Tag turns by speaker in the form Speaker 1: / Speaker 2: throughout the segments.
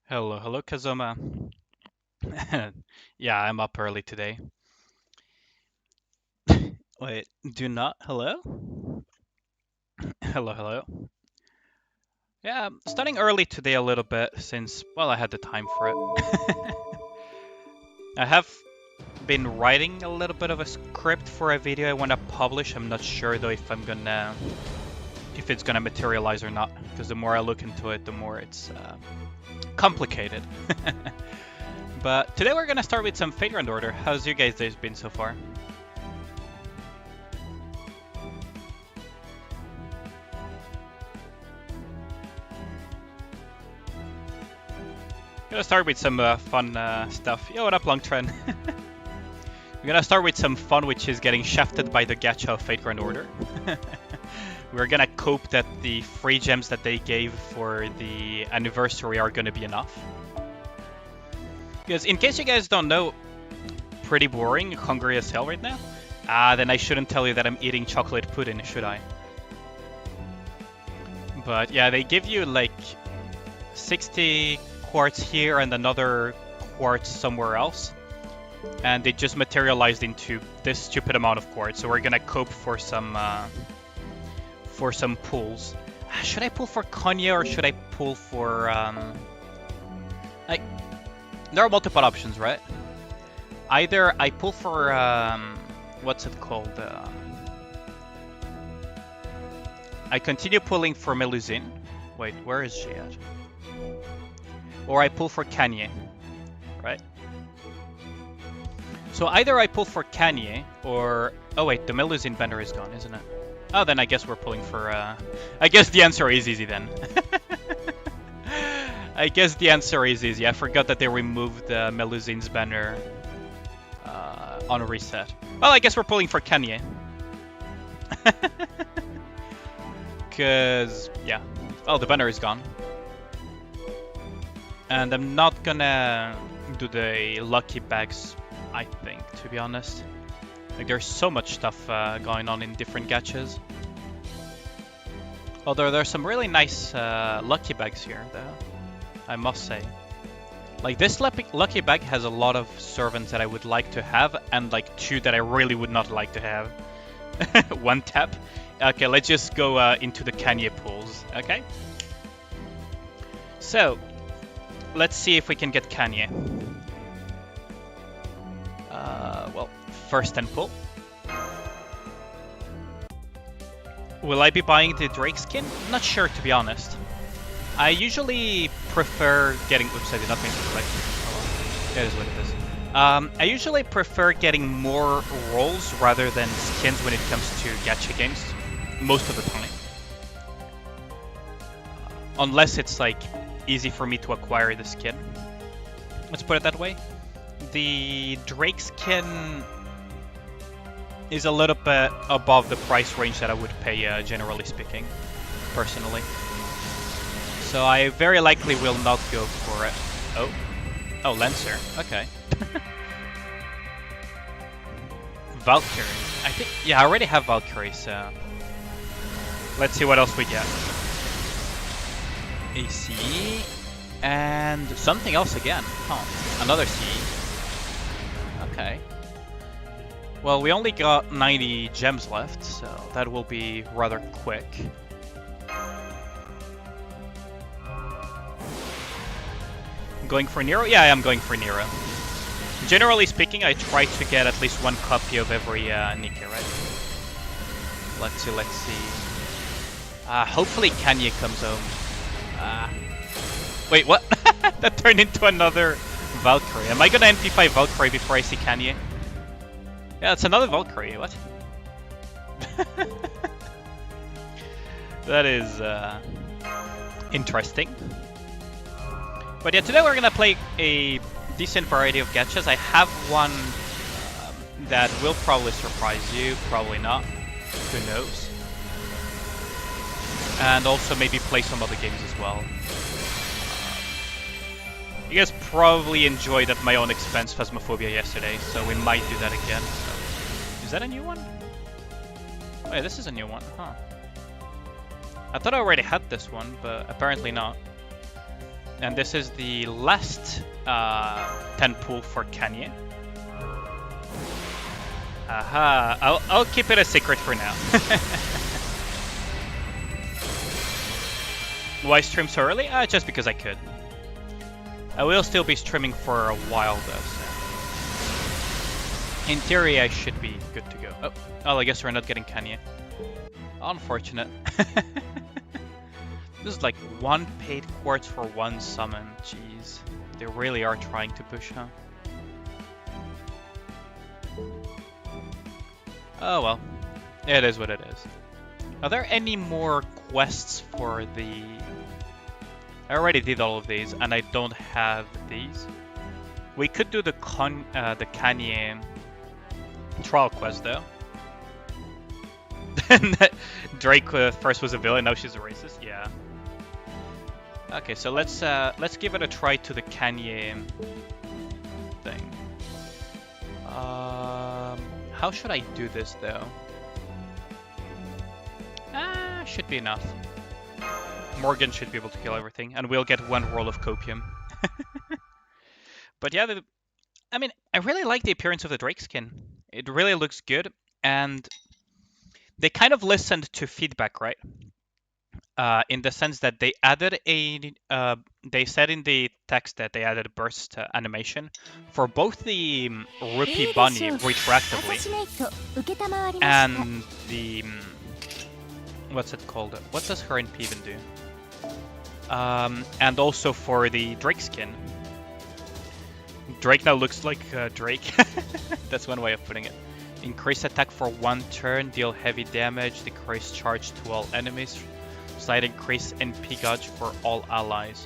Speaker 1: Hello, hello, Kazuma. Yeah, I'm up early today. Wait, do not. Hello? Hello, hello. Yeah, I'm starting early today a little bit since, well, I had the time for it. I have been writing a little bit of a script for a video I want to publish. I'm not sure though if it's gonna materialize or not, because the more I look into it, the more it's complicated. But today we're gonna start with some Fate Grand Order. How's your guys' days been so far? Gonna start with some fun stuff. Yo, what up, Long Trend? We're gonna start with some fun, which is getting shafted by the gacha of Fate Grand Order. We're gonna cope that the free gems that they gave for the anniversary are gonna be enough. Because in case you guys don't know, pretty boring, hungry as hell right now. Then I shouldn't tell you that I'm eating chocolate pudding, should I? But yeah, they give you like 60 quartz here and another quartz somewhere else, and they just materialized into this stupid amount of quartz. So we're gonna cope for some pulls. Should I pull for Konya or should I pull for like there are multiple options, right? Either I pull for what's it called? I continue pulling for Melusine. Wait, where is she at? Or I pull for Kanye, right? So either I pull for Kanye or... Oh wait, the Melusine banner is gone, isn't it? Oh, then I guess we're pulling for... I guess the answer is easy then. I guess the answer is easy. I forgot that they removed Melusine's banner on reset. Well, I guess we're pulling for Kanye. Because, yeah. Oh, the banner is gone. And I'm not gonna do the lucky bags, I think, to be honest. Like, there's so much stuff going on in different gachas. Although there's some really nice lucky bags here, though, I must say. Like, this lucky bag has a lot of servants that I would like to have, and like 2 that I really would not like to have. One tap. Okay, let's just go into the Kanye pools, okay? So, let's see if we can get Kanye. Well, first 10 pull. Will I be buying the Drake skin? Not sure, to be honest. I usually prefer getting... Oops, I did not mean to click. Oh, well. It is what it is. I usually prefer getting more rolls rather than skins when it comes to gacha games. Most of the time. Unless it's like easy for me to acquire the skin. Let's put it that way. The Drake skin is a little bit above the price range that I would pay, generally speaking, personally. So I very likely will not go for it. Oh, Lancer. Okay. Valkyrie. I think, yeah, I already have Valkyrie, so let's see what else we get. A C and something else again. Huh. Another C. Okay. Well, we only got 90 gems left, so that will be rather quick. Going for Nero? Yeah, I am going for Nero. Generally speaking, I try to get at least 1 copy of every Nikke, right? Let's see. Hopefully Kanye comes home. Wait, what? That turned into another Valkyrie. Am I gonna MP5 Valkyrie before I see Kanye? Yeah, it's another Valkyrie. What? That is interesting. But yeah, today we're gonna play a decent variety of gachas. I have one that will probably surprise you, probably not. Who knows? And also maybe play some other games as well. You guys probably enjoyed at my own expense Phasmophobia yesterday, so we might do that again. So. Is that a new one? Oh yeah, this is a new one, huh? I thought I already had this one, but apparently not. And this is the last 10 pool for Kanye. Aha, I'll keep it a secret for now. Why stream so early? Just because I could. I will still be streaming for a while though, so in theory I should be good to go. Oh, I guess we're not getting Kanye. Unfortunate. This is like 1 paid quartz for 1 summon. Jeez, they really are trying to push, huh? Oh well, it is what it is. Are there any more quests for the... I already did all of these, and I don't have these. We could do the Kanye trial quest though. Drake first was a villain, now she's a racist. Yeah. Okay, so let's give it a try to the Kanye thing. How should I do this though? Should be enough. Morgan should be able to kill everything, and we'll get 1 roll of copium. But yeah, I mean, I really like the appearance of the Drake skin. It really looks good, and they kind of listened to feedback, right? In the sense that they added they said in the text that they added a burst animation for both the Rupee Bunny retroactively and the what's it called? What does her NP even do? And also for the Drake skin. Drake now looks like Drake. That's one way of putting it. Increase attack for 1 turn, deal heavy damage, decrease charge to all enemies, slight increase NP gauge for all allies.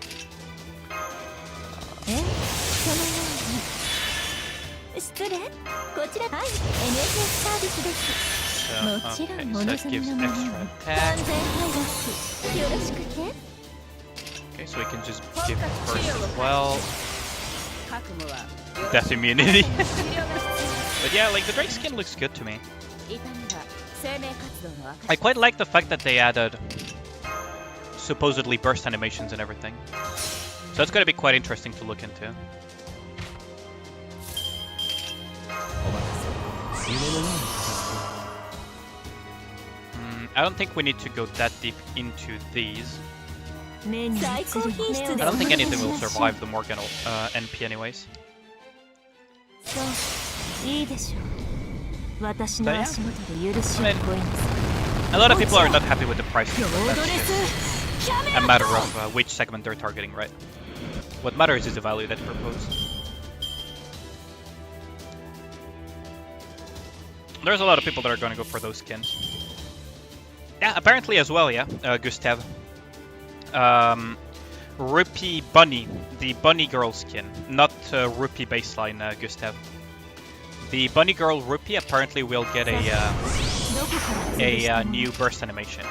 Speaker 1: Okay, so that gives extra attack. Okay, so we can just give burst as well. Death immunity. But yeah, like the Drake skin looks good to me. I quite like the fact that they added supposedly burst animations and everything. So it's going to be quite interesting to look into. I don't think we need to go that deep into these. I don't think anything will survive the Morgan NP anyways. But yeah. I mean, a lot of people are not happy with the pricing, but that's just a matter of which segment they're targeting, right? What matters is the value that you propose. There's a lot of people that are going to go for those skins. Yeah, apparently as well, yeah, Gustav. Rupee Bunny, the Bunny Girl skin, not Rupee baseline, Gustav. The Bunny Girl Rupee apparently will get a new burst animation,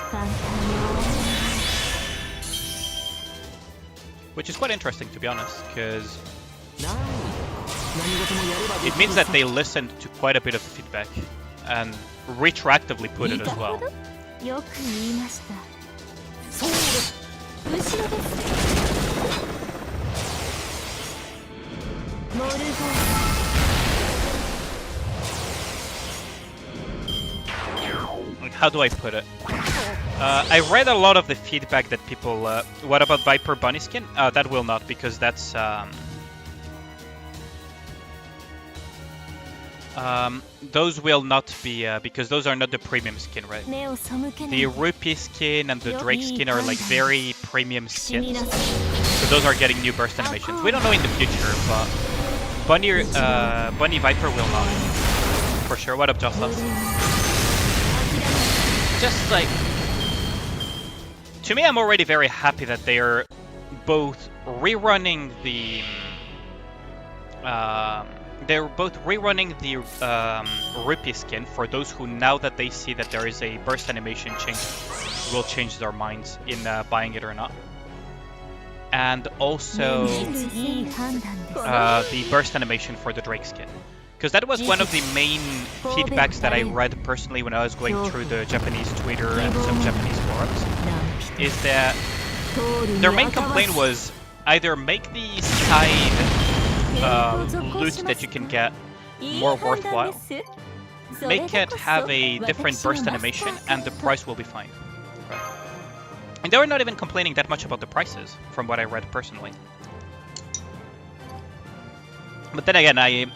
Speaker 1: which is quite interesting to be honest, because it means that they listened to quite a bit of feedback and retroactively put it as well. How do I put it? I read a lot of the feedback that people... what about Viper Bunny skin? That will not, because that's... those will not be, because those are not the premium skin, right? The Rupee skin and the Drake skin are like very premium skins. So those are getting new burst animations. We don't know in the future, but Bunny Viper will not. For sure. What up, Joslas? Just like... To me, I'm already very happy that they are both rerunning the... they're both rerunning the Rupee skin for those who, now that they see that there is a burst animation change, will change their minds in buying it or not. And also the burst animation for the Drake skin. Because that was one of the main feedbacks that I read personally when I was going through the Japanese Twitter and some Japanese forums. Is that their main complaint was, either make the side loot that you can get more worthwhile, make it have a different burst animation, and the price will be fine. Right. And they were not even complaining that much about the prices, from what I read personally. But then again, I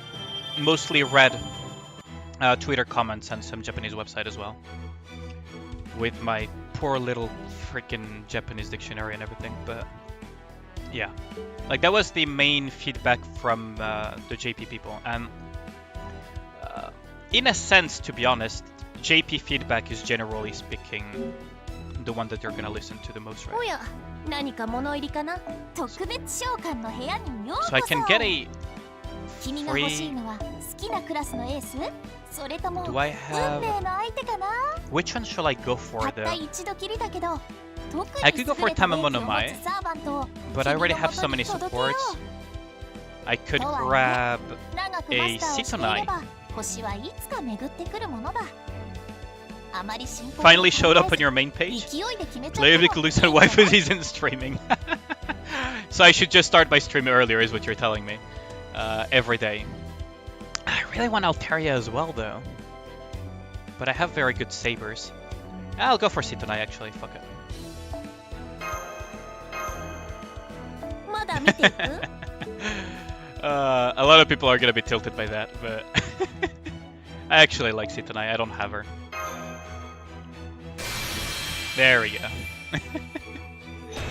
Speaker 1: mostly read Twitter comments and some Japanese website as well, with my poor little freaking Japanese dictionary and everything. But yeah, like that was the main feedback from the JP people, and in a sense, to be honest, JP feedback is generally speaking the one that you're gonna listen to the most, right? So I can get a free... Do I have... Which one shall I go for though? I could go for Tamamono Mai, but I already have so many supports. I could grab a Sitonai. Finally showed up on your main page? Play with Lucid Waifus isn't streaming. So I should just start my stream earlier is what you're telling me. Every day. I really want Altaria as well though. But I have very good sabers. I'll go for Sitonai actually, fuck it. A lot of people are gonna be tilted by that, but I actually like Sitonai, I don't have her. There we go.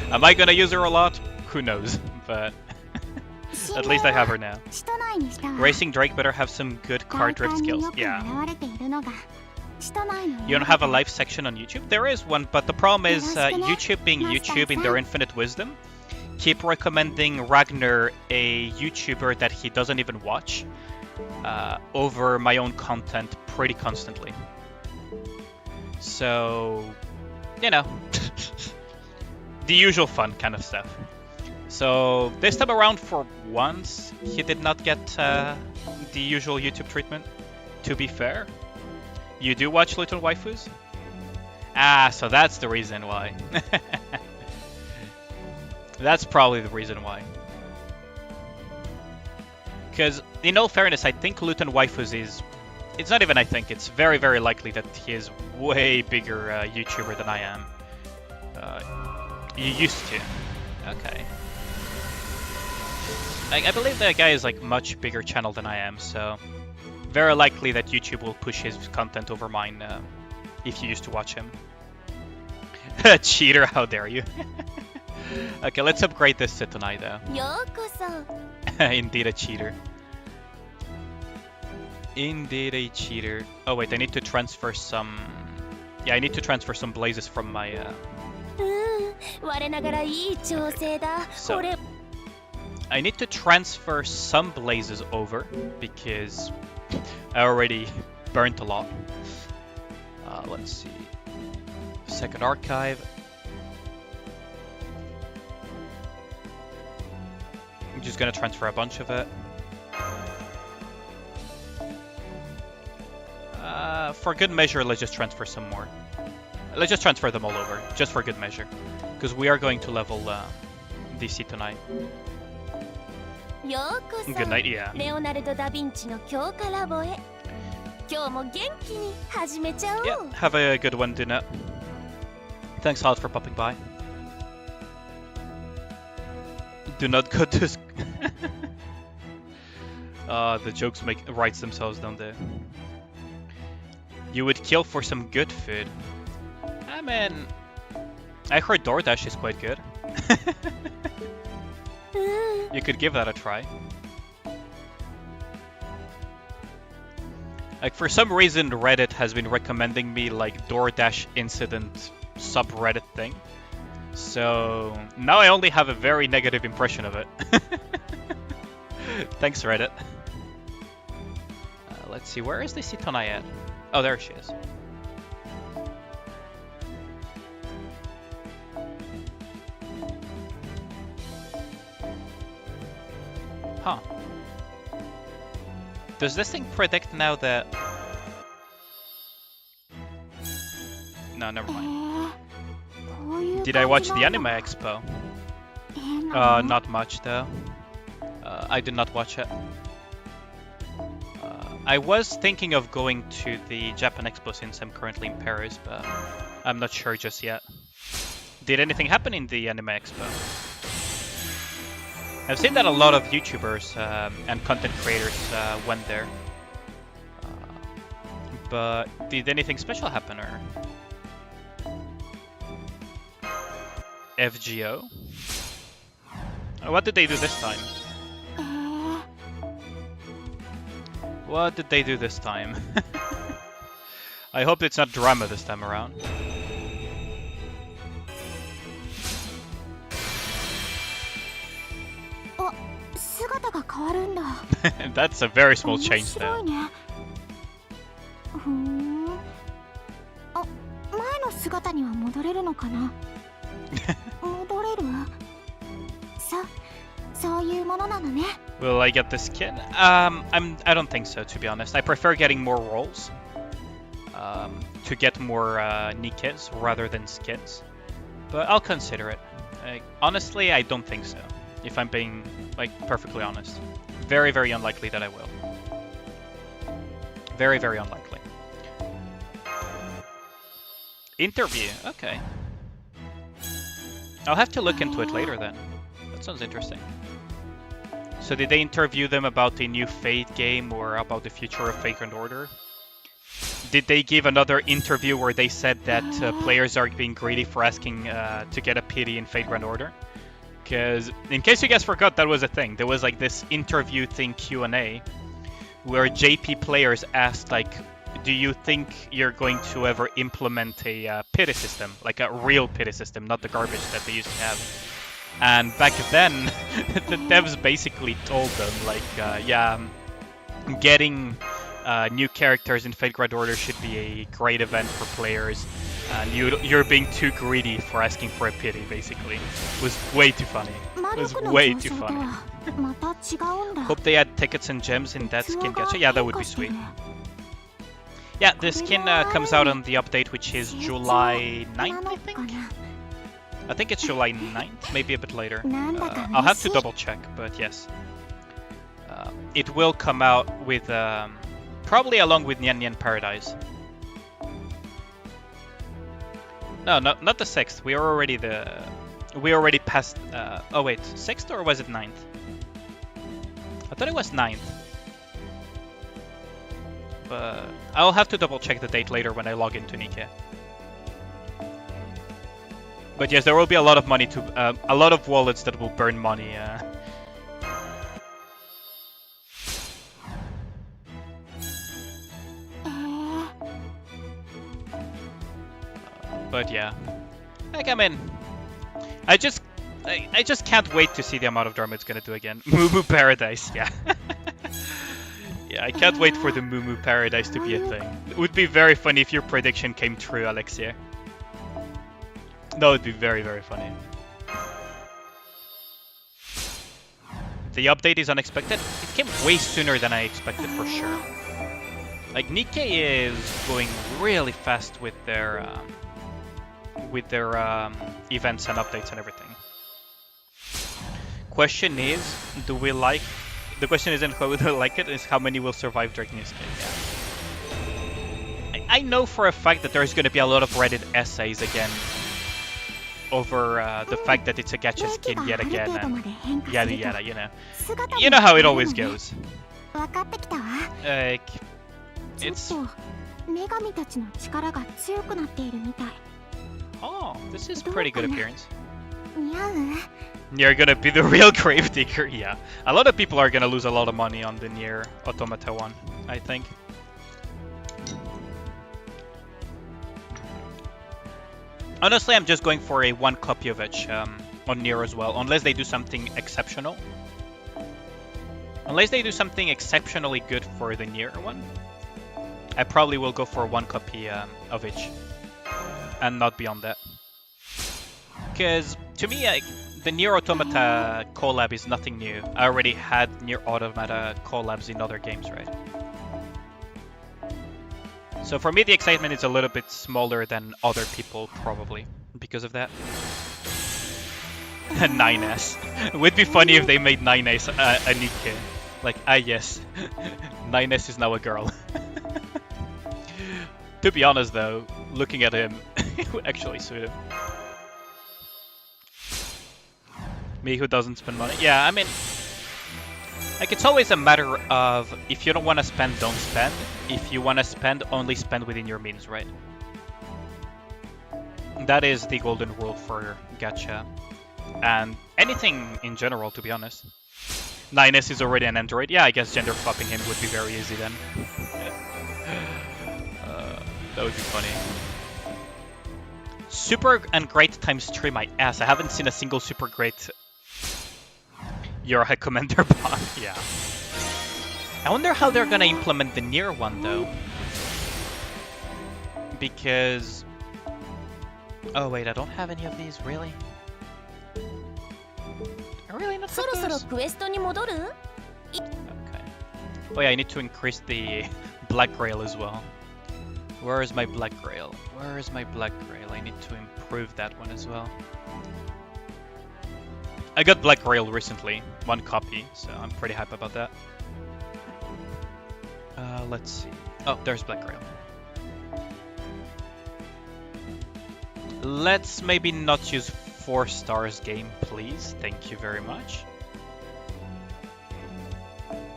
Speaker 1: Am I gonna use her a lot? Who knows, but at least I have her now. Racing Drake better have some good car drift skills. Yeah. You don't have a live section on YouTube? There is one, but the problem is YouTube being YouTube in their infinite wisdom, keep recommending Ragnar a YouTuber that he doesn't even watch over my own content pretty constantly. So, you know, the usual fun kind of stuff. So this time around, for once, he did not get the usual YouTube treatment. To be fair, you do watch Little Waifus? Ah, so that's the reason why. That's probably the reason why. Because, in all fairness, I think Luton Waifus is... It's not even I think, it's very, very likely that he is way bigger YouTuber than I am. You used to. Okay. I believe that guy is like much bigger channel than I am, so... Very likely that YouTube will push his content over mine if you used to watch him. Cheater, how dare you. Okay, let's upgrade this to tonight though. Indeed a cheater. Indeed a cheater. Oh wait, I need to transfer some... Yeah, I need to transfer some blazes from my... Okay. So, I need to transfer some blazes over because I already burnt a lot. Let's see. Second archive. I'm just gonna transfer a bunch of it. For good measure, let's just transfer some more. Let's just transfer them all over, just for good measure. Because we are going to level DC tonight. Good night, yeah. Yeah, have a good one, Dinette. Thanks a lot for popping by. Do not go to... the jokes writes themselves, don't they? You would kill for some good food. I mean... I heard DoorDash is quite good. You could give that a try. Like, for some reason, Reddit has been recommending me, like, DoorDash incident subreddit thing. So, now I only have a very negative impression of it. Thanks, Reddit. Let's see, where is the Sitonai at? Oh, there she is. Huh. Does this thing predict now that... No, never mind. Did I watch the Anime Expo? Not much though. I did not watch it. I was thinking of going to the Japan Expo since I'm currently in Paris, but I'm not sure just yet. Did anything happen in the Anime Expo? I've seen that a lot of YouTubers and content creators went there. But did anything special happen or? FGO? What did they do this time? What did they do this time? I hope it's not drama this time around. That's a very small change there. Will I get the skin? I don't think so, to be honest. I prefer getting more rolls to get more Nikkes rather than skins. But I'll consider it. Honestly, I don't think so. If I'm being perfectly honest, very, very unlikely that I will. Very, very unlikely. Interview, okay. I'll have to look into it later then. That sounds interesting. So did they interview them about the new Fate game or about the future of Fate Grand Order? Did they give another interview where they said that players are being greedy for asking to get a pity in Fate Grand Order? Because in case you guys forgot, that was a thing. There was this interview thing Q&A where JP players asked do you think you're going to ever implement a pity system, like a real pity system, not the garbage that they used to have? And back then, the devs basically told them, yeah, getting new characters in Fate Grand Order should be a great event for players, and you're being too greedy for asking for a pity, basically. It was way too funny. It was way too funny. Hope they add tickets and gems in that skin gacha. Yeah, that would be sweet. Yeah, the skin comes out on the update, which is July 9th, I think? I think it's July 9th, maybe a bit later. I'll have to double check, but yes. It will come out with, probably along with Nyan Nyan Paradise. No, not the 6th. We already passed, oh wait, 6th or was it 9th? I thought it was 9th. But I'll have to double check the date later when I log into Nikke. But yes, there will be a lot of money to a lot of wallets that will burn money. But yeah, I mean, I just can't wait to see the amount of drama it's gonna do again. Moo Moo Paradise, yeah. Yeah, I can't wait for the Moo Moo Paradise to be a thing. It would be very funny if your prediction came true, Alexia. That would be very, very funny. The update is unexpected. It came way sooner than I expected, for sure. Nikke is going really fast with their events and updates and everything. Question is, do we like? The question isn't how we like it, it's how many will survive Drake New Skin. Yeah. I know for a fact that there's going to be a lot of Reddit essays again over the fact that it's a gacha skin yet again and yada yada, you know. You know how it always goes. It's... Oh, this is pretty good appearance. You're gonna be the real Gravedigger, yeah. A lot of people are gonna lose a lot of money on the Nier Automata one, I think. Honestly, I'm just going for a one copy of each on Nier as well, unless they do something exceptional. Unless they do something exceptionally good for the Nier one, I probably will go for one copy of each, and not beyond that. Because to me, the Nier Automata collab is nothing new. I already had Nier Automata collabs in other games, right? So for me, the excitement is a little bit smaller than other people, probably, because of that. 9S. Would be funny if they made 9S a Nikke. Like, yes, 9S is now a girl. To be honest though, looking at him, it would actually suit him. Me who doesn't spend money. Yeah, I mean, like it's always a matter of if you don't want to spend, don't spend. If you want to spend, only spend within your means, right? That is the golden rule for gacha. And anything in general, to be honest. 9S is already an android. Yeah, I guess gender swapping him would be very easy then. That would be funny. Super and great times 3 my ass. I haven't seen a single super great You're a commander bot. Yeah. I wonder how they're gonna implement the near one though. Because... Oh wait, I don't have any of these, really? I really not have those? Okay. Oh yeah, I need to increase the Black Grail as well. Where is my Black Grail? Where is my Black Grail? I need to improve that one as well. I got Black Grail recently, 1 copy, so I'm pretty hype about that. Let's see. Oh, there's Black Grail. Let's maybe not use 4 stars game, please. Thank you very much.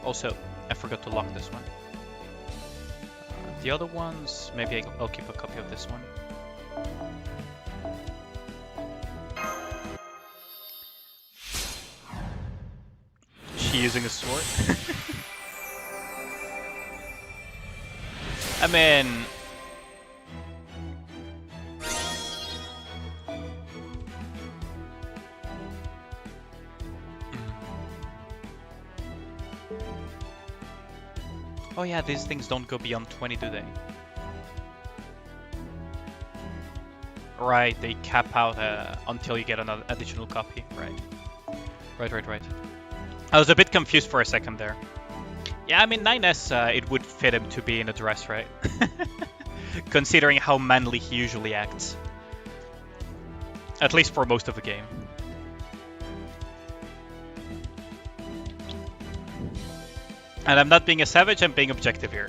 Speaker 1: Also, I forgot to lock this one. The other ones, maybe I'll keep a copy of this one. She using a sword? I mean... Oh yeah, these things don't go beyond 20, do they? Right, they cap out until you get another additional copy. Right. I was a bit confused for a second there. Yeah, I mean 9S, it would fit him to be in a dress, right? Considering how manly he usually acts. At least for most of the game. And I'm not being a savage, I'm being objective here.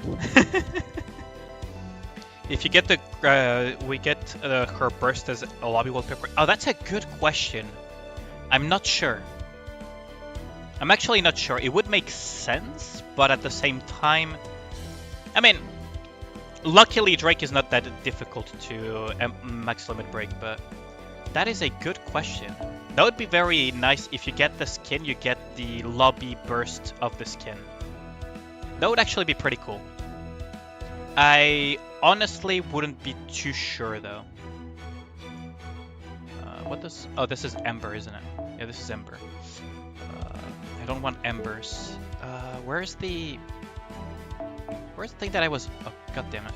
Speaker 1: If you get the, we get her burst as a lobby wallpaper. Oh, that's a good question. I'm not sure. I'm actually not sure. It would make sense, but at the same time, I mean, luckily Drake is not that difficult to max limit break, but that is a good question. That would be very nice if you get the skin, you get the lobby burst of the skin. That would actually be pretty cool. I honestly wouldn't be too sure though. What does... Oh, this is Ember, isn't it? Yeah, this is Ember. I don't want Embers. Where's the thing that I was... Oh, god damn it.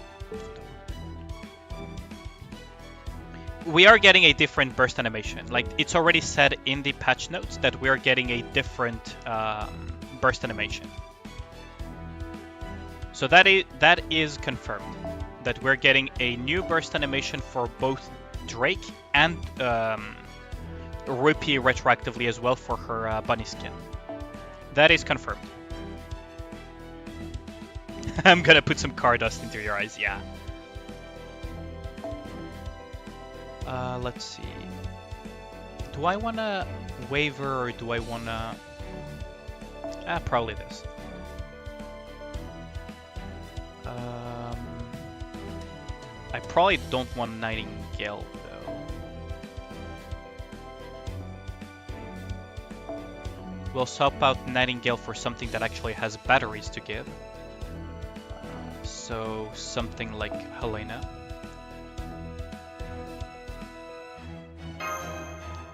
Speaker 1: We are getting a different burst animation. Like, it's already said in the patch notes that we are getting a different burst animation. So that is confirmed, that we're getting a new burst animation for both Drake and Rupee retroactively as well for her bunny skin. That is confirmed. I'm gonna put some car dust into your eyes, yeah. Let's see. Do I wanna waver or do I wanna... probably this. I probably don't want Nightingale though. We'll swap out Nightingale for something that actually has batteries to give. So something like Helena.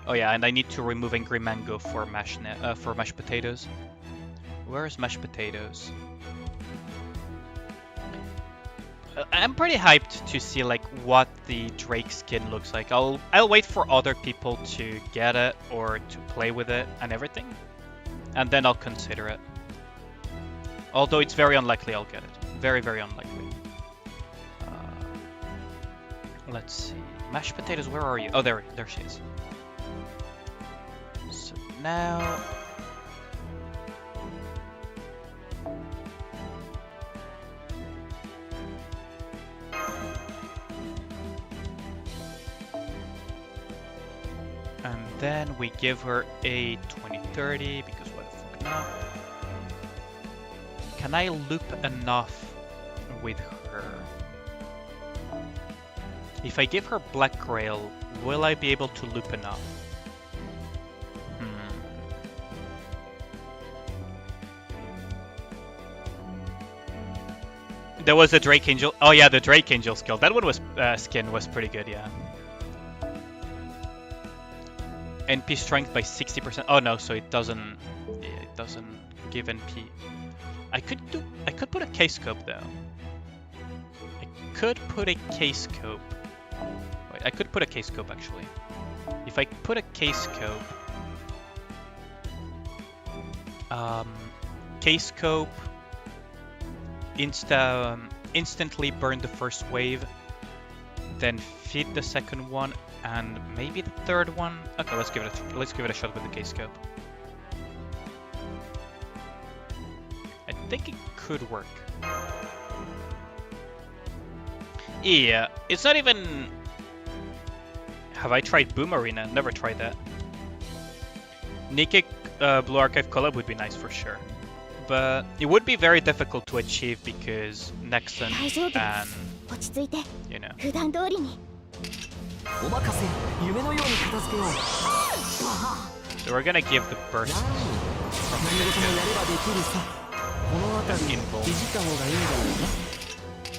Speaker 1: Oh yeah, and I need to remove Angry Mango for mashed potatoes. Where is mashed potatoes? I'm pretty hyped to see like what the Drake skin looks like. I'll wait for other people to get it or to play with it and everything, and then I'll consider it. Although it's very unlikely I'll get it. Very, very unlikely. Let's see. Mashed potatoes, where are you? Oh, there she is. now. And then we give her a 2030 because what the fuck not? Can I loop enough with her? If I give her Black Grail, will I be able to loop enough? There was a Drake Angel. Oh yeah, the Drake Angel skill. That one was skin was pretty good, yeah. NP strength by 60%. Oh no, so it doesn't give NP. I could put a K-scope though. I could put a K-scope. Wait, I could put a K-scope actually. If I put a K-scope, K-scope instantly burn the first wave, then feed the second one, and maybe the third one. Okay, let's give it a shot with the K-scope. I think it could work. Yeah, it's not even. Have I tried Boom Arena? Never tried that. Nikke Blue Archive collab would be nice for sure, but it would be very difficult to achieve because Nexon and you know. So we're gonna give the burst from the invul,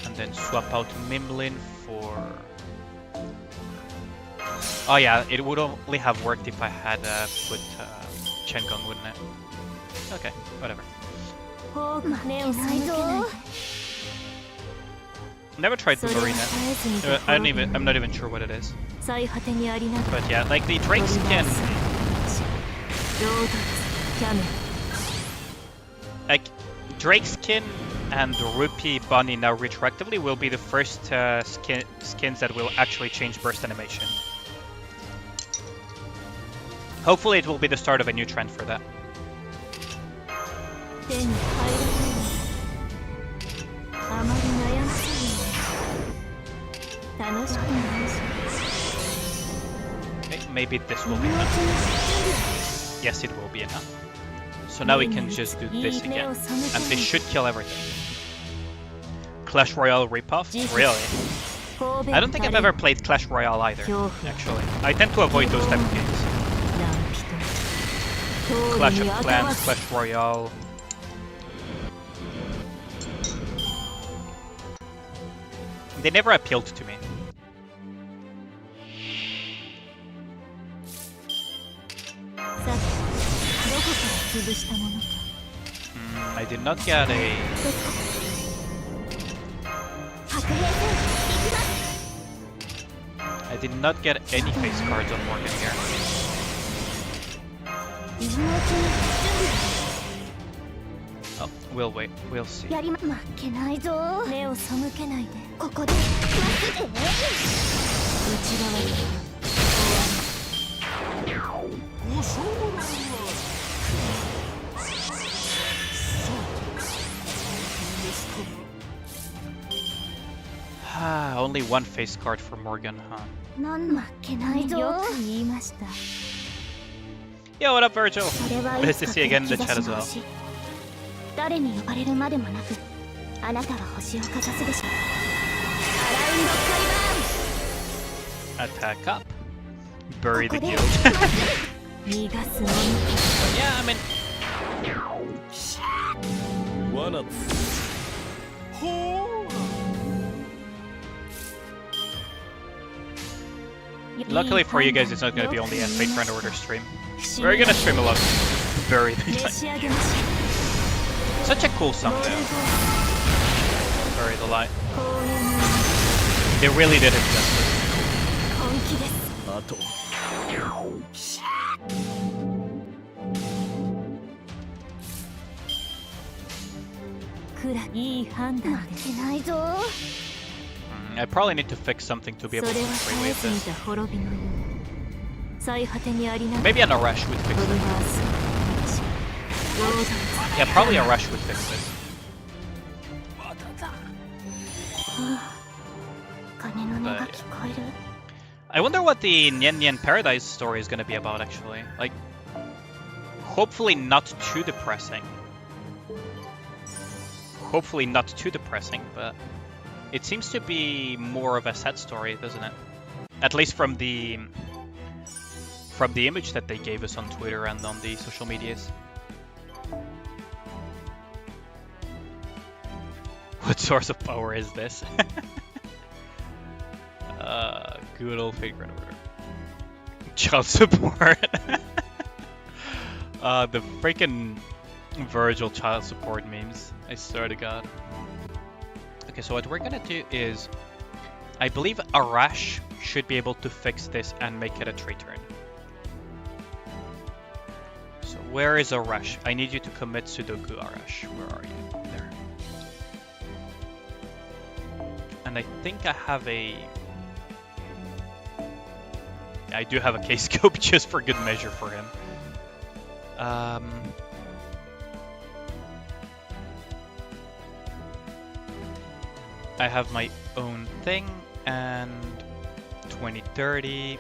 Speaker 1: and then swap out Mimlin for. Oh yeah, it would only have worked if I had put Chengong, wouldn't it? Okay, whatever. Never tried the Marina. I'm not even sure what it is. But yeah, like the Drake skin. Like Drake skin and the Rupee Bunny now retroactively will be the first skins that will actually change burst animation. Hopefully it will be the start of a new trend for that. Okay, maybe this will be enough. Yes, it will be enough. So now we can just do this again, and this should kill everything. Clash Royale ripoff? Really? I don't think I've ever played Clash Royale either, actually. I tend to avoid those type of games. Clash of Clans, Clash Royale. They never appealed to me. I did not get a... I did not get any face cards on Morgan here. Oh, we'll wait. We'll see. Only one face card for Morgan, huh? Yo, what up, Virgil? Nice to see you again in the chat as well. Attack up. Bury the guild. Yeah, I mean... Luckily for you guys, it's not going to be only a Fate Grand Order stream. We're going to stream a lot of Bury the Guild. Such a cool song though. Bury the Light. They really did it justice. I probably need to fix something to be able to free wave this. Maybe an Arash would fix it. Yeah, probably Arash would fix this. But I wonder what the Nyen Nyen Paradise story is going to be about, actually. Like, hopefully not too depressing. Hopefully not too depressing, but it seems to be more of a sad story, doesn't it? At least from the image that they gave us on Twitter and on the social medias. What source of power is this? Good old figure order. Child support. The freaking Virgil child support memes. I swear to God. Okay, so what we're gonna do is, I believe Arash should be able to fix this and make it a trade turn. So where is Arash? I need you to commit Sudoku, Arash. Where are you? There. And I think I have a... I do have a K-scope just for good measure for him. I have my own thing and 2030.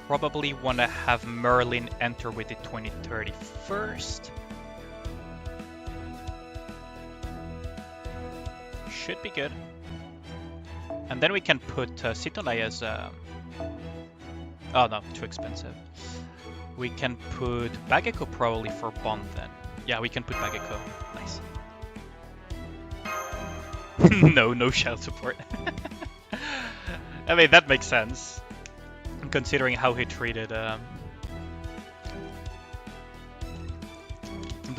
Speaker 1: Probably want to have Merlin enter with the 2030 first. Should be good. And then we can put Sitonai as... oh no, too expensive. We can put Bageko probably for Bond then. Yeah, we can put Bageko. Nice. No child support. I mean, that makes sense. Considering how he treated the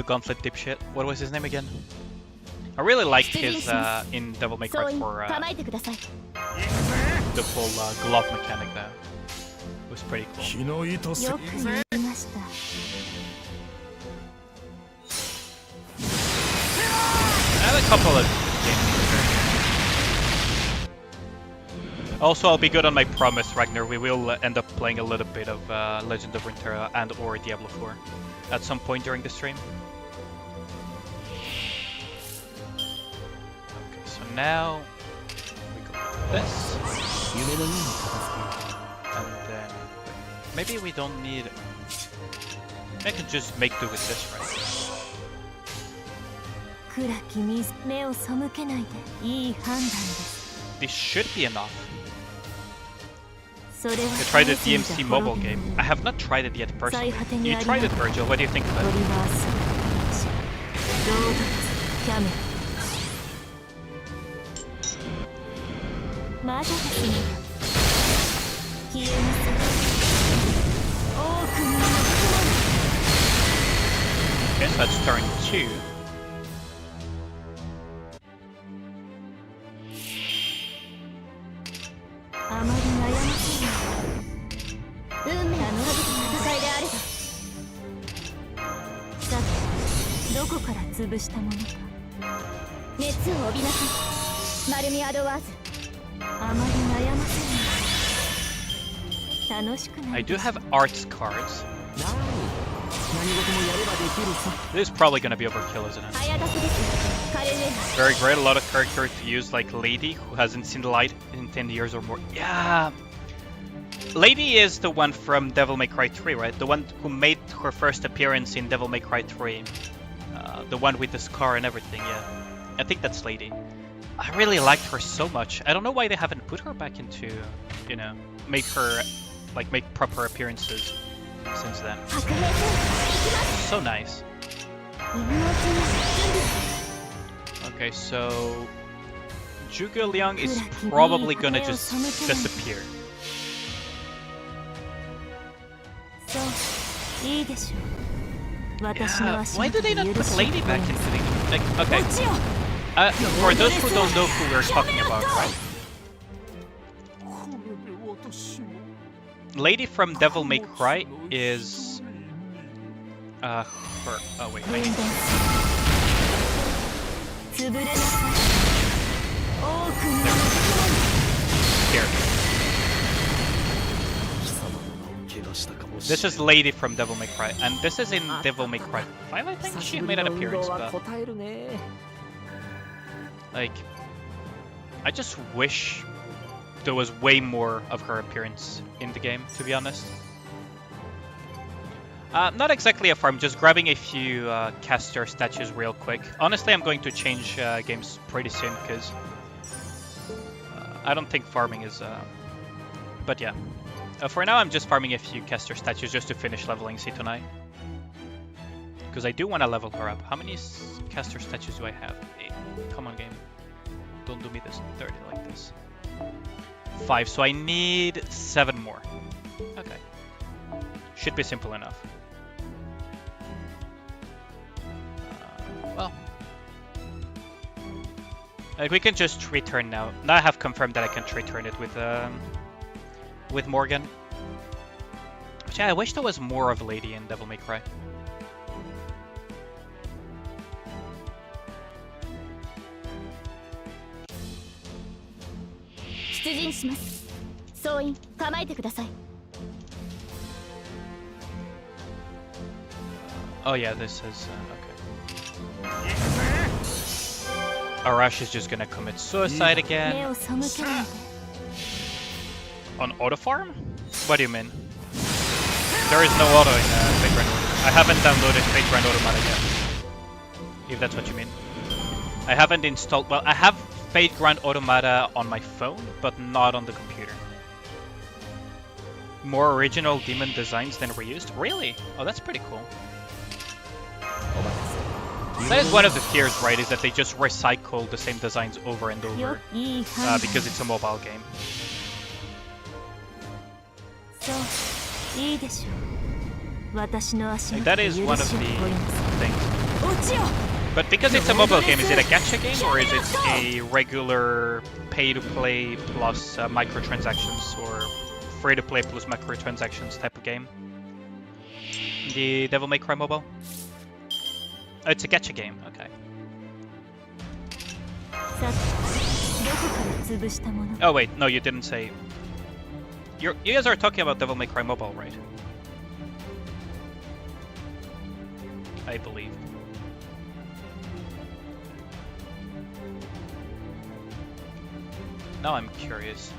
Speaker 1: Gauntlet dipshit. What was his name again? I really liked his in Devil May Cry 4 the full glove mechanic there. It was pretty cool. And a couple of games. Also, I'll be good on my promise, Ragnar. We will end up playing a little bit of Legend of Runeterra and or Diablo 4 at some point during the stream. Okay, so now we go with this. And then maybe we don't need... I can just make do with this, right? This should be enough. To try the DMC mobile game. I have not tried it yet personally. You tried it, Virgil. What do you think of it? Okay, so that's turn 2. I do have arts cards. This is probably gonna be overkill, isn't it? Very great, a lot of characters to use, like Lady, who hasn't seen the light in 10 years or more. Yeah! Lady is the one from Devil May Cry 3, right? The one who made her first appearance in Devil May Cry 3. The one with the scar and everything, yeah. I think that's Lady. I really liked her so much. I don't know why they haven't put her back into, you know, make her, like, make proper appearances since then. So nice. Okay, so Zhuge Liang is probably gonna just disappear. Yeah, why do they not put Lady back into the... Like, okay. For those who don't know who we're talking about, right? Lady from Devil May Cry is... her... Oh wait, I need... Here. This is Lady from Devil May Cry, and this is in Devil May Cry 5, I think she made an appearance, but... Like... I just wish there was way more of her appearance in the game, to be honest. Not exactly a farm, just grabbing a few caster statues real quick. Honestly, I'm going to change games pretty soon, because I don't think farming is... But yeah. For now, I'm just farming a few caster statues just to finish leveling Sitonai. Because I do want to level her up. How many caster statues do I have? 8. Come on, game. Don't do me this dirty like this. 5, so I need 7 more. Okay. Should be simple enough. Well. Like, we can just return now. Now I have confirmed that I can return it with Morgan. Which, yeah, I wish there was more of Lady in Devil May Cry. Oh yeah, this is okay. Arash is just gonna commit suicide again. On auto farm? What do you mean? There is no auto in Fate Grand Auto. I haven't downloaded Fate Grand Automata yet. If that's what you mean. I haven't installed... Well, I have Fate Grand Automata on my phone, but not on the computer. More original demon designs than reused? Really? Oh, that's pretty cool. That is one of the fears, right? Is that they just recycle the same designs over and over. Because it's a mobile game. Like, that is one of the things. But because it's a mobile game, is it a gacha game or is it a regular pay-to-play plus microtransactions or free-to-play plus microtransactions type of game? The Devil May Cry mobile? Oh, it's a gacha game. Okay. Oh wait, no, you didn't say. You guys are talking about Devil May Cry Mobile, right? I believe. Now I'm curious.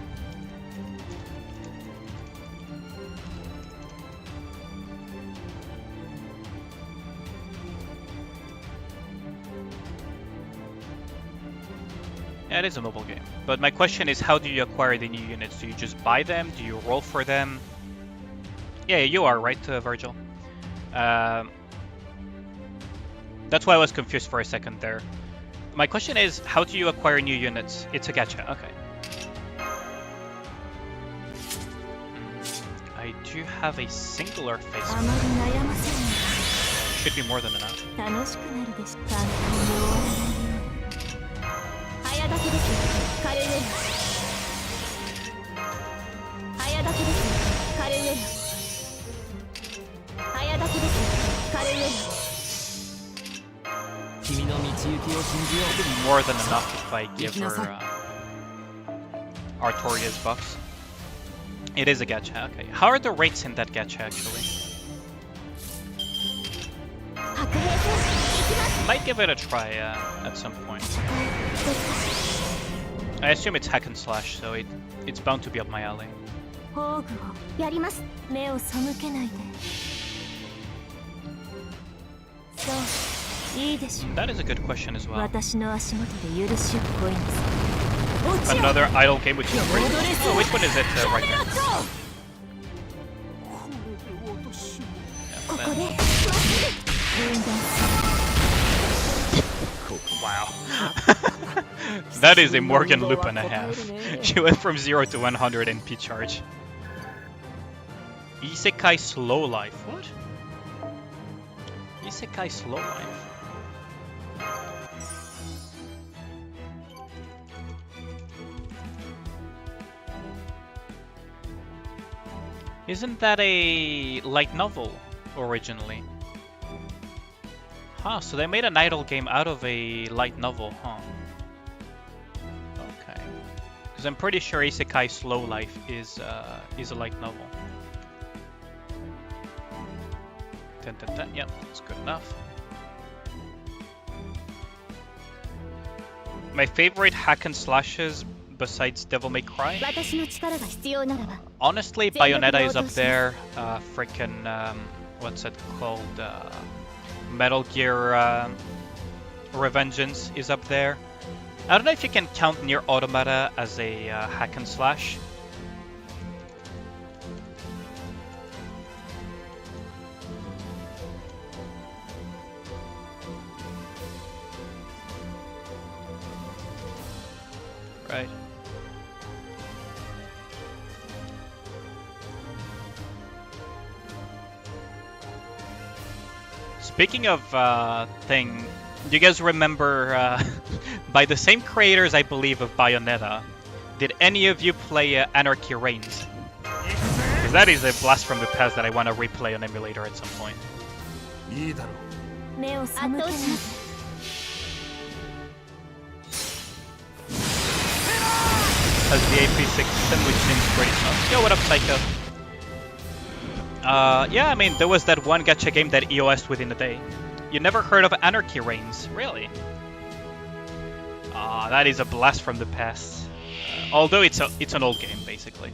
Speaker 1: Yeah, it is a mobile game. But my question is, how do you acquire the new units? Do you just buy them? Do you roll for them? Yeah, you are, right, Virgil? That's why I was confused for a second there. My question is, how do you acquire new units? It's a gacha, okay. I do have a singular face. Should be more than enough. More than enough if I give her Artoria's buffs. It is a gacha, okay. How are the rates in that gacha actually? Might give it a try at some point. I assume it's hack and slash, so it's bound to be up my alley. That is a good question as well. Another idle game which is great. Oh, which one is it right here? Wow. That is a Morgan loop and a half. She went from 0 to 100 NP charge. Isekai slow life. What? Isekai slow life. Isn't that a light novel originally? Huh, so they made an idle game out of a light novel, huh? Okay. Because I'm pretty sure Isekai Slow Life is a light novel. 10, 10, 10. Yep, that's good enough. My favorite hack and slashes besides Devil May Cry? Honestly, Bayonetta is up there. Freaking, what's it called? Metal Gear Revengeance is up there. I don't know if you can count Nier Automata as a hack and slash. Right. Speaking of thing, do you guys remember by the same creators, I believe, of Bayonetta, did any of you play Anarchy Reigns? Because that is a blast from the past that I want to replay on emulator at some point. Has the AP6 system, which seems pretty fun. Yo, what up, Psycho? Yeah, I mean, there was that one gacha game that EOS'd within a day. You never heard of Anarchy Reigns, really? That is a blast from the past. Although it's an old game, basically.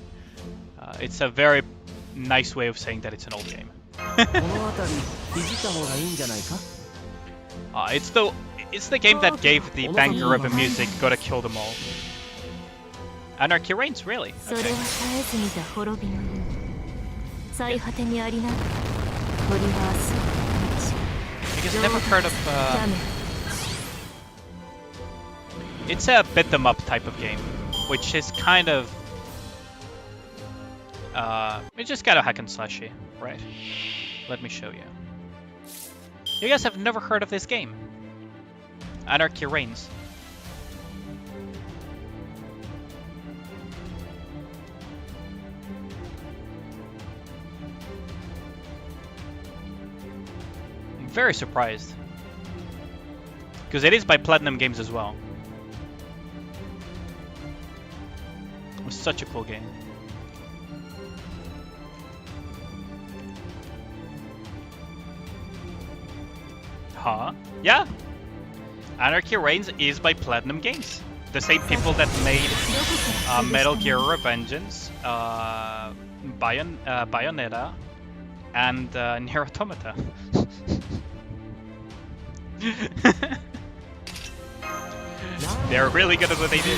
Speaker 1: It's a very nice way of saying that it's an old game. It's the game that gave the banger of a music, Gotta Kill Them All. Anarchy Reigns, really? Okay. You guys never heard of... It's a beat 'em up type of game, which is kind of... it's just kind of hack and slashy, right? Let me show you. You guys have never heard of this game? Anarchy Reigns. I'm very surprised. Because it is by Platinum Games as well. It was such a cool game. Huh? Yeah! Anarchy Reigns is by Platinum Games. The same people that made Metal Gear Revengeance, Bayonetta, and Nier Automata. They're really good at what they do.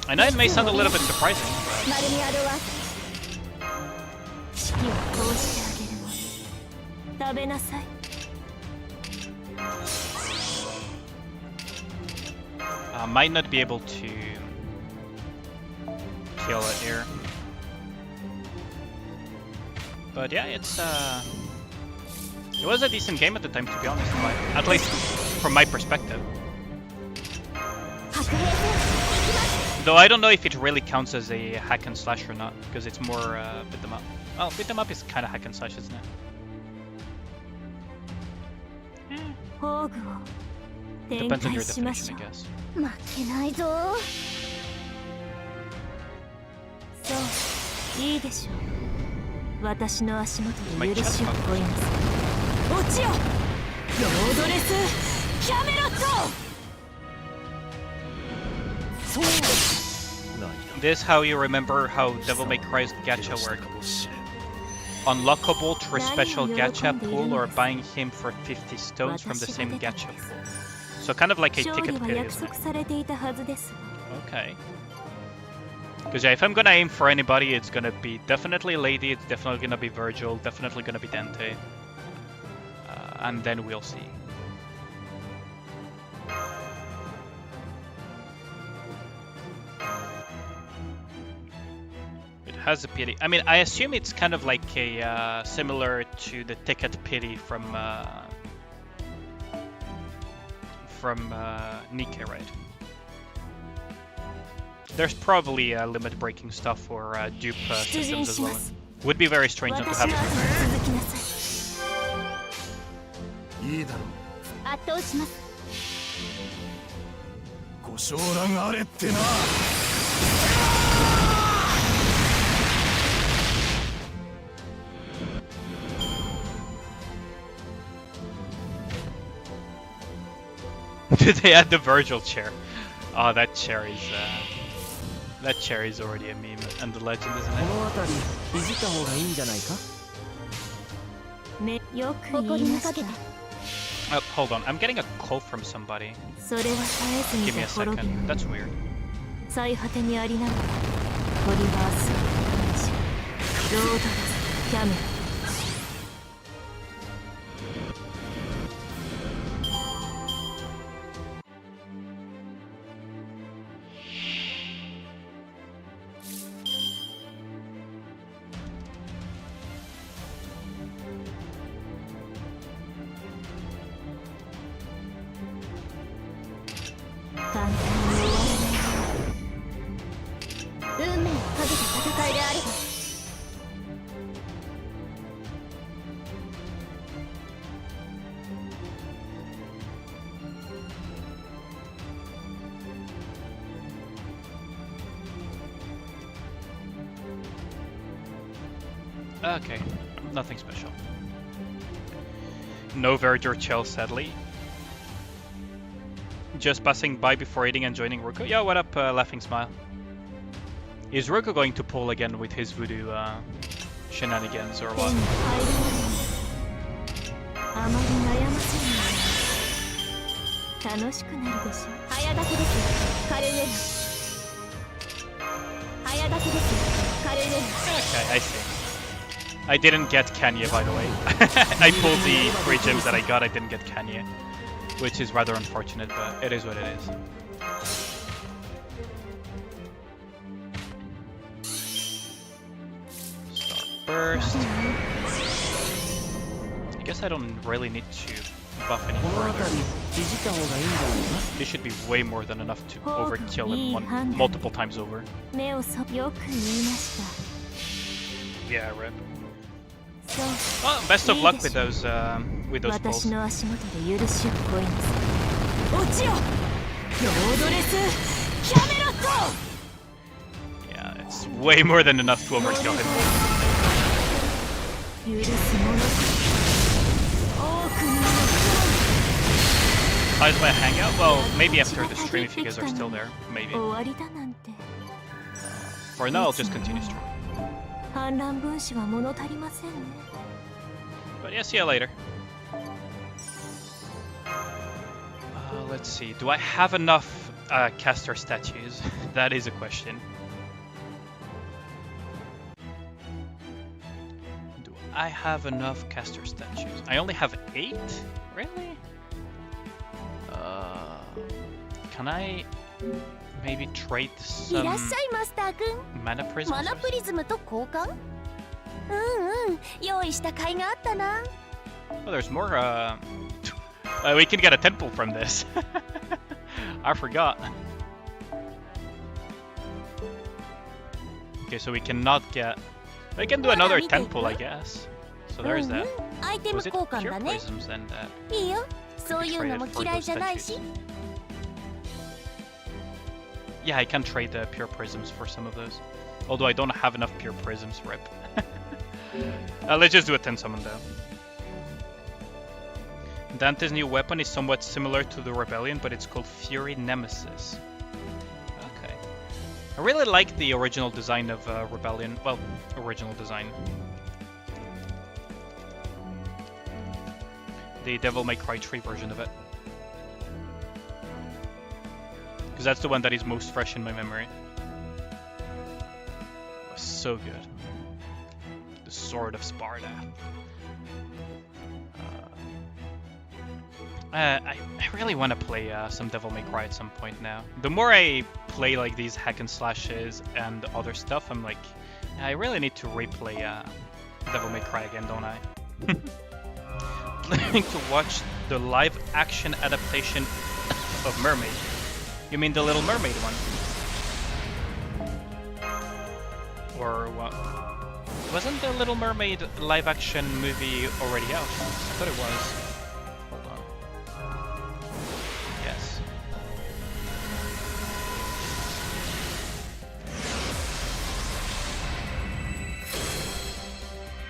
Speaker 1: I know it may sound a little bit surprising, but might not be able to kill it here. But yeah, it was a decent game at the time, to be honest, at least from my perspective. Though I don't know if it really counts as a hack and slash or not, because it's more beat 'em up. Well, beat 'em up is kind of hack and slash, isn't it? Depends on your definition, I guess. My chat This is how you remember how Devil May Cry's gacha work. Unlockable through special gacha pool or buying him for 50 stones from the same gacha pool. So kind of like a ticket pay, isn't it? Okay. Because yeah, if I'm gonna aim for anybody, it's gonna be definitely Lady, it's definitely gonna be Virgil, definitely gonna be Dante. And then we'll see. has a pity. I mean, I assume it's kind of like a similar to the ticket pity from Nikke, right? There's probably limit breaking stuff for dupe systems as well. Would be very strange not to have it.
Speaker 2: いいだろう。圧倒します。ご承覧あれってな。
Speaker 1: Did they add the Virgil chair? Oh, that chair is already a meme and the legend, isn't it?
Speaker 3: この辺りいじった方がいいんじゃないか。ね、よく言いました。
Speaker 1: Oh, hold on, I'm getting a call from somebody. Give me a second. That's weird.
Speaker 3: 最果てにありながらトリバースロードレスキャメラ
Speaker 1: Okay, nothing special. No Verger chill, sadly. Just passing by before eating and joining Ruko. Yeah, what up, Laughing Smile? Is Ruko going to pull again with his voodoo shenanigans or what? Okay, I see. I didn't get Kanye, by the way. I pulled the 3 gems that I got, I didn't get Kanye. Which is rather unfortunate, but it is what it is. Starburst. I guess I don't really need to buff any further. This should be way more than enough to overkill him multiple times over. Yeah, rip. Well, best of luck with those pulls. Yeah, it's way more than enough to overkill him. How's my hangout? Well, maybe after the stream if you guys are still there. Maybe. For now, I'll just continue streaming. But yeah, see you later. Let's see. Do I have enough caster statues? That is a question. Do I have enough caster statues? I only have 8? Really? Can I maybe trade some mana prisms? Oh, there's more. We can get a temple from this. I forgot. Okay, so we cannot get. We can do another temple, I guess. So there's that. Was it pure prisms then that? Yeah, I can trade the pure prisms for some of those. Although I don't have enough pure prisms, rip. Let's just do a 10 summon though. Dante's new weapon is somewhat similar to the Rebellion, but it's called Fury Nemesis. Okay. I really like the original design of Rebellion. Well, original design. The Devil May Cry 3 version of it. Because that's the one that is most fresh in my memory. It was so good. The Sword of Sparta. I really want to play some Devil May Cry at some point now. The more I play like these hack and slashes and other stuff, I'm like, I really need to replay Devil May Cry again, don't I? Planning to watch the live action adaptation of Mermaid. You mean the Little Mermaid one? Or what? Wasn't the Little Mermaid live action movie already out? I thought it was. Hold on. Yes.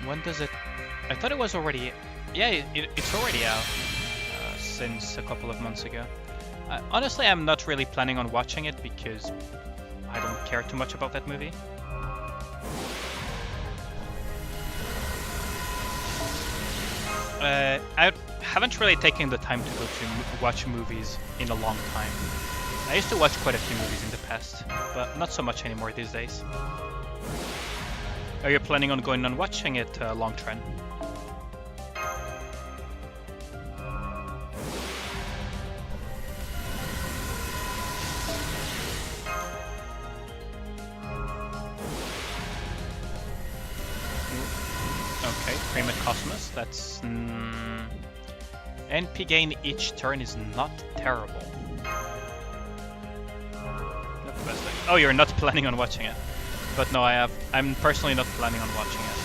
Speaker 1: When does it... I thought it was already... Yeah, it's already out since a couple of months ago. Honestly, I'm not really planning on watching it because I don't care too much about that movie. I haven't really taken the time to go to watch movies in a long time. I used to watch quite a few movies in the past, but not so much anymore these days. Are you planning on going and watching it, Longtren? Okay, Prima Cosmos, that's... NP gain each turn is not terrible. Not the best thing. Oh, you're not planning on watching it. But no, I'm personally not planning on watching it.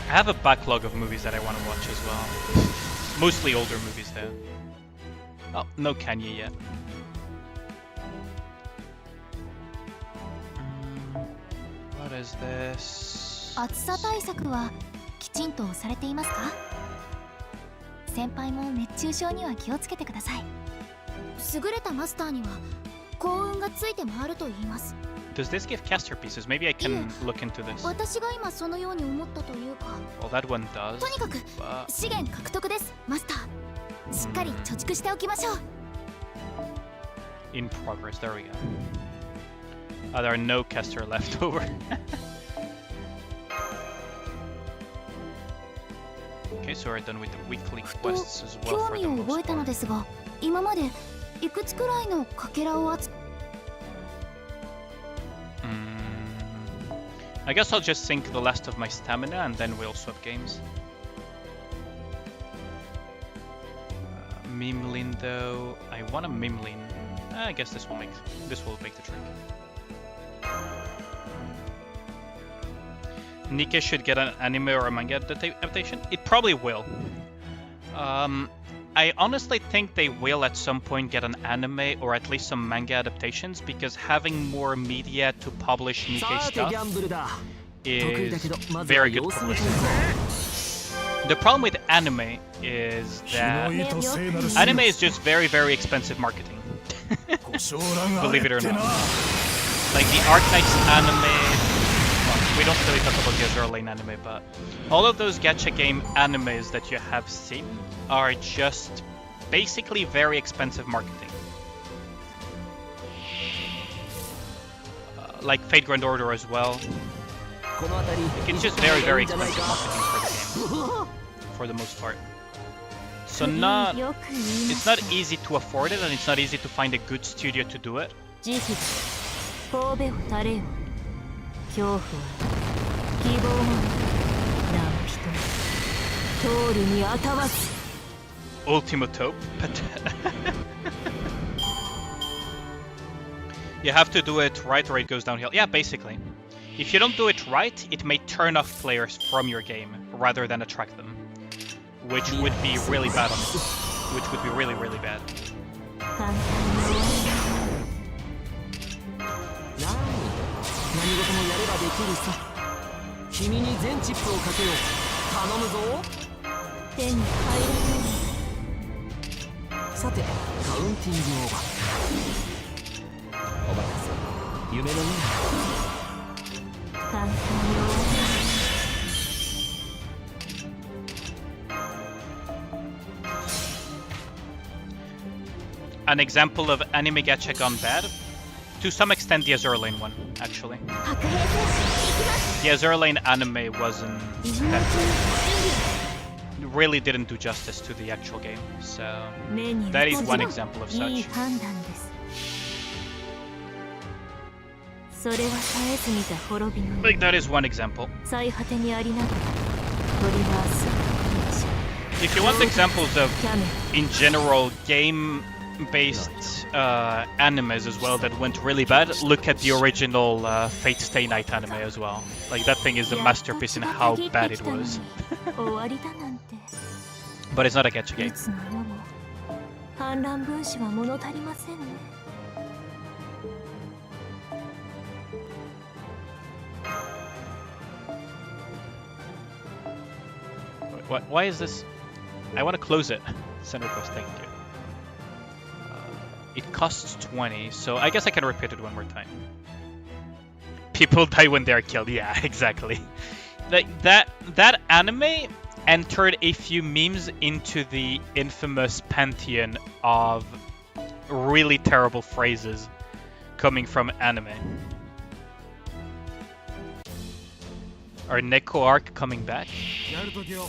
Speaker 1: I have a backlog of movies that I want to watch as well. Mostly older movies though. Oh, no Kanye yet. What is this?
Speaker 3: 暑さ対策はきちんとされていますか？先輩も熱中症には気をつけてください。優れたマスターには幸運がついて回ると言います。
Speaker 1: Does this give caster pieces? Maybe I can look into this.
Speaker 3: 私が今そのように思ったというか。
Speaker 1: Well, that one does.
Speaker 3: とにかく資源獲得です、マスター。しっかり貯蓄しておきましょう。
Speaker 1: In progress. There we go. There are no caster left over. Okay, so we're done with the weekly quests as well
Speaker 3: 興
Speaker 1: for the
Speaker 3: 味を
Speaker 1: most
Speaker 3: 覚えたの
Speaker 1: part.
Speaker 3: ですが、今までいくつくらいのかけらを集め
Speaker 1: I guess I'll just sink the last of my stamina and then we'll swap games. Mimlin though, I want a Mimlin. I guess this will make the trick. Nikke should get an anime or a manga adaptation. It probably will. I honestly think they will at some point get an anime or at least some manga adaptations because having more media to publish Nikke stuff is very good publicity. The problem with anime is that anime is just very, very expensive marketing. Believe it or not. Like the Arknights anime, well, we don't really talk about the Azure Lane anime, but all of those gacha game animes that you have seen are just basically very expensive marketing. Like Fate Grand Order as well. Like, it's just very, very expensive marketing for the game, for the most part. So it's not easy to afford it, and it's not easy to find a good studio to do it. Ultimate Taupe. You have to do it right or it goes downhill. Yeah, basically. If you don't do it right, it may turn off players from your game rather than attract them. Which would be really bad on it. Which would be really, really bad. An example of anime gacha gone bad? To some extent the Azure Lane one, actually. The Azure Lane anime wasn't that good. really didn't do justice to the actual game. So that is one example of such. Like that is one example. If you want examples of, in general, game-based animes as well that went really bad, look at the original Fate Stay Night anime as well. Like that thing is a masterpiece in how bad it was. But it's not a gacha game. Why is this? I want to close it. Send request, thank you. It costs 20, so I guess I can repeat it one more time. People die when they're killed. Yeah, exactly. Like that anime entered a few memes into the infamous pantheon of really terrible phrases coming from anime. Are Neko arc coming back?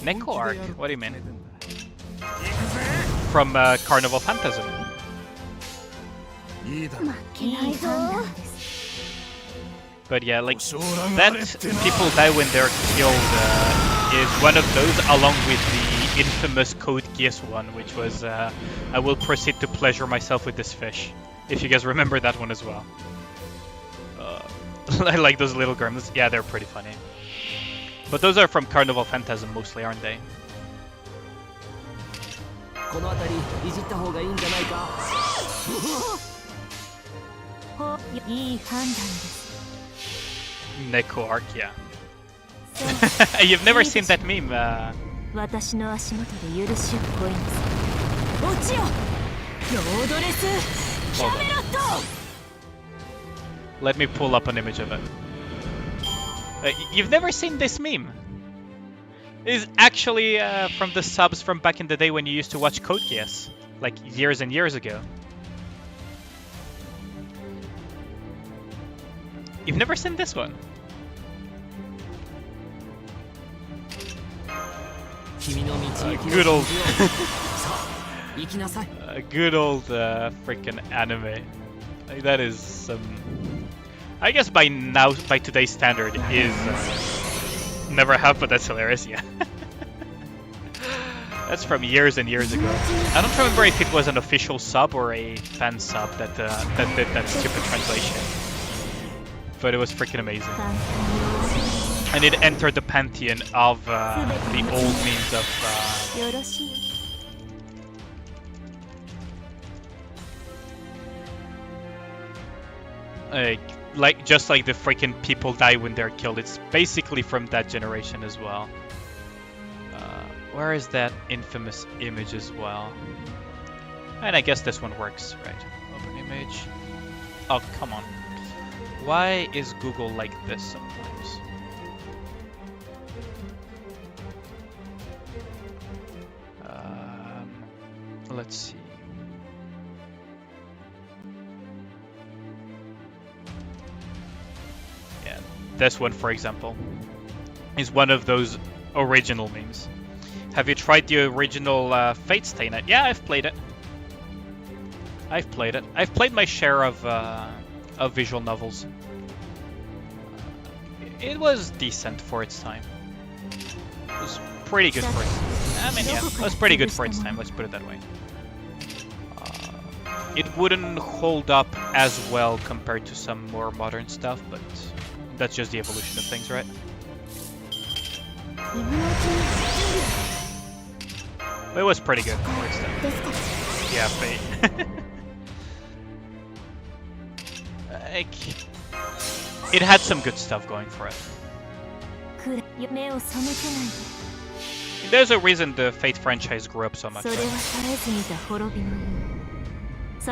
Speaker 1: Neko arc? What do you mean? From Carnival Phantasm. But yeah, like that people die when they're killed is one of those, along with the infamous Code Geass one, which was I will proceed to pleasure myself with this fish. If you guys remember that one as well. I like those little gremlins. Yeah, they're pretty funny. But those are from Carnival Phantasm mostly, aren't they? Neko arc, yeah. You've never seen that meme? Let me pull up an image of it. You've never seen this meme? It's actually from the subs from back in the day when you used to watch Code Geass, like years and years ago. You've never seen this one? Good old, good old freaking anime. Like, that is some. I guess by today's standard is never have, but that's hilarious. Yeah. That's from years and years ago. I don't remember if it was an official sub or a fan sub that did that stupid translation. But it was freaking amazing. And it entered the pantheon of the old memes of... like just like the freaking people die when they're killed. It's basically from that generation as well. Where is that infamous image as well? And I guess this one works, right? Open image. Oh, come on. Why is Google like this sometimes? Let's see. Yeah, this one, for example, is one of those original memes. Have you tried the original Fate Stay Night? Yeah, I've played it. I've played it. I've played my share of visual novels. It was decent for its time. It was pretty good for its time. I mean, yeah, it was pretty good for its time, let's put it that way. It wouldn't hold up as well compared to some more modern stuff, but that's just the evolution of things, right? But it was pretty good for its time. Yeah, Fate. Like, it had some good stuff going for it. There's a reason the Fate franchise grew up so much. Right?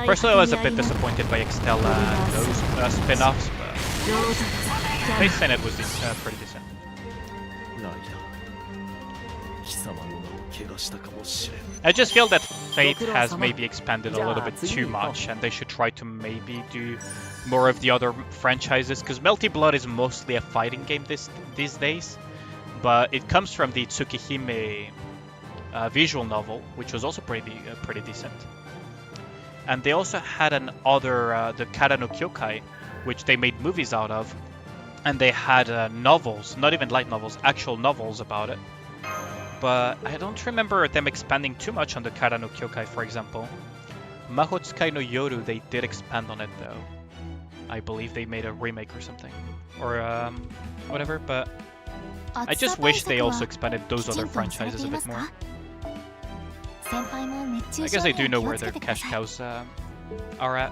Speaker 1: Personally, I was a bit disappointed by Extella and those spin-offs, but Fate Stay Night was pretty decent. I just feel that Fate has maybe expanded a little bit too much, and they should try to maybe do more of the other franchises, because Melty Blood is mostly a fighting game these days, but it comes from the Tsukihime visual novel, which was also pretty decent. And they also had another, the Kara no Kyokai, which they made movies out of, and they had novels, not even light novels, actual novels about it. But I don't remember them expanding too much on the Kara no Kyokai, for example. Mahotsukai no Yoru, they did expand on it though. I believe they made a remake or something, or whatever, but I just wish they also expanded those other franchises a bit more. I guess I do know where their cash cows are at.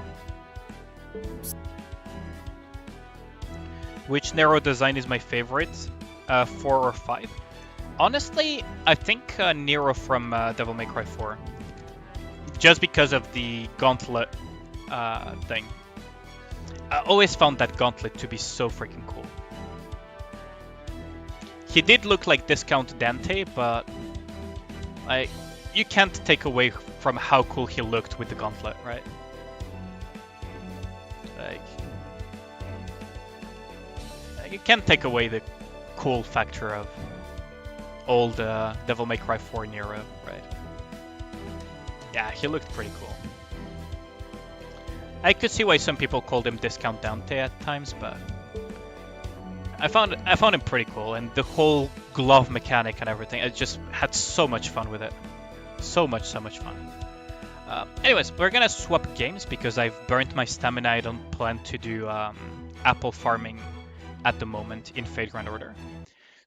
Speaker 1: Which Nero design is my favorite? 4 or 5? Honestly, I think Nero from Devil May Cry 4. Just because of the gauntlet thing. I always found that gauntlet to be so freaking cool. He did look like Discount Dante, but you can't take away from how cool he looked with the gauntlet, right? You can't take away the cool factor of old Devil May Cry 4 Nero, right? Yeah, he looked pretty cool. I could see why some people called him Discount Dante at times, but I found him pretty cool, and the whole glove mechanic and everything. I just had so much fun with it. So much fun. Anyways, we're gonna swap games because I've burnt my stamina. I don't plan to do apple farming at the moment in Fate Grand Order.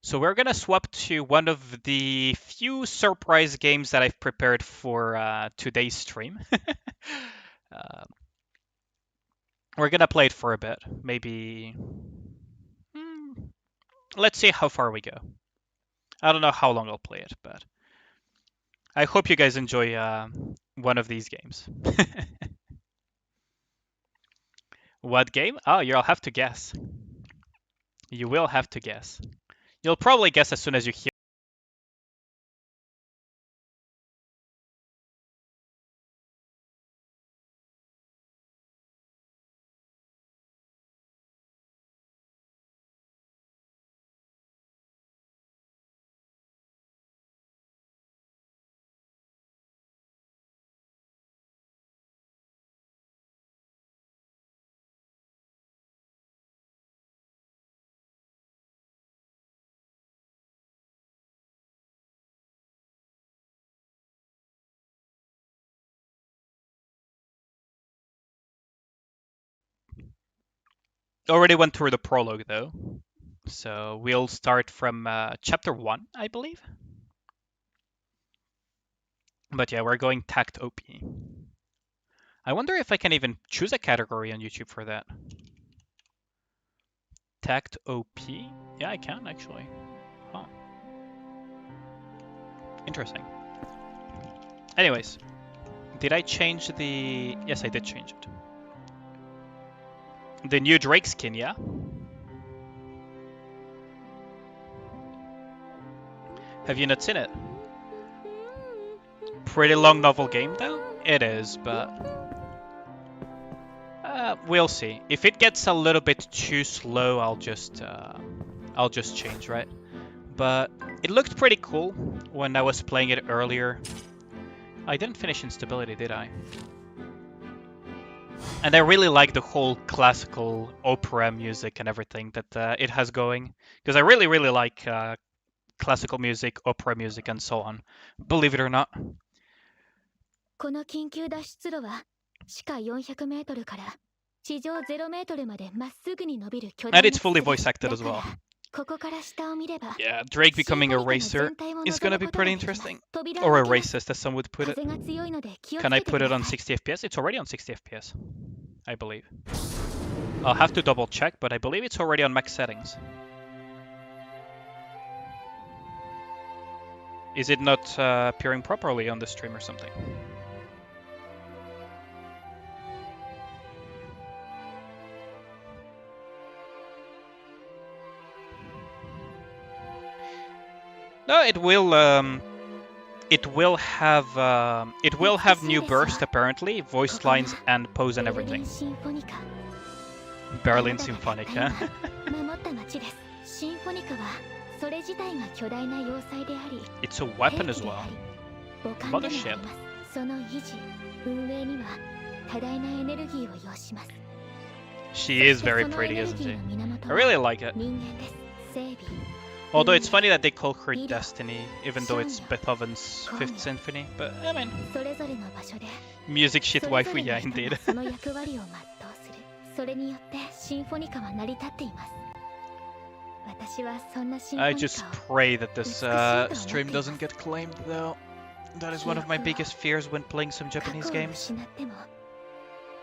Speaker 1: So we're gonna swap to one of the few surprise games that I've prepared for today's stream. We're gonna play it for a bit, maybe. Let's see how far we go. I don't know how long I'll play it, but I hope you guys enjoy one of these games. What game? Oh, you'll have to guess. You will have to guess. You'll probably guess as soon as you hear. Already went through the prologue though. So we'll start from chapter 1, I believe. But yeah, we're going TaktOp. I wonder if I can even choose a category on YouTube for that. TaktOp? Yeah, I can actually. Huh. Interesting. Anyways, did I change the... Yes, I did change it. The new Drake skin, yeah? Have you not seen it? Pretty long novel game though? It is, but... we'll see. If it gets a little bit too slow, I'll just change, right? But it looked pretty cool when I was playing it earlier. I didn't finish Instability, did I? And I really like the whole classical opera music and everything that it has going. Because I really like classical music, opera music, and so on. Believe it or not. And it's fully voice acted as well. Yeah, Drake becoming a racer is gonna be pretty interesting. Or a racist, as some would put it. Can I put it on 60 FPS? It's already on 60 FPS, I believe. I'll have to double check, but I believe it's already on max settings. Is it not appearing properly on the stream or something? No, it will have new burst apparently, voice lines and pose and everything. Berlin Symphonica. It's a weapon as well.
Speaker 3: 母艦でもあり
Speaker 1: Mothership.
Speaker 3: ます。その維持運営には多大なエネルギーを要します。
Speaker 1: She is very pretty, isn't she? I really like it.
Speaker 3: 人間です。整備
Speaker 1: Although it's funny that they call her Destiny, even though it's Beethoven's Fifth Symphony. But I mean,
Speaker 3: それぞれの場所で
Speaker 1: music shit
Speaker 3: それぞ
Speaker 1: waifu,
Speaker 3: れ
Speaker 1: yeah,
Speaker 3: の人
Speaker 1: indeed.
Speaker 3: がその役割を全うする。それによってシンフォニカは成り立っています。私はそんなシンフォ
Speaker 1: I
Speaker 3: ニ
Speaker 1: just
Speaker 3: カを
Speaker 1: pray that this stream doesn't get claimed, though. That is one of my biggest fears when playing some
Speaker 3: 過
Speaker 1: Japanese
Speaker 3: 去を
Speaker 1: games.
Speaker 3: 失っても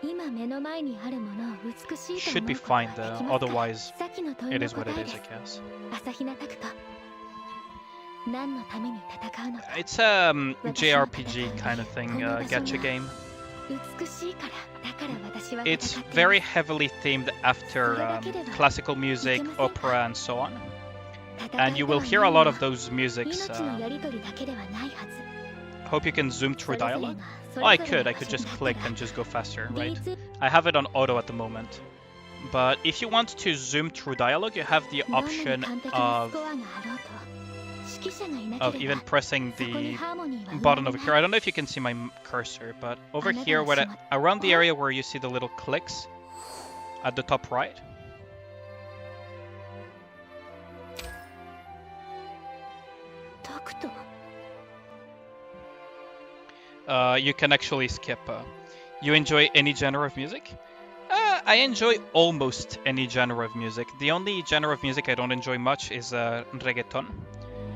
Speaker 3: 今目の前にあるものを美しいと
Speaker 1: Should
Speaker 3: 思
Speaker 1: be
Speaker 3: うことは
Speaker 1: fine,
Speaker 3: でき
Speaker 1: though.
Speaker 3: ますか。
Speaker 1: Otherwise,
Speaker 3: さっきの問い
Speaker 1: it
Speaker 3: の
Speaker 1: is what
Speaker 3: 答
Speaker 1: it
Speaker 3: え
Speaker 1: is,
Speaker 3: で
Speaker 1: I
Speaker 3: す。
Speaker 1: guess.
Speaker 3: 朝比奈タクト。何のために戦うのか。
Speaker 1: It's a JRPG kind of thing, gacha game.
Speaker 3: 美しいから。だから私は
Speaker 1: It's
Speaker 3: 戦っています。
Speaker 1: very heavily themed after classical music, opera, and so on. And you will hear a lot of those musics.
Speaker 3: 命のやり取りだけではないはず。
Speaker 1: Hope you can zoom through
Speaker 3: それぞれ
Speaker 1: dialogue.
Speaker 3: が
Speaker 1: Oh, I
Speaker 3: それぞれ
Speaker 1: could.
Speaker 3: の
Speaker 1: I
Speaker 3: 場
Speaker 1: could
Speaker 3: 所
Speaker 1: just
Speaker 3: に
Speaker 1: click
Speaker 3: 立った
Speaker 1: and just go faster,
Speaker 3: ら
Speaker 1: right?
Speaker 3: リーズ
Speaker 1: I have it on auto at the moment. But if you want to zoom through dialogue, you have the
Speaker 3: どんなに
Speaker 1: option
Speaker 3: 完璧な
Speaker 1: of
Speaker 3: スコアがあろうと指揮者がいな
Speaker 1: of
Speaker 3: けれ
Speaker 1: even
Speaker 3: ば
Speaker 1: pressing
Speaker 3: そこに
Speaker 1: the
Speaker 3: ハーモニーは生ま
Speaker 1: button
Speaker 3: れ
Speaker 1: over
Speaker 3: な
Speaker 1: here. I
Speaker 3: い。
Speaker 1: don't know if you can see my cursor, but over here, where around the area where you see the little clicks at the top right,
Speaker 3: タクト
Speaker 1: you can actually skip. You enjoy any genre of music? I enjoy almost any genre of music. The only genre of music I don't enjoy much is reggaeton,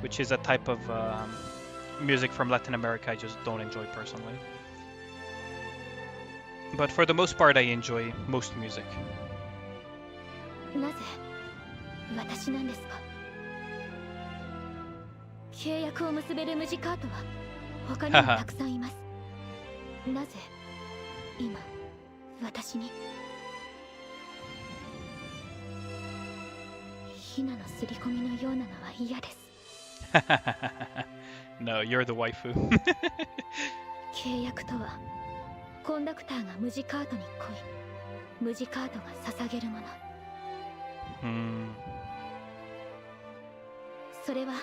Speaker 1: which is a type of music from Latin America I just don't enjoy personally. But for the most part, I enjoy most music.
Speaker 3: なぜ私なんですか。契約を結べるムジカートは他にもたくさんいます。なぜ今私に。ヒナの刷り込みのようなのは嫌です。
Speaker 1: No, you're the waifu.
Speaker 3: 契約とはコンダクターがムジカートに恋、ムジカートが捧げるもの。それは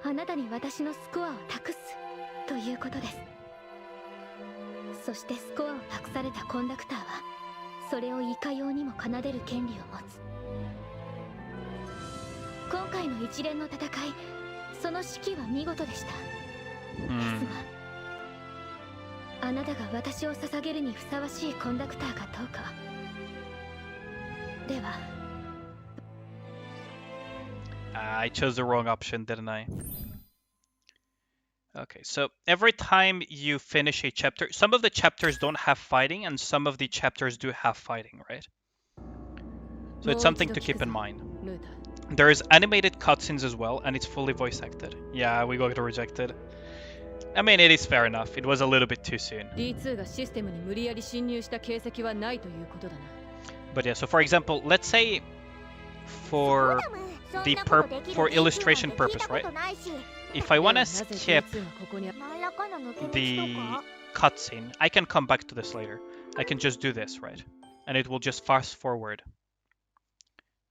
Speaker 3: あなたに私のスコアを託すということです。そしてスコアを託されたコンダクターはそれをいかようにも奏でる権利を持つ。今回の一連の戦い、その指揮は見事でした。ですがあなたが私を捧げるにふさわしいコンダクターかどうか。では
Speaker 1: I chose the wrong option, didn't I? Okay, so every time you finish a chapter, some of the chapters don't have fighting and some of the chapters do have fighting, right? So it's something to keep in mind. There's animated cutscenes as well, and it's fully voice acted. Yeah, we got rejected. I mean, it is fair enough. It was a little bit too soon. But yeah, so for example, let's say for illustration purpose, right? If I want to skip the cutscene, I can come back to this later. I can just do this, right? And it will just fast forward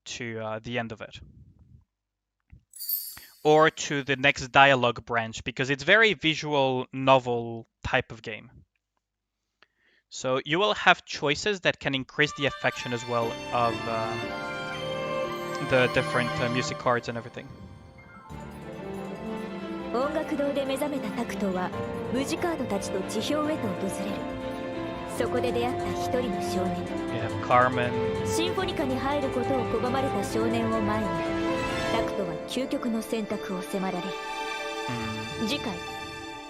Speaker 1: to the end of it. Or to the next dialogue branch, because it's very visual novel type of game. So you will have choices that can increase the affection as well of the different music cards and everything.
Speaker 4: 音楽堂で目覚めたタクトはムジカードたちと地表へと訪れる。そこで出会った一人の少年。
Speaker 1: You have Carmen.
Speaker 4: シンフォニカに入ることを拒まれた少年を前に、タクトは究極の選択を迫られる。次回、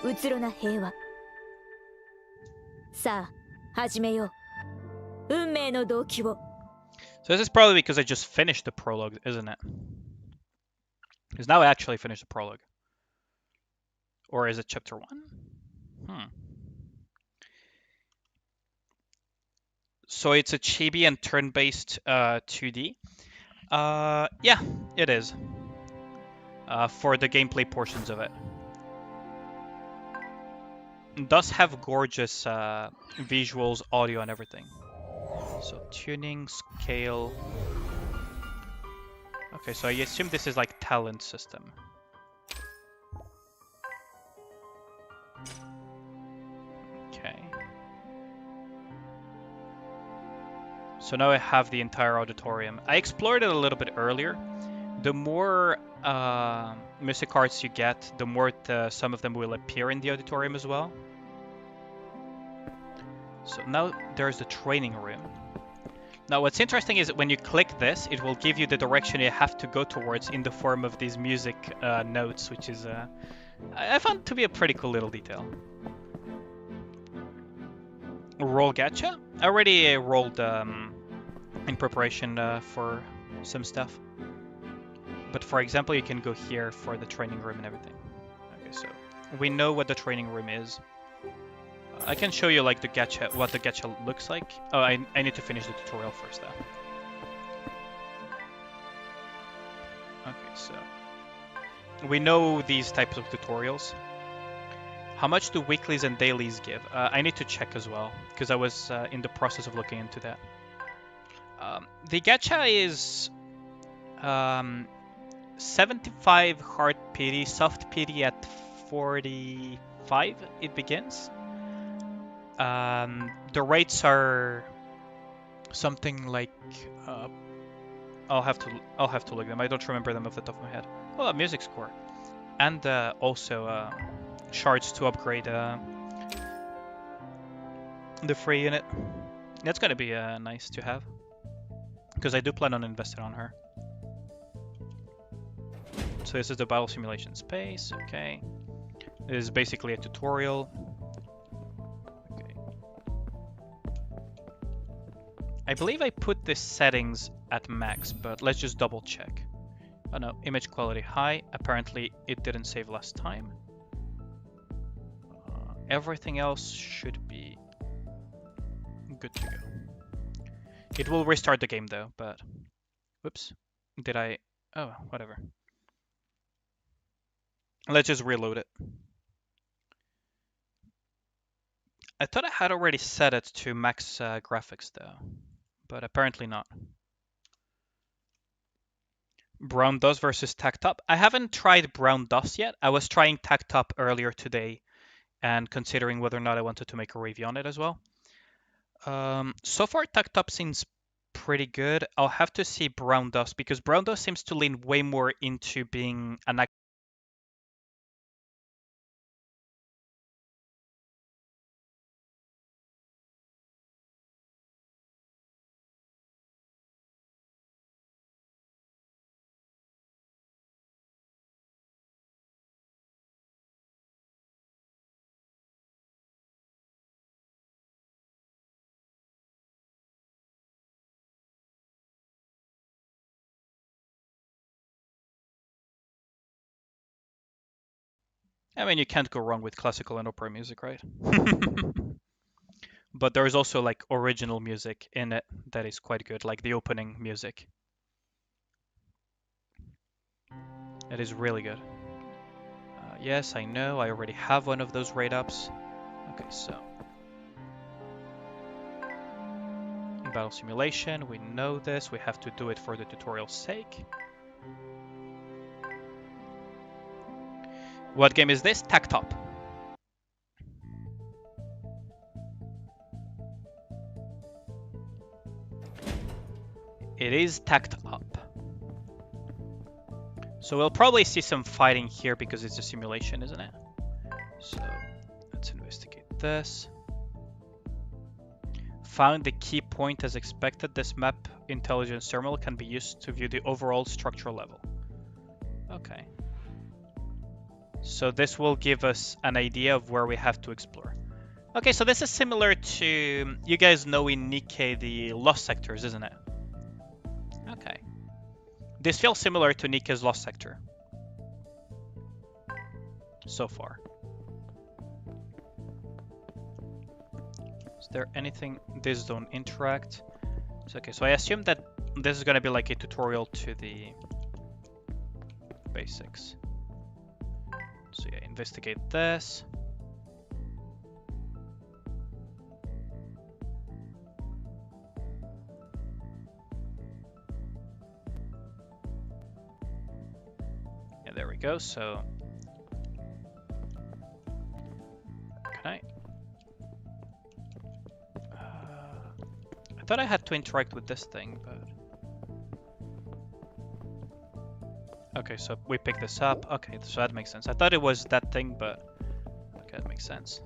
Speaker 4: うつろな平和。さあ、始めよう。運命の動機を。
Speaker 1: So this is probably because I just finished the prologue, isn't it? Because now I actually finished the prologue. Or is it chapter 1? So it's a chibi and turn-based 2D. Yeah, it is. For the gameplay portions of it. It does have gorgeous visuals, audio, and everything. So tuning, scale. Okay, so I assume this is like talent system. So now I have the entire auditorium. I explored it a little bit earlier. The more music cards you get, the more some of them will appear in the auditorium as well. So now there's the training room. Now what's interesting is that when you click this, it will give you the direction you have to go towards in the form of these music notes, which is I found to be a pretty cool little detail. Roll gacha? I already rolled in preparation for some stuff. But for example, you can go here for the training room and everything. Okay, so we know what the training room is. I can show you like the gacha, what the gacha looks like. Oh, I need to finish the tutorial first though. Okay, so we know these types of tutorials. How much do weeklies and dailies give? I need to check as well, because I was in the process of looking into that. The gacha is 75 hard pity, soft pity at 45 it begins. The rates are something like I'll have to look them. I don't remember them off the top of my head. Oh, a music score, and also shards to upgrade the free unit. That's gonna be nice to have, because I do plan on investing on her. So this is the battle simulation space. Okay, this is basically a tutorial. Okay, I believe I put the settings at max, but let's just double check. Oh no, image quality high. Apparently it didn't save last time. Everything else should be good to go. It will restart the game though, but whoops, did I? Oh, whatever. Let's just reload it. I thought I had already set it to max graphics though, but apparently not. Brown Dust versus TaktOp. I haven't tried Brown Dust yet. I was trying TaktOp earlier today and considering whether or not I wanted to make a review on it as well. So far TaktOp seems pretty good. I'll have to see Brown Dust, because Brown Dust seems to lean way more into being an I mean, you can't go wrong with classical and opera music, right? But there's also like original music in it that is quite good, like the opening music. It is really good. Yes, I know, I already have one of those rate ups. Okay, so battle simulation, we know this, we have to do it for the tutorial's sake. What game is this? TaktOp. It is TaktOp. So we'll probably see some fighting here because it's a simulation, isn't it? So let's investigate this. Found the key point as expected. This map intelligence terminal can be used to view the overall structural level. Okay. So this will give us an idea of where we have to explore. Okay, so this is similar to, you guys know in Nikke the Lost Sectors, isn't it? Okay. This feels similar to Nikke's Lost Sector. So far. Is there anything? This don't interact. So, okay, so I assume that this is going to be like a tutorial to the basics. So yeah, investigate this. Yeah, there we go. So, okay. thought I had to interact with this thing, but... Okay, so we pick this up. Okay, so that makes sense. I thought it was that thing, but... Okay, that makes sense.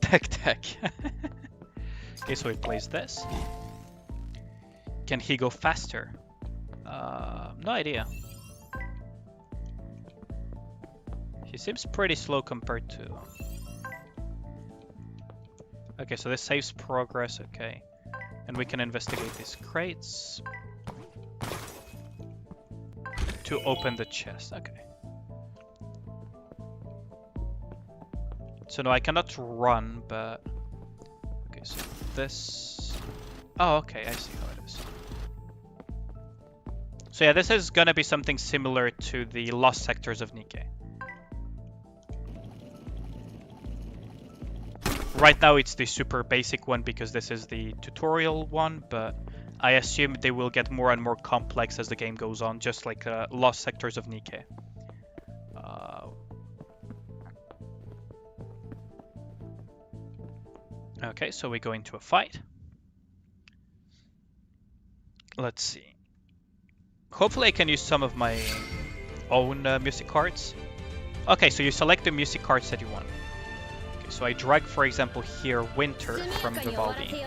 Speaker 1: Tech. Okay, so he plays this. Can he go faster? No idea. He seems pretty slow compared to... Okay, so this saves progress, okay. And we can investigate these crates. To open the chest, okay. So no, I cannot run, but... Okay, so this... Oh, okay, I see how it is. So yeah, this is gonna be something similar to the lost sectors of Nikke. Right now it's the super basic one because this is the tutorial one, but I assume they will get more and more complex as the game goes on, just like lost sectors of Nikke. Okay, so we go into a fight. Let's see. Hopefully I can use some of my own music cards. Okay, so you select the music cards that you want. Okay, so I drag, for example, here Winter from Vivaldi.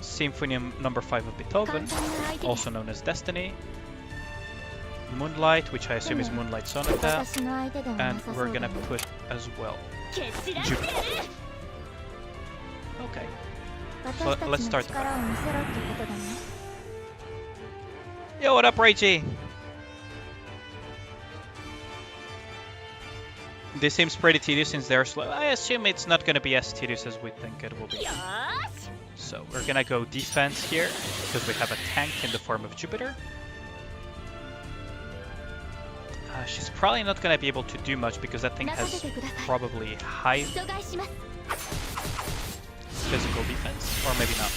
Speaker 1: Symphony number 5 of Beethoven, also known as Destiny. Moonlight, which I assume is Moonlight Sonata. And we're gonna put as well Jupiter. Okay. So let's start the battle. Yo, what up, Reichi? This seems pretty tedious since they're slow. I assume it's not going to be as tedious as we think it will be. So we're going to go defense here, because we have a tank in the form of Jupiter. She's probably not going to be able to do much, because that thing has probably high physical defense, or maybe not.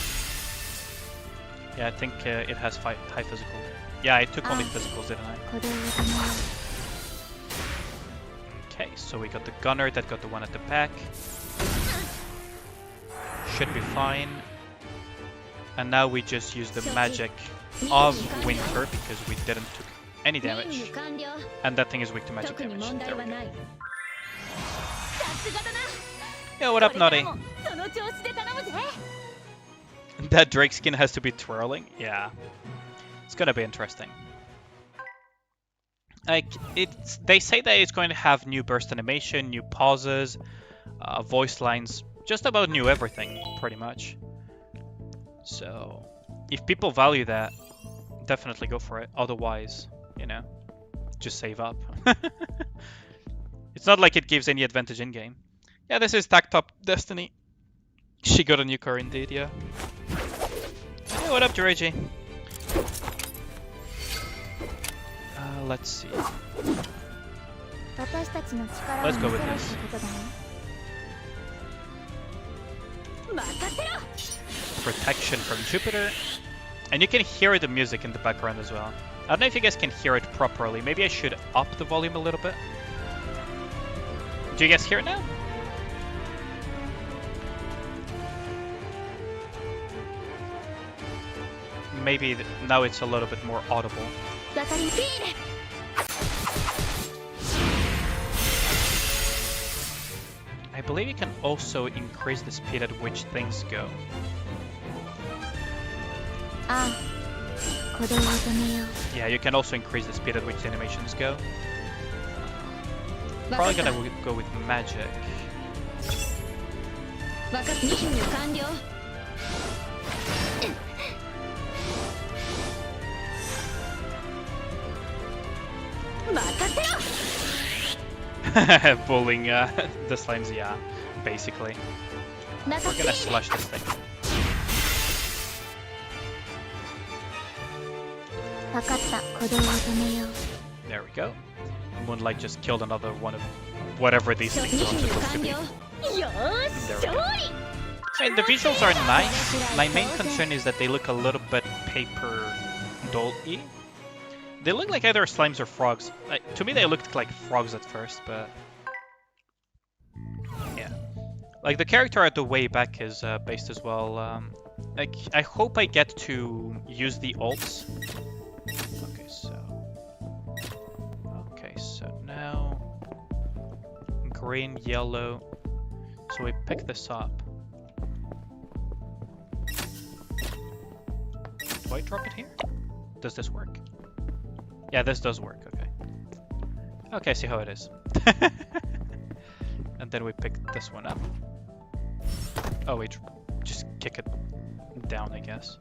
Speaker 1: Yeah, I think it has high physical. Yeah, I took only physicals, didn't I? Okay, so we got the gunner that got the one at the back. Should be fine. And now we just use the magic of Winter because we didn't took any damage. And that thing is weak to magic damage. There we go. Yo, what up, Naughty? That Drake skin has to be twirling? Yeah. It's gonna be interesting. Like, they say that it's going to have new burst animation, new pauses, voice lines, just about new everything, pretty much. So, if people value that, definitely go for it. Otherwise, you know, just save up. It's not like it gives any advantage in-game. Yeah, this is TaktOp Destiny. She got a new car indeed, yeah. Hey, what up, Jureji? Let's see. Let's go with this. Protection from Jupiter. And you can hear the music in the background as well. I don't know if you guys can hear it properly. Maybe I should up the volume a little bit. Do you guys hear it now? Maybe now it's a little bit more audible. I believe you can also increase the speed at which things go. Yeah, you can also increase the speed at which the animations go. Probably gonna go with magic. Bullying the slimes, yeah, basically. We're gonna slush this thing. There we go. Moonlight just killed another one of whatever these things are supposed to be. There we go. And the visuals are nice. My main concern is that they look a little bit paper doll-y. They look like either slimes or frogs. Like, to me, they looked like frogs at first, but yeah. Like the character at the way back is based as well. Like I hope I get to use the alts. Okay, so now green, yellow. So we pick this up. Do I drop it here? Does this work? Yeah, this does work, okay. Okay, I see how it is. And then we pick this one up. Oh, we just kick it down, I guess.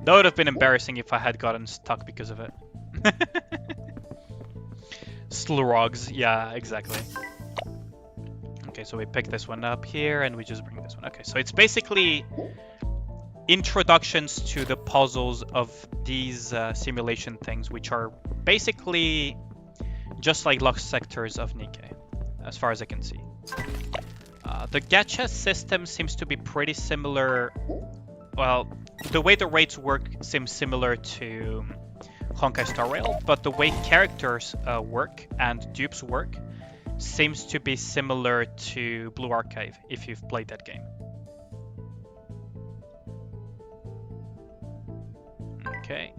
Speaker 1: That would have been embarrassing if I had gotten stuck because of it. Slurogs, yeah, exactly. Okay, so we pick this one up here and we just bring this one. Okay, so it's basically introductions to the puzzles of these simulation things, which are basically just like lost sectors of Nikke, as far as I can see. The gacha system seems to be pretty similar. Well, the way the raids work seems similar to Honkai Star Rail, but the way characters work and dupes work seems to be similar to Blue Archive, if you've played that game. Okay.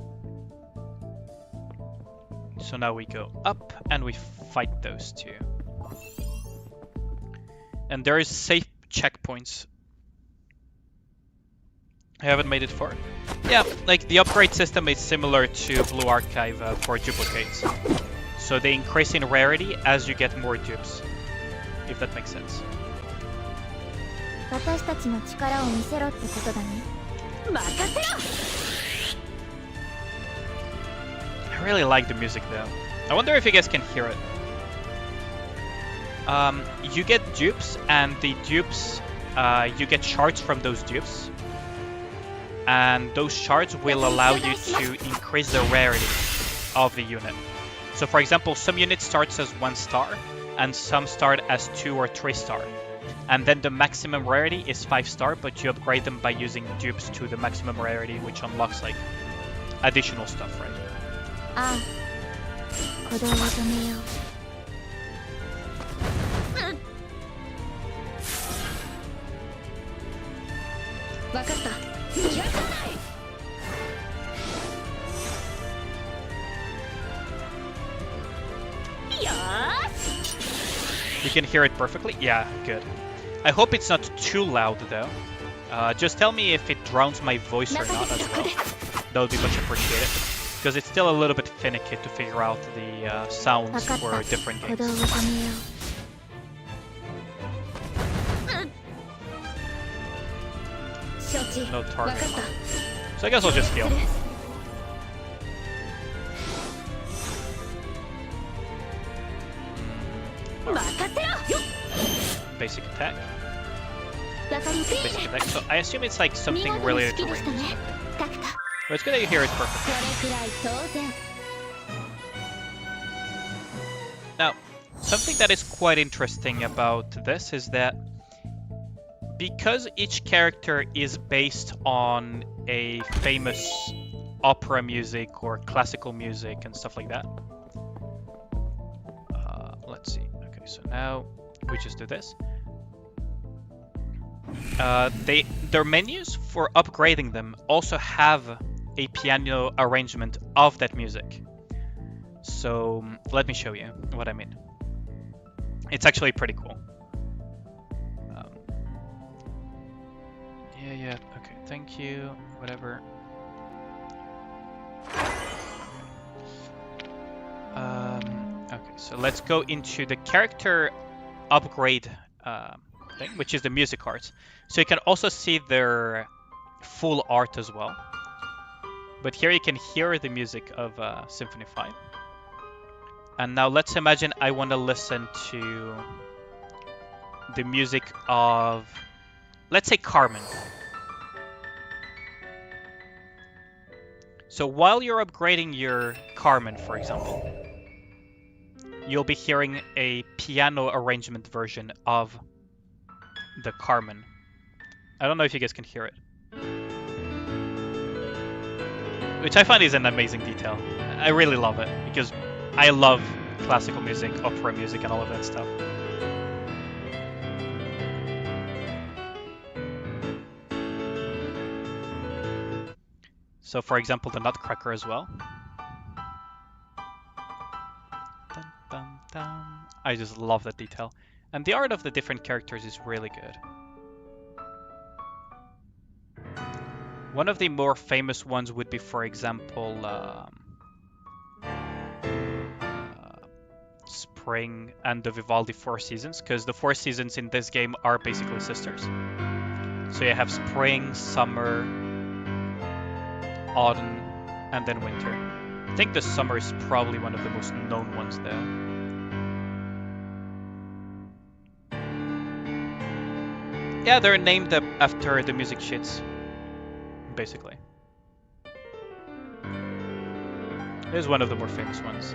Speaker 1: So now we go up and we fight those two. And there is safe checkpoints. I haven't made it far. Yeah, like the upgrade system is similar to Blue Archive for duplicates. So they increase in rarity as you get more dupes, if that makes sense.
Speaker 3: 私たちの力を見せろってことだね。任せろ!
Speaker 1: I really like the music though. I wonder if you guys can hear it. You get dupes, and the dupes, you get shards from those dupes. And those shards will allow you to increase the rarity of the unit. So for example, some units starts as 1 star, and some start as 2 or 3 star. And then the maximum rarity is 5 star, but you upgrade them by using dupes to the maximum rarity, which unlocks like additional stuff, right?
Speaker 3: ああ、鼓動を止めよう。分かった。逃がさない。よし。
Speaker 1: You can hear it perfectly? Yeah, good. I hope it's not too loud though. Just tell me if it drowns my voice or not as well. That would be much appreciated. Because it's still a little bit finicky to figure out the sounds for different games. No target. So I guess I'll just heal. Basic attack. Basic attack. So I assume it's like something related to range. But it's good that you hear it perfectly. Now, something that is quite interesting about this is that because each character is based on a famous opera music or classical music and stuff like that. Let's see. Okay, so now we just do this. Their menus for upgrading them also have a piano arrangement of that music. So let me show you what I mean. It's actually pretty cool. Yeah, okay, thank you, whatever. Okay, so let's go into the character upgrade thing, which is the music art. So you can also see their full art as well. But here you can hear the music of Symphony 5. And now let's imagine I want to listen to the music of, let's say, Carmen. So while you're upgrading your Carmen, for example, you'll be hearing a piano arrangement version of the Carmen. I don't know if you guys can hear it. Which I find is an amazing detail. I really love it because I love classical music, opera music, and all of that stuff. So, for example, the Nutcracker as well. Dun, dun, dun. I just love that detail. And the art of the different characters is really good. One of the more famous ones would be, for example, Spring and the Vivaldi Four Seasons, because the Four Seasons in this game are basically sisters. So you have Spring, Summer, Autumn, and then Winter. I think the Summer is probably one of the most known ones there. Yeah, they're named after the music sheets, basically. It is one of the more famous ones.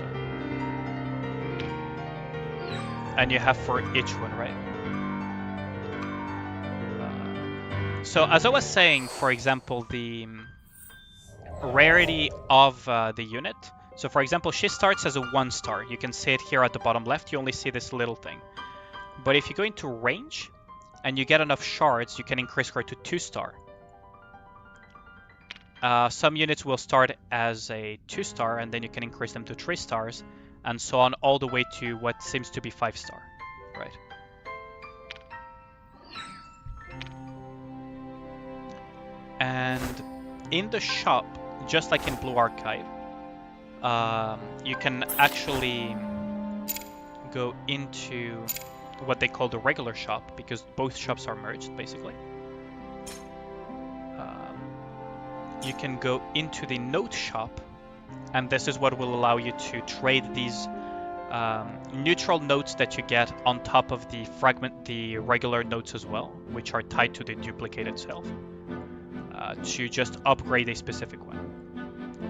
Speaker 1: And you have for each one, right? So as I was saying, for example, the rarity of the unit. So for example, she starts as a 1 star. You can see it here at the bottom left. You only see this little thing. But if you go into range and you get enough shards, you can increase her to 2 star. Some units will start as a 2 star and then you can increase them to 3 stars and so on all the way to what seems to be 5 star, right? And in the shop, just like in Blue Archive, you can actually go into what they call the regular shop because both shops are merged, basically. You can go into the note shop, and this is what will allow you to trade these neutral notes that you get on top of the regular notes as well, which are tied to the duplicate itself, to just upgrade a specific one.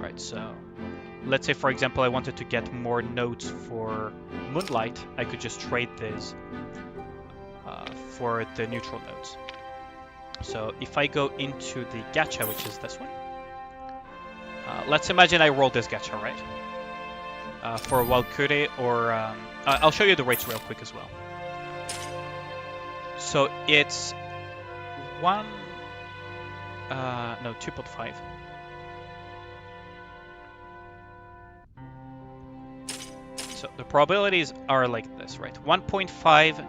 Speaker 1: Right, so let's say, for example, I wanted to get more notes for Moonlight, I could just trade this for the neutral notes. So if I go into the gacha, which is this one, let's imagine I roll this gacha, right? For Walkure, or I'll show you the rates real quick as well. So it's 2.5. So the probabilities are like this, right? 1.5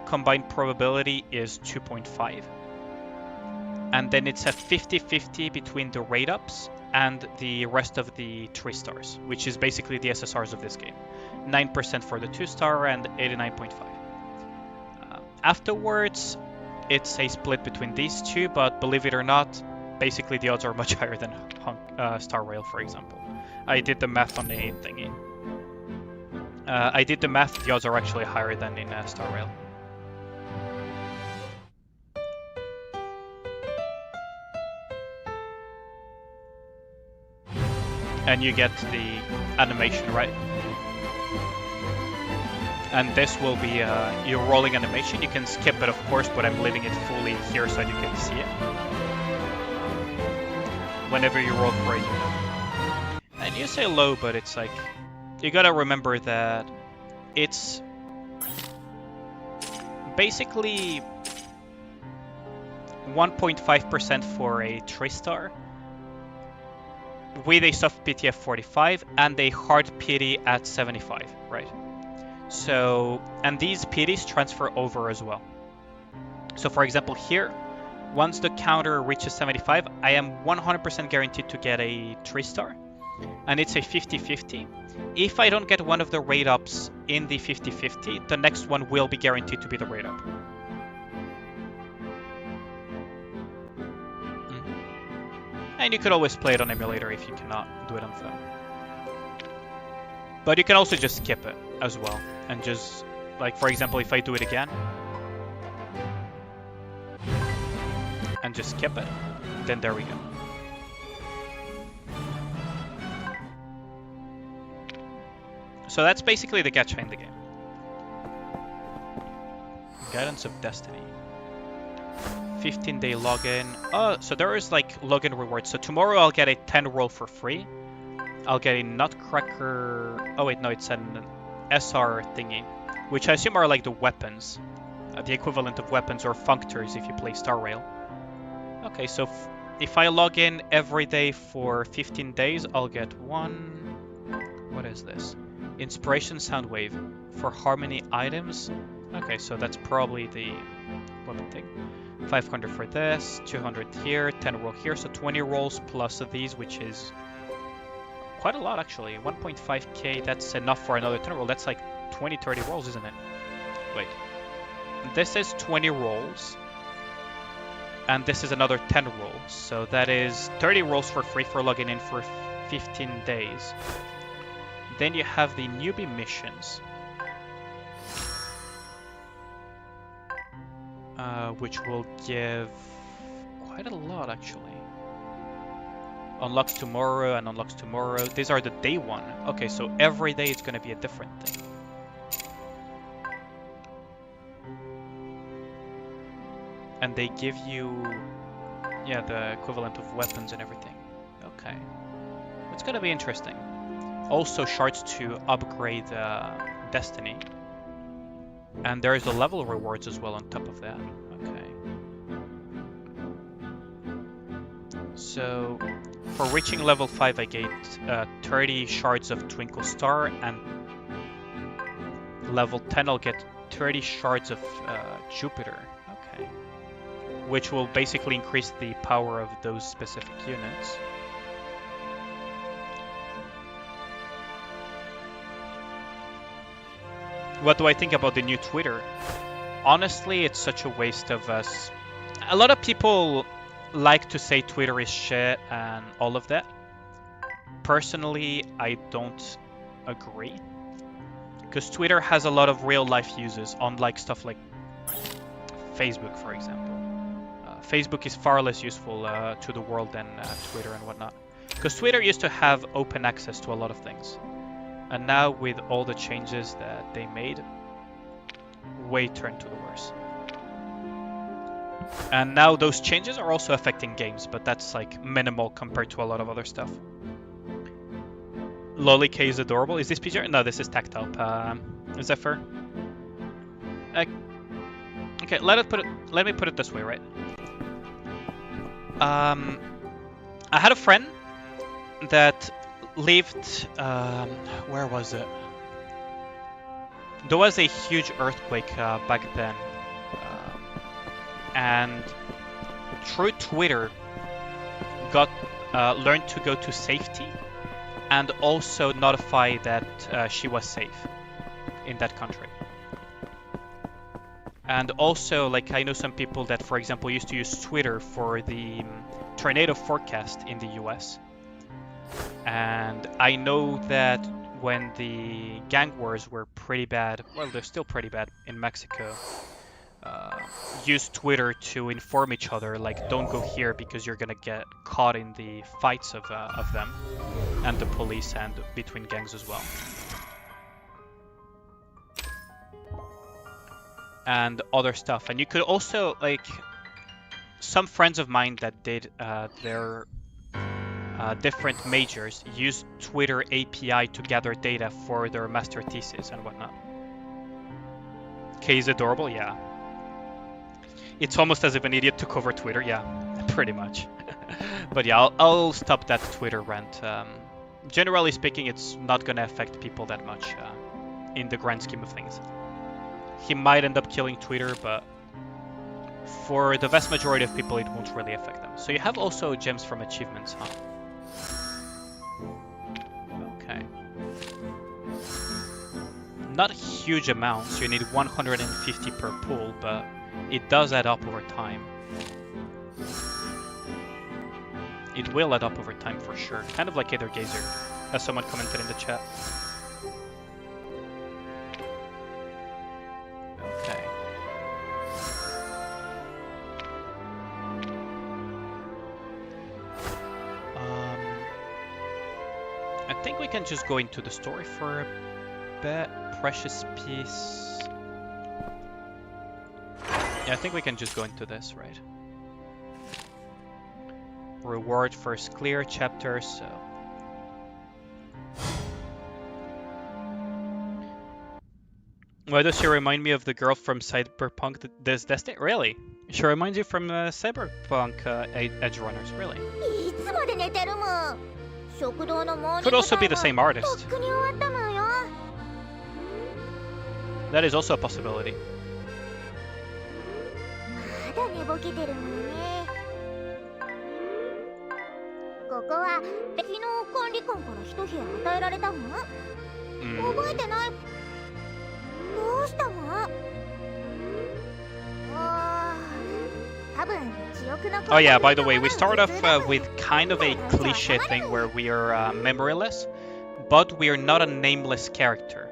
Speaker 1: combined probability is 2.5. And then it's a 50-50 between the rate ups and the rest of the 3 stars, which is basically the SSRs of this game. 9% for the 2 star and 89.5. Afterwards, it's a split between these two, but believe it or not, basically the odds are much higher than Star Rail, for example. I did the math on the thingy. I did the math, the odds are actually higher than in Star Rail. And you get the animation, right? And this will be your rolling animation. You can skip it, of course, but I'm leaving it fully here so you can see it. Whenever you roll for a unit. And you say low, but it's like, you gotta remember that it's basically 1.5% for a 3 star. With a soft pity at 45 and a hard pity at 75, right? So, and these pities transfer over as well. So for example here, once the counter reaches 75, I am 100% guaranteed to get a 3 star. And it's a 50-50. If I don't get one of the rate ups in the 50-50, the next one will be guaranteed to be the rate up. And you could always play it on emulator if you cannot do it on phone. But you can also just skip it as well. And just, like, for example, if I do it again, and just skip it, then there we go. So that's basically the gacha in the game. Guidance of Destiny. 15-day login. Oh, so there is like login rewards. So tomorrow I'll get a 10 roll for free. I'll get a Nutcracker. Oh wait, no, it's an SR thingy, which I assume are like the weapons, the equivalent of weapons or functors if you play Star Rail. Okay, so if I log in every day for 15 days, I'll get one. What is this? Inspiration Soundwave for harmony items. Okay, so that's probably the weapon thing. 500 for this, 200 here, 10 roll here, so 20 rolls plus of these, which is quite a lot actually. 1.5k, that's enough for another 10 roll. That's like 20-30 rolls, isn't it? Wait. This is 20 rolls. And this is another 10 rolls. So that is 30 rolls for free for logging in for 15 days. Then you have the newbie missions. Which will give quite a lot actually. Unlocks tomorrow and unlocks tomorrow. These are the day one. Okay, so every day it's going to be a different thing. And they give you, yeah, the equivalent of weapons and everything. Okay. It's going to be interesting. Also shards to upgrade Destiny. And there is the level rewards as well on top of that. Okay. So, for reaching level 5 I get 30 shards of Twinkle Star, and level 10 I'll get 30 shards of Jupiter. Okay. Which will basically increase the power of those specific units. What do I think about the new Twitter? Honestly, it's such a waste of us. A lot of people like to say Twitter is shit and all of that. Personally, I don't agree. Because Twitter has a lot of real life uses, unlike stuff like Facebook, for example. Facebook is far less useful to the world than Twitter and whatnot. Because Twitter used to have open access to a lot of things. And now with all the changes that they made, way turned to the worse. And now those changes are also affecting games, but that's like minimal compared to a lot of other stuff. Lolly K is adorable. Is this PG? No, this is TaktOp. Is that fair? Okay, let me put it this way, right? I had a friend that lived, where was it? There was a huge earthquake back then, and through Twitter learned to go to safety and also notify that she was safe in that country. And also, like, I know some people that, for example, used to use Twitter for the tornado forecast in the US. And I know that when the gang wars were pretty bad, well, they're still pretty bad in Mexico, used Twitter to inform each other, like, don't go here because you're gonna get caught in the fights of them and the police and between gangs as well. And other stuff. And you could also, like, some friends of mine that did their different majors used Twitter API to gather data for their master thesis and whatnot. K is adorable, yeah. It's almost as if an idiot took over Twitter, yeah, pretty much. But yeah, I'll stop that Twitter rant. Generally speaking, it's not gonna affect people that much in the grand scheme of things. He might end up killing Twitter, but for the vast majority of people, it won't really affect them. So you have also gems from achievements, huh? Okay. Not huge amounts. You need 150 per pool, but it does add up over time. It will add up over time for sure. Kind of like Either Gazer, as someone commented in the chat. Okay. I think we can just go into the story for a bit. Precious piece. Yeah, I think we can just go into this, right? Reward first clear chapter, so Why does she remind me of the girl from Cyberpunk This Destiny? Really? She reminds you from Cyberpunk Edge Runners, really?
Speaker 3: いつまで寝てるもん。食堂のモーニング
Speaker 1: Could also
Speaker 3: タ
Speaker 1: be
Speaker 3: イム
Speaker 1: the same
Speaker 3: とっ
Speaker 1: artist.
Speaker 3: くに終わったもんよ。
Speaker 1: That is also a possibility.
Speaker 3: まだ寝ぼけてるもんね。ここは昨日管理官から一部屋与えられたもん。覚えてない。どうしたの？多分記憶の。
Speaker 1: Oh yeah, by the way, we start off with kind of a cliche thing where we are memoryless, but we are not a nameless character,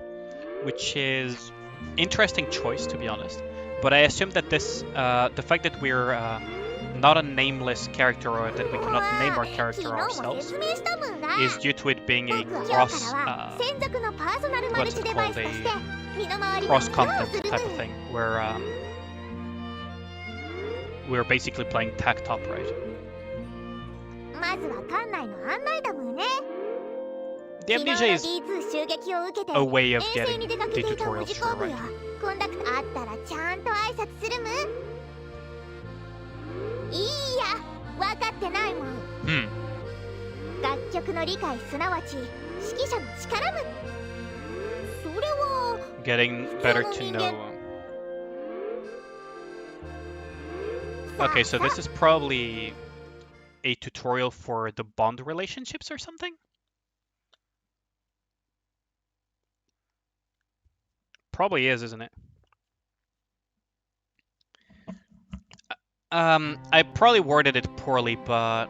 Speaker 1: which is interesting choice to be honest. But I assume that this, the fact that we're not a nameless character or that we cannot name our character ourselves is due to it being a cross, what's it called, a cross-content type of thing, where we're basically playing TaktOp, right?
Speaker 3: まずは館内の案内だもんね。
Speaker 1: The amnesia is
Speaker 3: D2 襲撃を受けて
Speaker 1: a way of
Speaker 3: 遠征
Speaker 1: getting
Speaker 3: に出か
Speaker 1: the
Speaker 3: けていた文
Speaker 1: tutorials
Speaker 3: 字
Speaker 1: through,
Speaker 3: 工部
Speaker 1: right?
Speaker 3: やコンダクターあったらちゃんと挨拶するむ。いいや、分かってないもん。楽曲の理解すなわち指揮者の力む。それは
Speaker 1: Getting better to know. Okay, so this is probably a tutorial for the bond relationships or something? Probably is, isn't it? I probably worded it poorly, but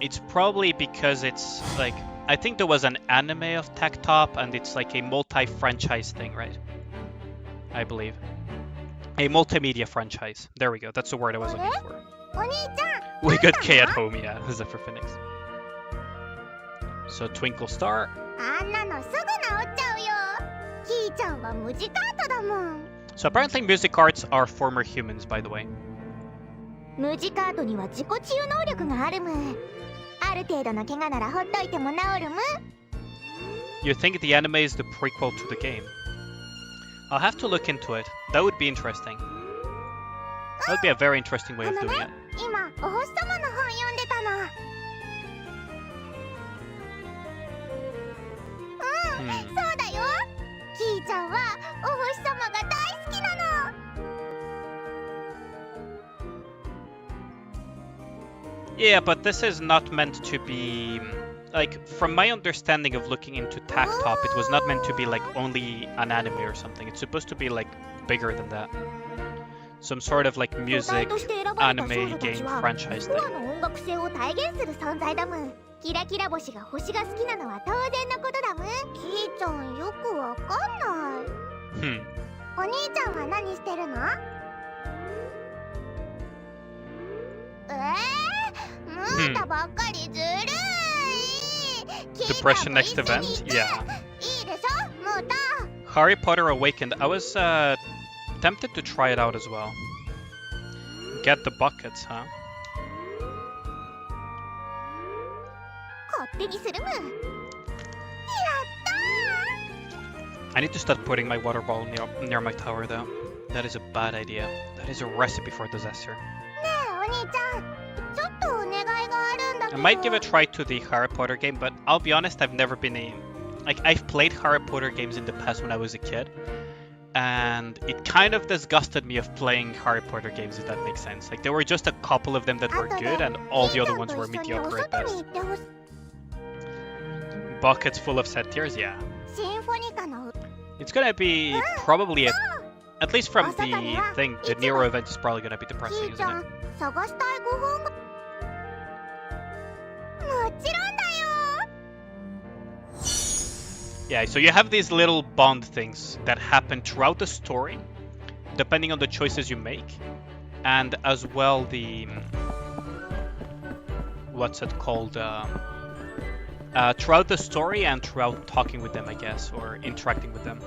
Speaker 1: it's probably because it's like, I think there was an anime of TaktOp and it's like a multi-franchise thing, right? I believe. A multimedia franchise. There we go, that's the word I was looking for.
Speaker 3: お兄ちゃん。
Speaker 1: We got K at home, yeah, Zephyr Phoenix. So Twinkle Star.
Speaker 3: あんなのすぐ治っちゃうよ。キーちゃんは無事カートだもん。
Speaker 1: So apparently music arts are former humans, by the way.
Speaker 3: 無事カートには自己治癒能力があるむ。ある程度の怪我ならほっといても治るむ。
Speaker 1: You think the anime is the prequel to the game? I'll have to look into it. That would be interesting. That would be a very interesting way of doing it.
Speaker 3: 今お星様の本読んでたの。そうだよ。キーちゃんはお星様が大好きなの。
Speaker 1: Yeah, but this is not meant to be... Like, from my understanding of looking into TaktOp, it was not meant to be like only an anime or something. It's supposed to be like bigger than that. Some sort of like music, anime, game franchise thing.
Speaker 3: コアの音楽性を体現する存在だむ。キラキラ星が星が好きなのは当然のことだむ。キーちゃんよくわかんない。お兄ちゃんは何してるの？ムータばっかりずるい。
Speaker 1: Depression next event? Yeah.
Speaker 3: いいでしょ、ムータ。
Speaker 1: Harry Potter Awakened. I was tempted to try it out as well. Get the buckets, huh?
Speaker 3: 勝手にするむ。やったー。
Speaker 1: I need to start putting my water bottle near my tower, though. That is a bad idea. That is a recipe for disaster.
Speaker 3: ねえ、お兄ちゃん。ちょっとお願いがあるんだけ
Speaker 1: I
Speaker 3: ど。
Speaker 1: might give a try to the Harry Potter game, but I'll be honest, I've never been a... Like, I've played Harry Potter games in the past when I was a kid, and it kind of disgusted me of playing Harry Potter games, if that makes sense. Like, there were just a couple of them that were good, and all the other ones were mediocre at best. Buckets full of set tiers, yeah.
Speaker 3: シンフォニカの
Speaker 1: It's gonna be probably a... At least from the thing, the Nero event is probably gonna be
Speaker 3: キ
Speaker 1: depressing,
Speaker 3: ーち
Speaker 1: isn't
Speaker 3: ゃん
Speaker 1: it?
Speaker 3: 探したい5本がもちろんだよ。
Speaker 1: Yeah, so you have these little bond things that happen throughout the story, depending on the choices you make, and as well the... What's it called? Throughout the story and throughout talking with them, I guess, or interacting with them.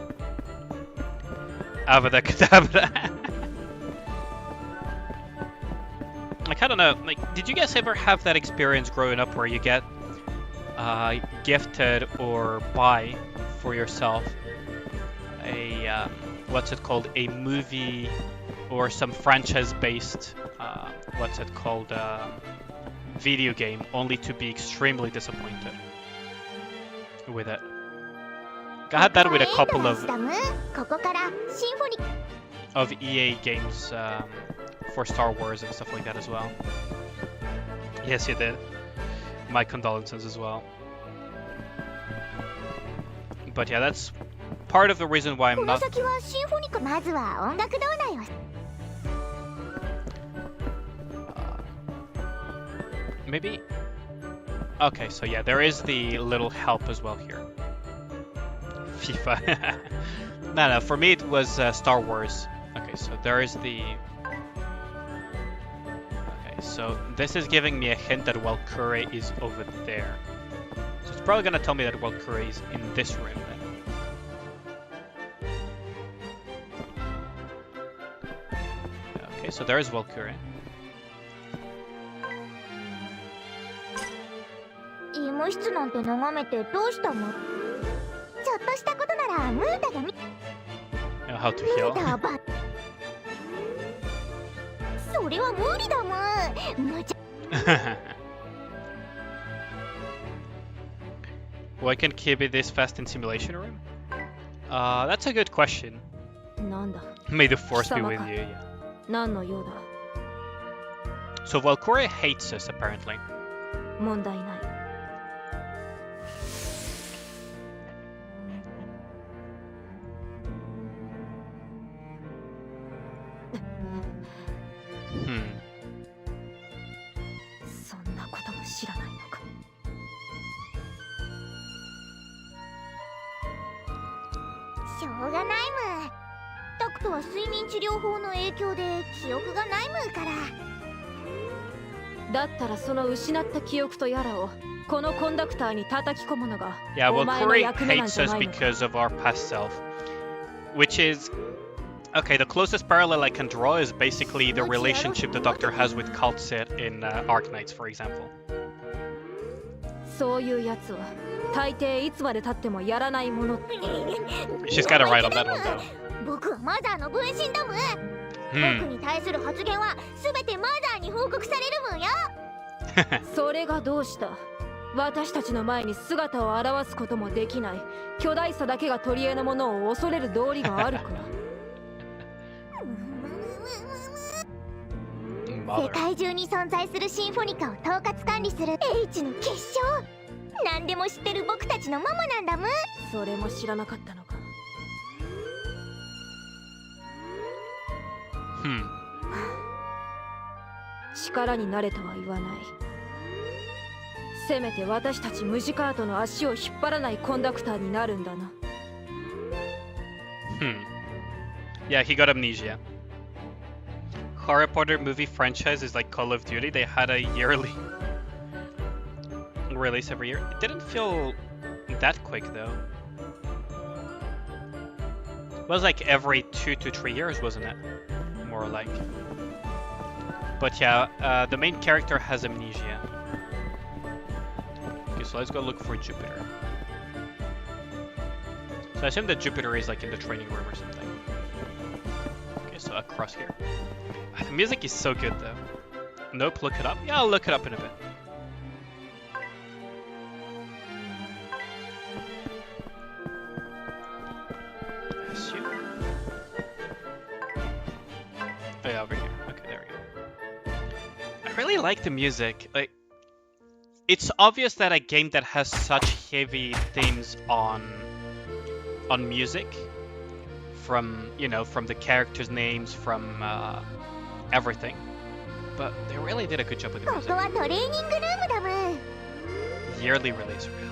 Speaker 1: Avada Kedavra. Like, I don't know, like, did you guys ever have that experience growing up where you get gifted or buy for yourself a what's it called? A movie or some franchise-based what's it called? Video game, only to be extremely disappointed with it. I had that with a couple of EA games for Star Wars and stuff like that as well. Yes, you did. My condolences as well. But yeah, that's part of the reason why I'm not... maybe? Okay, so yeah, there is the little help as well here. FIFA. No, for me it was Star Wars. Okay, so there is the... okay, so this is giving me a hint that Valkyrie is over there. So it's probably gonna tell me that Valkyrie is in this room then. Okay, so there is Valkyrie.
Speaker 3: 医務室なんて眺めてどうしたの？ちょっとしたことならムータが見
Speaker 1: How to heal.
Speaker 3: それは無理だもん。無茶。
Speaker 1: Why can't Kid be this fast in simulation room? That's a good question.
Speaker 4: なんだ。
Speaker 1: May the force be with you. Yeah.
Speaker 4: 何の用だ。
Speaker 1: So Valkyrie hates us apparently.
Speaker 4: 問題ない。 そんなことも知らないのか。
Speaker 3: しょうがないむ。タクトは睡眠治療法の影響で記憶がないむから。
Speaker 4: だったらその失った記憶とやらをこのコンダクターに叩き込むのが
Speaker 1: Yeah,
Speaker 4: お前の
Speaker 1: Valkyrie
Speaker 4: 役目なん
Speaker 1: hates
Speaker 4: じゃ
Speaker 1: us
Speaker 4: ないのか。
Speaker 1: because of our past self. Which is... okay, the closest parallel I can draw is basically the relationship the Doctor has with Kaltset in Arknights, for example.
Speaker 4: そういうやつは大抵いつまで経ってもやらないもの。
Speaker 1: She's got it right on that one though.
Speaker 3: 僕はマザーの分身だむ。僕に対する発言はすべてマザーに報告されるむよ。
Speaker 4: それがどうした。私たちの前に姿を現すこともできない巨大さだけが取り柄のものを恐れる道理があるから。
Speaker 3: 世界中に存在するシンフォニカを統括管理する H の結晶。何でも知ってる僕たちのママなんだむ。
Speaker 4: それも知らなかったのか。力になれとは言わない。せめて私たちムジカートの足を引っ張らないコンダクターになるんだな。
Speaker 1: Yeah, he got amnesia. Harry Potter movie franchise is like Call of Duty. They had a yearly release every year. It didn't feel that quick though. It was like every 2 to 3 years, wasn't it? More like. But yeah, the main character has amnesia. Okay, so let's go look for Jupiter. So I assume that Jupiter is like in the training room or something. Okay, so across here. The music is so good though. Nope, look it up. Yeah, I'll look it up in a bit. Assume. Oh yeah, over here. Okay, there we go. I really like the music. Like, it's obvious that a game that has such heavy themes on music, from from the characters' names, from everything, but they really did a good job with the music.
Speaker 3: ここはトレーニングルームだむ。
Speaker 1: Yearly release, really.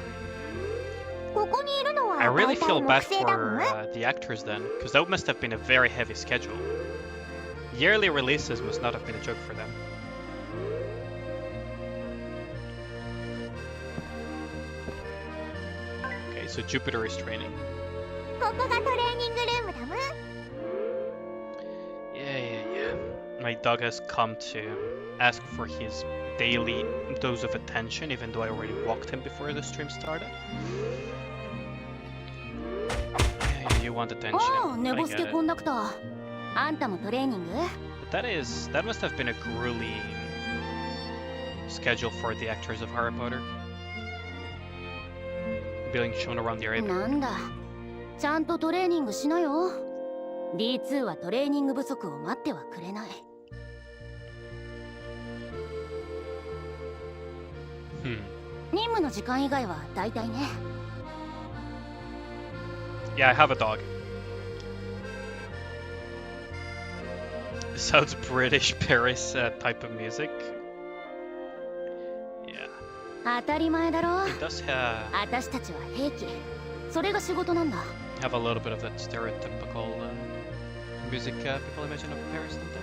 Speaker 3: ここにいるのは
Speaker 1: I really
Speaker 3: 大体
Speaker 1: feel
Speaker 3: 木
Speaker 1: bad
Speaker 3: 星だむ。
Speaker 1: for the actors then, because that must have been a very heavy schedule. Yearly releases must not have been a joke for them. Okay, so Jupiter is training.
Speaker 3: ここがトレーニングルームだむ。
Speaker 1: Yeah. My dog has come to ask for his daily dose of attention, even though I already walked him before the stream started. Yeah, You want attention.
Speaker 3: ああ、寝
Speaker 1: I
Speaker 3: ぼ
Speaker 1: get
Speaker 3: すけ
Speaker 1: it.
Speaker 3: コンダクター。あんたもトレーニング？
Speaker 1: But that must have been a grueling schedule for the actors of Harry Potter. Being shown around the area.
Speaker 3: なんだ。ちゃんとトレーニングしなよ。D2 はトレーニング不足を待ってはくれない。任務の時間以外は大体ね。
Speaker 1: Yeah, I have a dog. Sounds British Paris type of music. Yeah.
Speaker 3: 当たり前だろ。
Speaker 1: It does have
Speaker 3: 私たちは兵器。それが仕事なんだ。
Speaker 1: a little bit of that stereotypical music people imagine of Paris, don't they?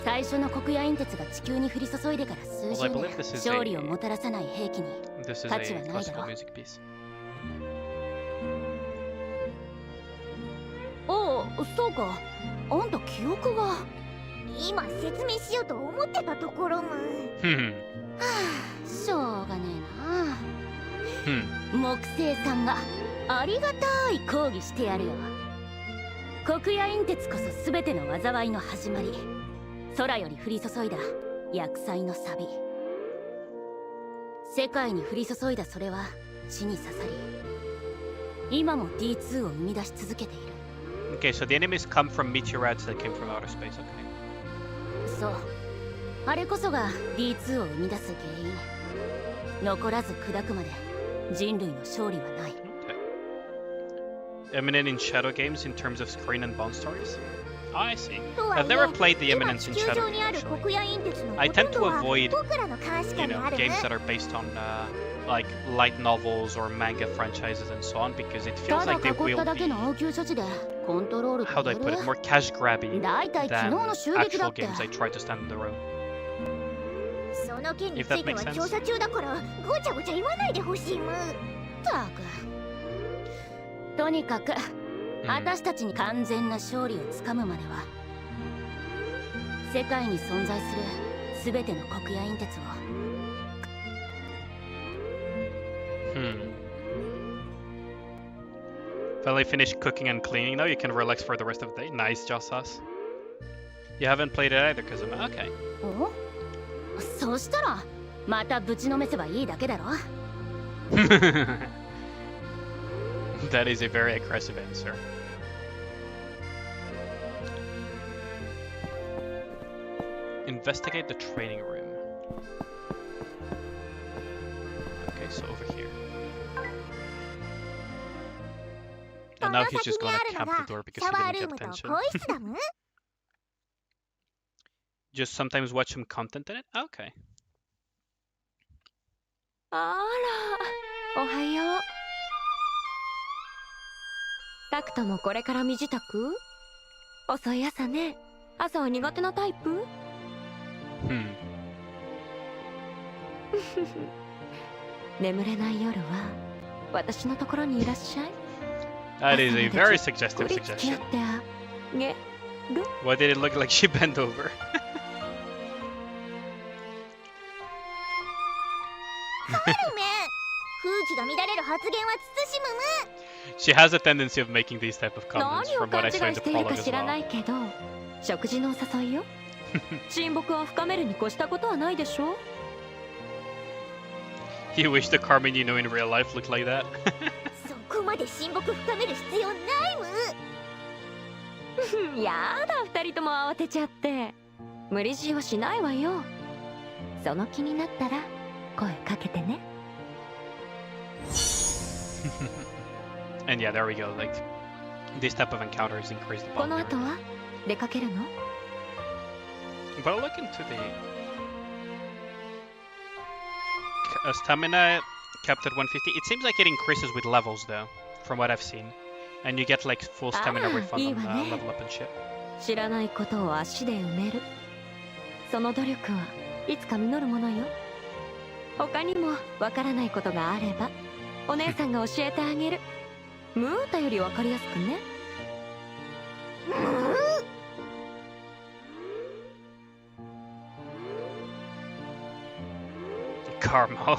Speaker 3: 最初の黒夜隕鉄が地球に降り注いでから数
Speaker 1: Well, I
Speaker 3: 十
Speaker 1: believe
Speaker 3: 年
Speaker 1: this is
Speaker 3: 勝利をもたらさない兵器に
Speaker 1: This is
Speaker 3: 価値は
Speaker 1: a
Speaker 3: ないだ
Speaker 1: classical
Speaker 3: ろ。
Speaker 1: music piece.
Speaker 3: おお、そうか。あんた記憶が。
Speaker 2: 今説明しようと思ってたところも。
Speaker 3: しょうがねえな。木星さんがありがたい抗議してやるよ。黒夜隕鉄こそ全ての災いの始まり。空より降り注いだ厄災のサビ。世界に降り注いだそれは地に刺さり、今も D2 を生み出し続けている。
Speaker 1: Okay, so the enemies come from meteorites that came from outer space. Okay.
Speaker 3: そう。あれこそが D2 を生み出す原因。残らず砕くまで人類の勝利はない。
Speaker 1: Okay. Eminent in shadow games in terms of screen and bond stories? Oh, I see.
Speaker 2: とはいえ
Speaker 1: I've never played the
Speaker 2: 今
Speaker 1: Eminence
Speaker 2: 地
Speaker 1: in
Speaker 2: 球
Speaker 1: shadow
Speaker 2: 上にあ
Speaker 1: games
Speaker 2: る
Speaker 1: actually.
Speaker 2: 黒夜隕鉄の
Speaker 1: I
Speaker 2: ほ
Speaker 1: tend
Speaker 2: とん
Speaker 1: to
Speaker 2: どは
Speaker 1: avoid
Speaker 2: 僕らの監視下
Speaker 1: you
Speaker 2: に
Speaker 1: know,
Speaker 2: あるね。
Speaker 1: games that are based on like light novels or manga franchises and so on because it feels
Speaker 3: ただ
Speaker 1: like they
Speaker 3: 囲っ
Speaker 1: will
Speaker 3: ただけ
Speaker 1: be,
Speaker 3: の応急処置でコントロール
Speaker 1: how do I
Speaker 3: で
Speaker 1: put
Speaker 3: き
Speaker 1: it,
Speaker 3: る？
Speaker 1: more cash grabby
Speaker 3: だいたい昨日
Speaker 1: than
Speaker 3: の襲撃だ
Speaker 1: actual
Speaker 3: って。
Speaker 1: games I try to stand in the room.
Speaker 2: その件に
Speaker 1: If
Speaker 2: つ
Speaker 1: that
Speaker 2: いて
Speaker 1: makes
Speaker 2: は
Speaker 1: sense.
Speaker 2: 調査中だからごちゃごちゃ言わないでほしいむ。
Speaker 3: たく。とにかく、私たちに完全な勝利をつかむまでは、世界に存在するすべての黒夜隕鉄を。
Speaker 1: Finally finished cooking and cleaning now. You can relax for the rest of the day. Nice, Jossas. You haven't played it either, Kazuma. Okay.
Speaker 3: お？そしたら、またぶちのめせばいいだけだろ。
Speaker 1: That is a very aggressive answer. Investigate the training room. Okay, so over here. And now he's just gonna camp the door because
Speaker 2: シャワ
Speaker 1: he
Speaker 2: ールー
Speaker 1: didn't
Speaker 2: ム
Speaker 1: get
Speaker 2: と
Speaker 1: attention.
Speaker 2: 更衣室だむ。
Speaker 1: Just sometimes watch some content in it? Okay.
Speaker 4: あら、おはよう。タクトもこれから身支度？遅い朝ね。朝は苦手なタイプ？眠れない夜は私のところにいらっしゃい。
Speaker 1: That is a very
Speaker 4: こ
Speaker 1: suggestive
Speaker 4: れ付き合
Speaker 1: suggestion.
Speaker 4: ってあげる？
Speaker 1: Why did it look like she bent over?
Speaker 2: 風紀が乱れる発言は慎むむ。
Speaker 1: She has a tendency of making these type of comments
Speaker 4: 何を
Speaker 1: from what
Speaker 4: 勘
Speaker 1: I
Speaker 4: 違い
Speaker 1: saw in
Speaker 4: し
Speaker 1: the
Speaker 4: ている
Speaker 1: prologue
Speaker 4: か
Speaker 1: as
Speaker 4: 知らな
Speaker 1: well.
Speaker 4: いけど、食事のお誘いよ。親睦を深めるに越したことはないでしょ。
Speaker 1: You wish the Carmen you know in real life looked like that?
Speaker 2: そこまで親睦深める必要ないむ。
Speaker 4: やだ、二人とも慌てちゃって。無理強いはしないわよ。その気になったら声かけてね。
Speaker 1: And yeah, there we go. Like, this type of encounters increase the
Speaker 4: この
Speaker 1: bond.
Speaker 4: 後は出かけるの？
Speaker 1: But I'll look into the stamina capped at 150. It seems like it increases with levels though, from what I've seen. And you get like full stamina refund
Speaker 4: いい
Speaker 1: on
Speaker 4: わね。
Speaker 1: level up and shit.
Speaker 4: 知らないことを足で埋める。その努力はいつか実るものよ。他にもわからないことがあればお姉さんが教えてあげる。ムータよりわかりやすくね。
Speaker 1: Carmel.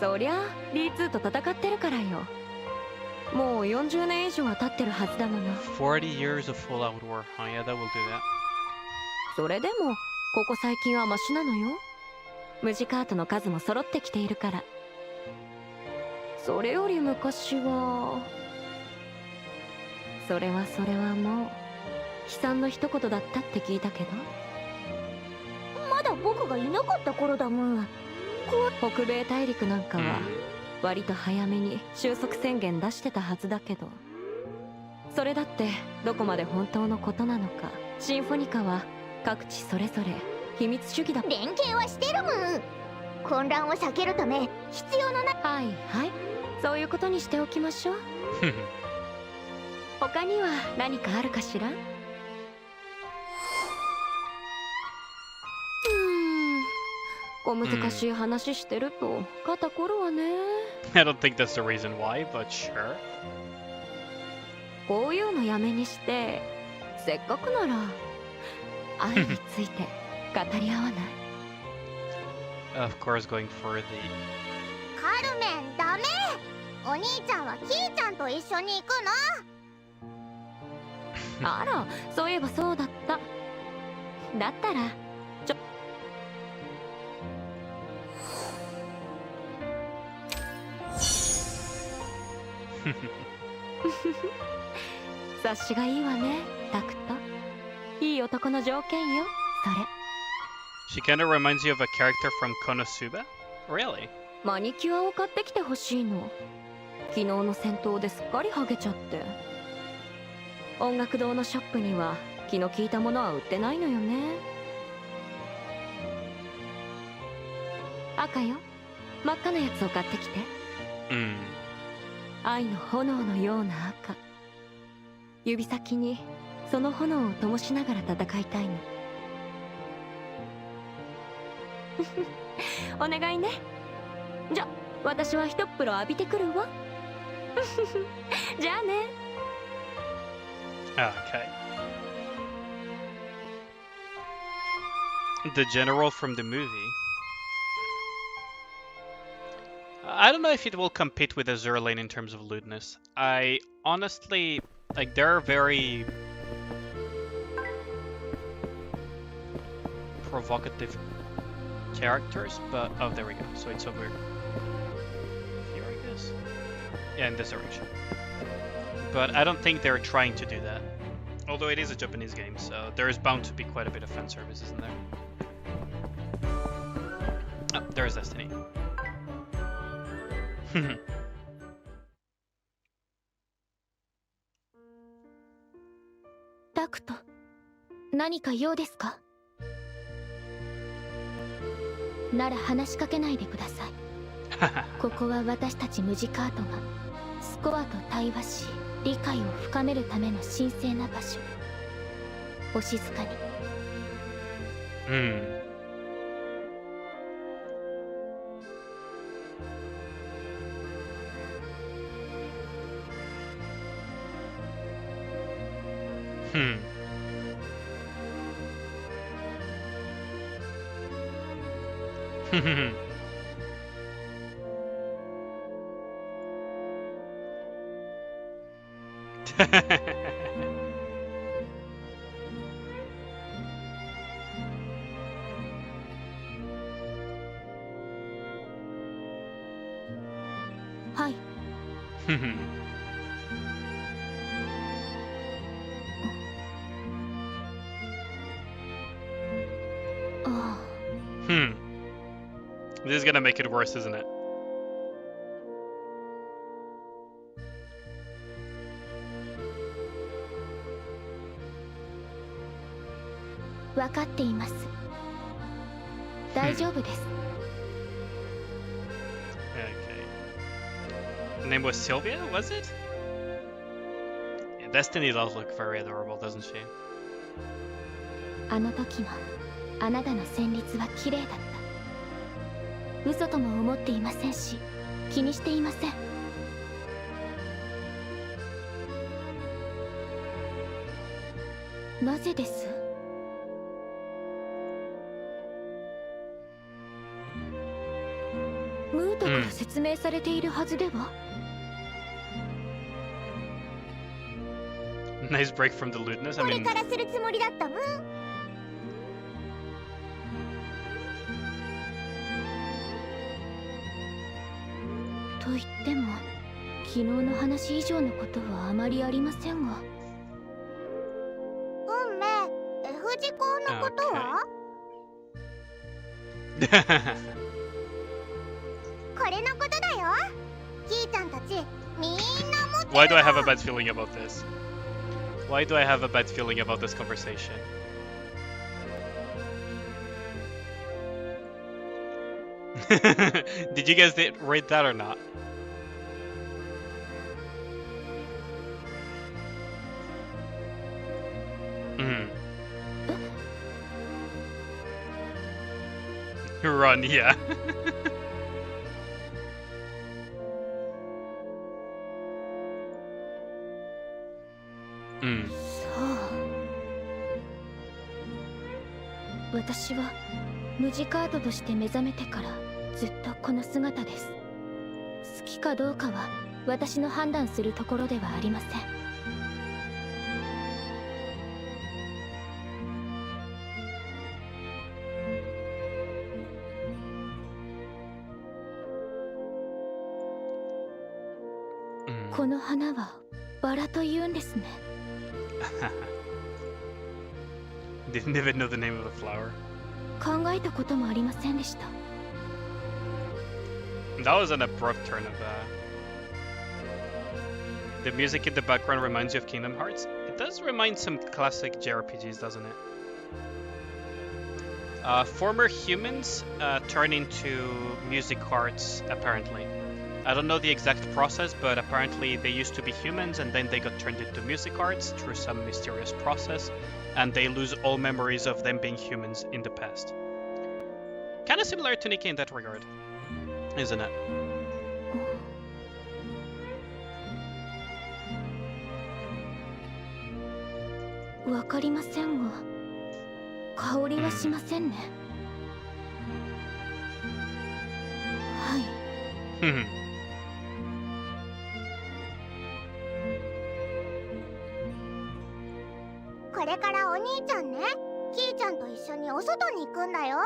Speaker 4: そりゃ D2 と戦ってるからよ。もう40年以上は経ってるはずだもの。
Speaker 1: 40 years of full-out war. Oh yeah, that will do that.
Speaker 4: それでもここ最近はマシなのよ。無地カートの数も揃ってきているから。それより昔はそれはもう悲惨の一言だったって聞いたけど。
Speaker 2: まだ僕がいなかった頃だもん。
Speaker 4: 北米大陸なんかは
Speaker 1: Mm.
Speaker 4: 割と早めに収束宣言出してたはずだけど、それだってどこまで本当のことなのか。シンフォニカは各地それぞれ秘密主義だ。
Speaker 2: 連携はしてるもん。混乱を避けるため必要のない。
Speaker 4: はいはい、そういうことにしておきましょう。他には何かあるかしら。小難しい話してると肩こるわね。
Speaker 1: I don't think that's the reason why, but sure.
Speaker 4: こういうのやめにして、せっかくなら愛について語り合わない？
Speaker 1: Of course, going for the.
Speaker 2: カルメンダメ。お兄ちゃんはキーちゃんと一緒に行くの。
Speaker 4: あら、そういえばそうだった。だったら察しがいいわね、タクト。いい男の条件よ、それ。
Speaker 1: She kind of reminds you of a character from Konosuba? Really?
Speaker 4: マニキュアを買ってきてほしいの。昨日の戦闘ですっかりハゲちゃって。音楽堂のショップには気の利いたものは売ってないのよね。赤よ、真っ赤なやつを買ってきて。
Speaker 1: Mm.
Speaker 4: 愛の炎のような赤。指先にその炎を灯しながら戦いたいの。お願いね。じゃ、私は一っ風呂浴びてくるわ。じゃあね。
Speaker 1: Okay. The general from the movie. I don't know if it will compete with Azure Lane in terms of lewdness. I honestly, like, they're very provocative characters, but oh, there we go. So it's over here, I guess. Yeah, in this direction. But I don't think they're trying to do that. Although it is a Japanese game, so there is bound to be quite a bit of fan service, isn't there? Oh, there's Destiny.
Speaker 3: タクト、何か用ですか？なら話しかけないでください。ここは私たちムジカートがスコアと対話し、理解を深めるための神聖な場所。お静かに。はい。ああ。
Speaker 1: This is gonna make it worse, isn't it?
Speaker 3: わかっています。大丈夫です。
Speaker 1: Okay. Her name was Sylvia, was it? Yeah, Destiny does look very adorable, doesn't she?
Speaker 3: あの時のあなたの旋律は綺麗だった。嘘とも思っていませんし、気にしていません。なぜです？
Speaker 4: ムートから説明されているはずでは。
Speaker 1: Nice break from the lewdness. I
Speaker 2: これ
Speaker 1: mean,
Speaker 2: からするつもりだったムー。
Speaker 3: と言っても昨日の話以上のことはあまりありませんが。
Speaker 2: 運命 F 字工のことは、これのことだよ。キーちゃんたちみんな持ってる。
Speaker 1: why do I have a bad feeling about this? Why do I have a bad feeling about this conversation? Did you guys read that or not? Run, yeah.
Speaker 3: 私は無地カードとして目覚めてからずっとこの姿です。好きかどうかは私の判断するところではありません。この花はバラと言うんですね。
Speaker 1: Didn't even know the name of the flower.
Speaker 3: 考えたこともありませんでした。
Speaker 1: That was an abrupt turn of the music in the background reminds you of Kingdom Hearts. It does remind some classic JRPGs, doesn't it? Former humans turn into music cards, apparently. I don't know the exact process, but apparently they used to be humans and then they got turned into music cards through some mysterious process, and they lose all memories of them being humans in the past. Kind of similar to Nikke in that regard, isn't it?
Speaker 3: わかりませんが、香りはしませんね。はい。
Speaker 2: これからお兄ちゃんね、キーちゃんと一緒にお外に行くんだよ。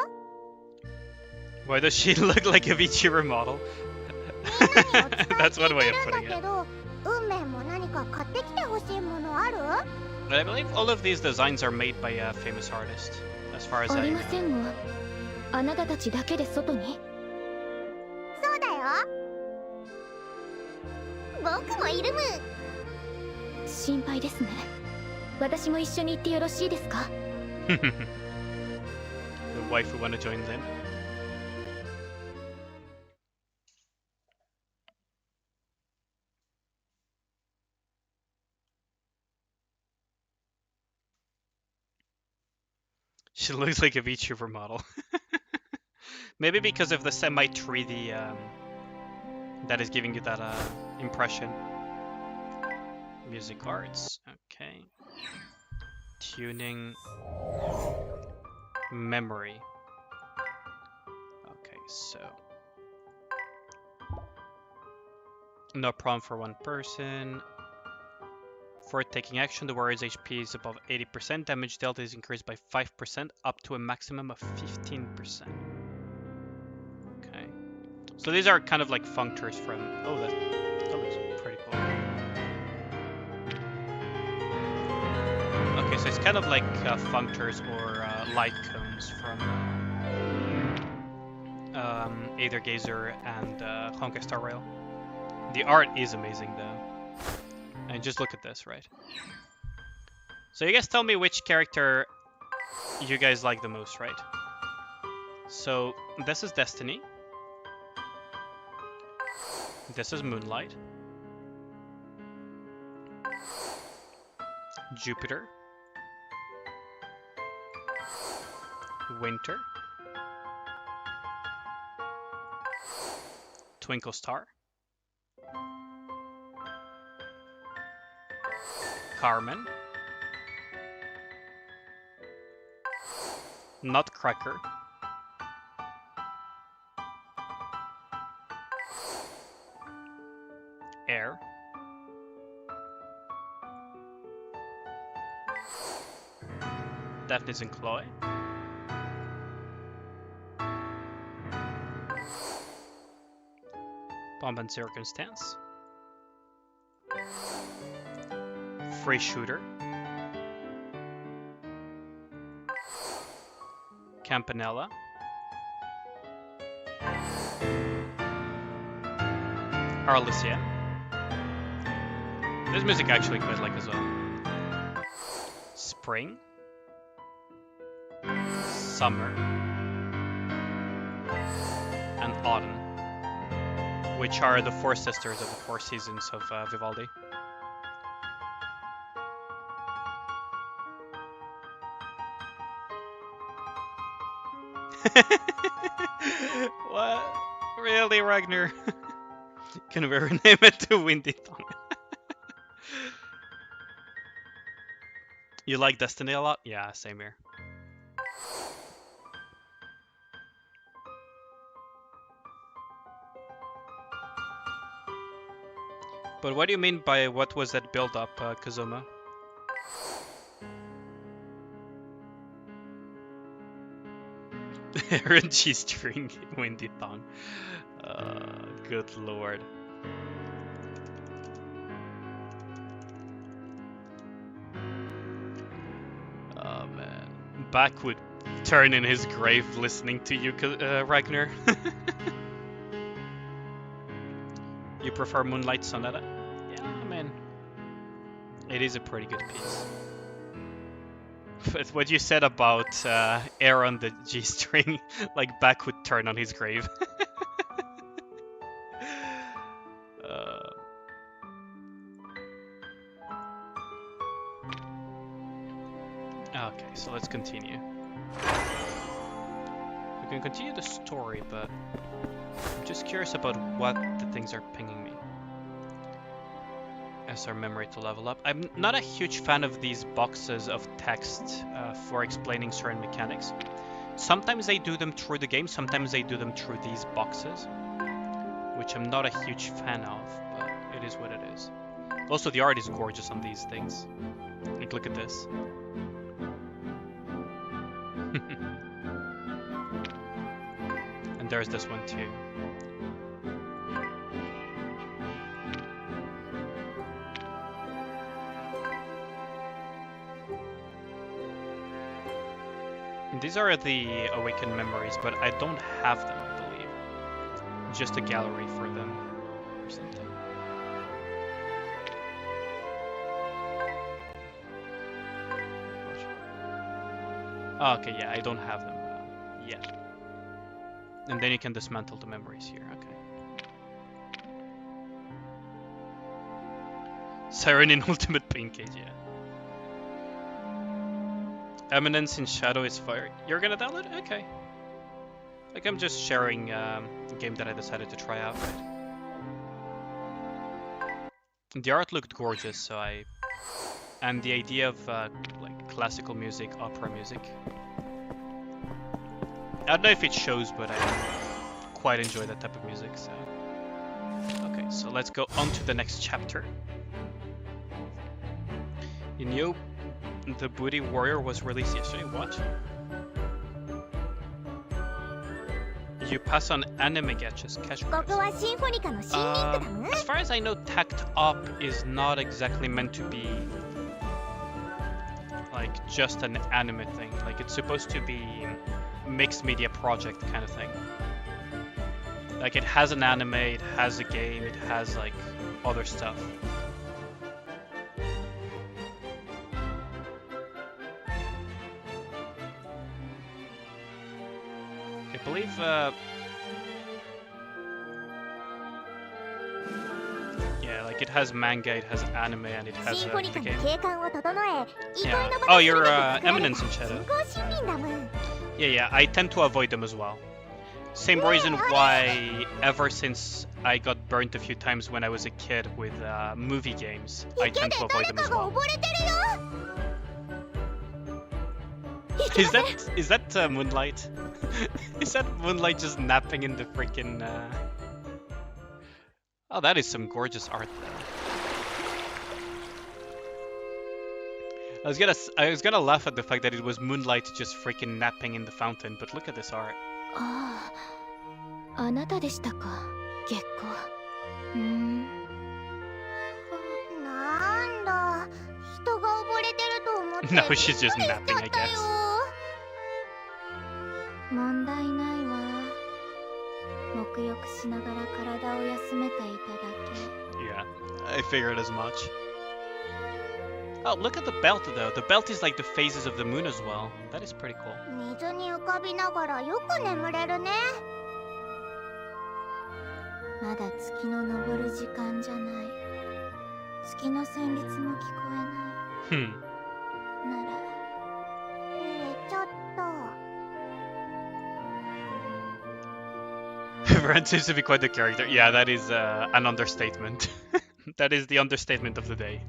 Speaker 1: Why does she look like a VTuber model?
Speaker 2: みんなにお使い
Speaker 1: That's
Speaker 2: 聞い
Speaker 1: one way
Speaker 2: て
Speaker 1: of
Speaker 2: るんだ
Speaker 1: putting
Speaker 2: け
Speaker 1: it.
Speaker 2: ど、運命も何か買ってきてほしいものある？
Speaker 1: But I believe all of these designs are made by a famous artist, as far as
Speaker 3: あ
Speaker 1: I
Speaker 3: り
Speaker 1: know.
Speaker 3: ませんが、あなたたちだけで外に？
Speaker 2: そうだよ。僕もいるむ。
Speaker 3: 心配ですね。私も一緒に行ってよろしいですか？
Speaker 1: The wife who wanna join them. She looks like a VTuber model. Maybe because of the semi 3D that is giving you that impression. Music arts, okay. Tuning. Memory. Okay, so. No problem for one person. For taking action, the warrior's HP is above 80%. Damage dealt is increased by 5%, up to a maximum of 15%. Okay. So these are kind of like functors from... Oh, that looks pretty cool. Okay, so it's kind of like functors or light cones from Aether Gazer and Honkai Star Rail. The art is amazing, though. And just look at this, right? So you guys tell me which character you guys like the most, right? So this is Destiny. This is Moonlight. Jupiter. Winter. Twinkle Star. Carmen. Nutcracker. Air. Daphnis and Chloe. Bomb and Circumstance. Free Shooter. Campanella. Arlesia. This music actually quite like as well. Spring. Summer. And Autumn. Which are the four sisters of the four seasons of Vivaldi. What? Really, Ragnar? Can we rename it to Windy Tongue? You like Destiny a lot? Yeah, same here. But what do you mean by what was that build-up, Kazuma? Aaron G-string, Windy Tongue. Good lord. Oh man. Back would turn in his grave listening to you, Ragnar. You prefer Moonlight Sonata? Yeah, I mean, it is a pretty good piece. But what you said about air on the G string, like back would turn on his grave. Okay, so let's continue. We can continue the story, but I'm just curious about what the things are pinging me as our memory to level up. I'm not a huge fan of these boxes of text for explaining certain mechanics. Sometimes they do them through the game, sometimes they do them through these boxes, which I'm not a huge fan of, but it is what it is. Also, the art is gorgeous on these things. Like, look at this. And there's this one too. These are the awakened memories, but I don't have them, I believe. Just a gallery for them or something. Oh, okay, yeah, I don't have them yet. And then you can dismantle the memories here, okay. Siren in Ultimate Pain Cage, yeah. Eminence in Shadow is fire. You're gonna download it? Okay. Like, I'm just sharing a game that I decided to try out, right? The art looked gorgeous, so I... And the idea of, like, classical music, opera music. I don't know if it shows, but I quite enjoy that type of music, so... Okay, so let's go on to the next chapter. You knew the Booty Warrior was released yesterday. What? You pass on anime gaches. As far as I know, TaktOp is not exactly meant to be like just an anime thing. Like, it's supposed to be mixed media project kind of thing. Like, it has an anime, it has a game, it has like other stuff. I believe yeah, like it has manga, it has anime, and it has the game. Yeah. Oh, you're Eminence in Shadow. Yeah, I tend to avoid them as well. Same reason why ever since I got burnt a few times when I was a kid with movie games, I tend to avoid them as well. Is that Moonlight? Is that Moonlight just napping in the freaking Oh, that is some gorgeous art there. I was gonna laugh at the fact that it was moonlight just freaking napping in the fountain, but look at this art.
Speaker 3: ああ、あなたでしたか、月光。
Speaker 2: なんだ、人が溺れてると思って
Speaker 1: No, she's just napping, I guess.
Speaker 3: 問題ないわ。沐浴しながら体を休めていただ
Speaker 1: Yeah, I figured as much. Oh, look at the belt though. The belt is like the phases of the moon as well. That is pretty cool.
Speaker 2: 水に浮かびながらよく眠れるね。
Speaker 3: け。まだ月の昇る時間じゃない。月の旋律も聞こえない。なら。
Speaker 2: 寝ちゃった。
Speaker 1: Ren seems to be quite the character. Yeah, that is an understatement. That is the understatement of the day.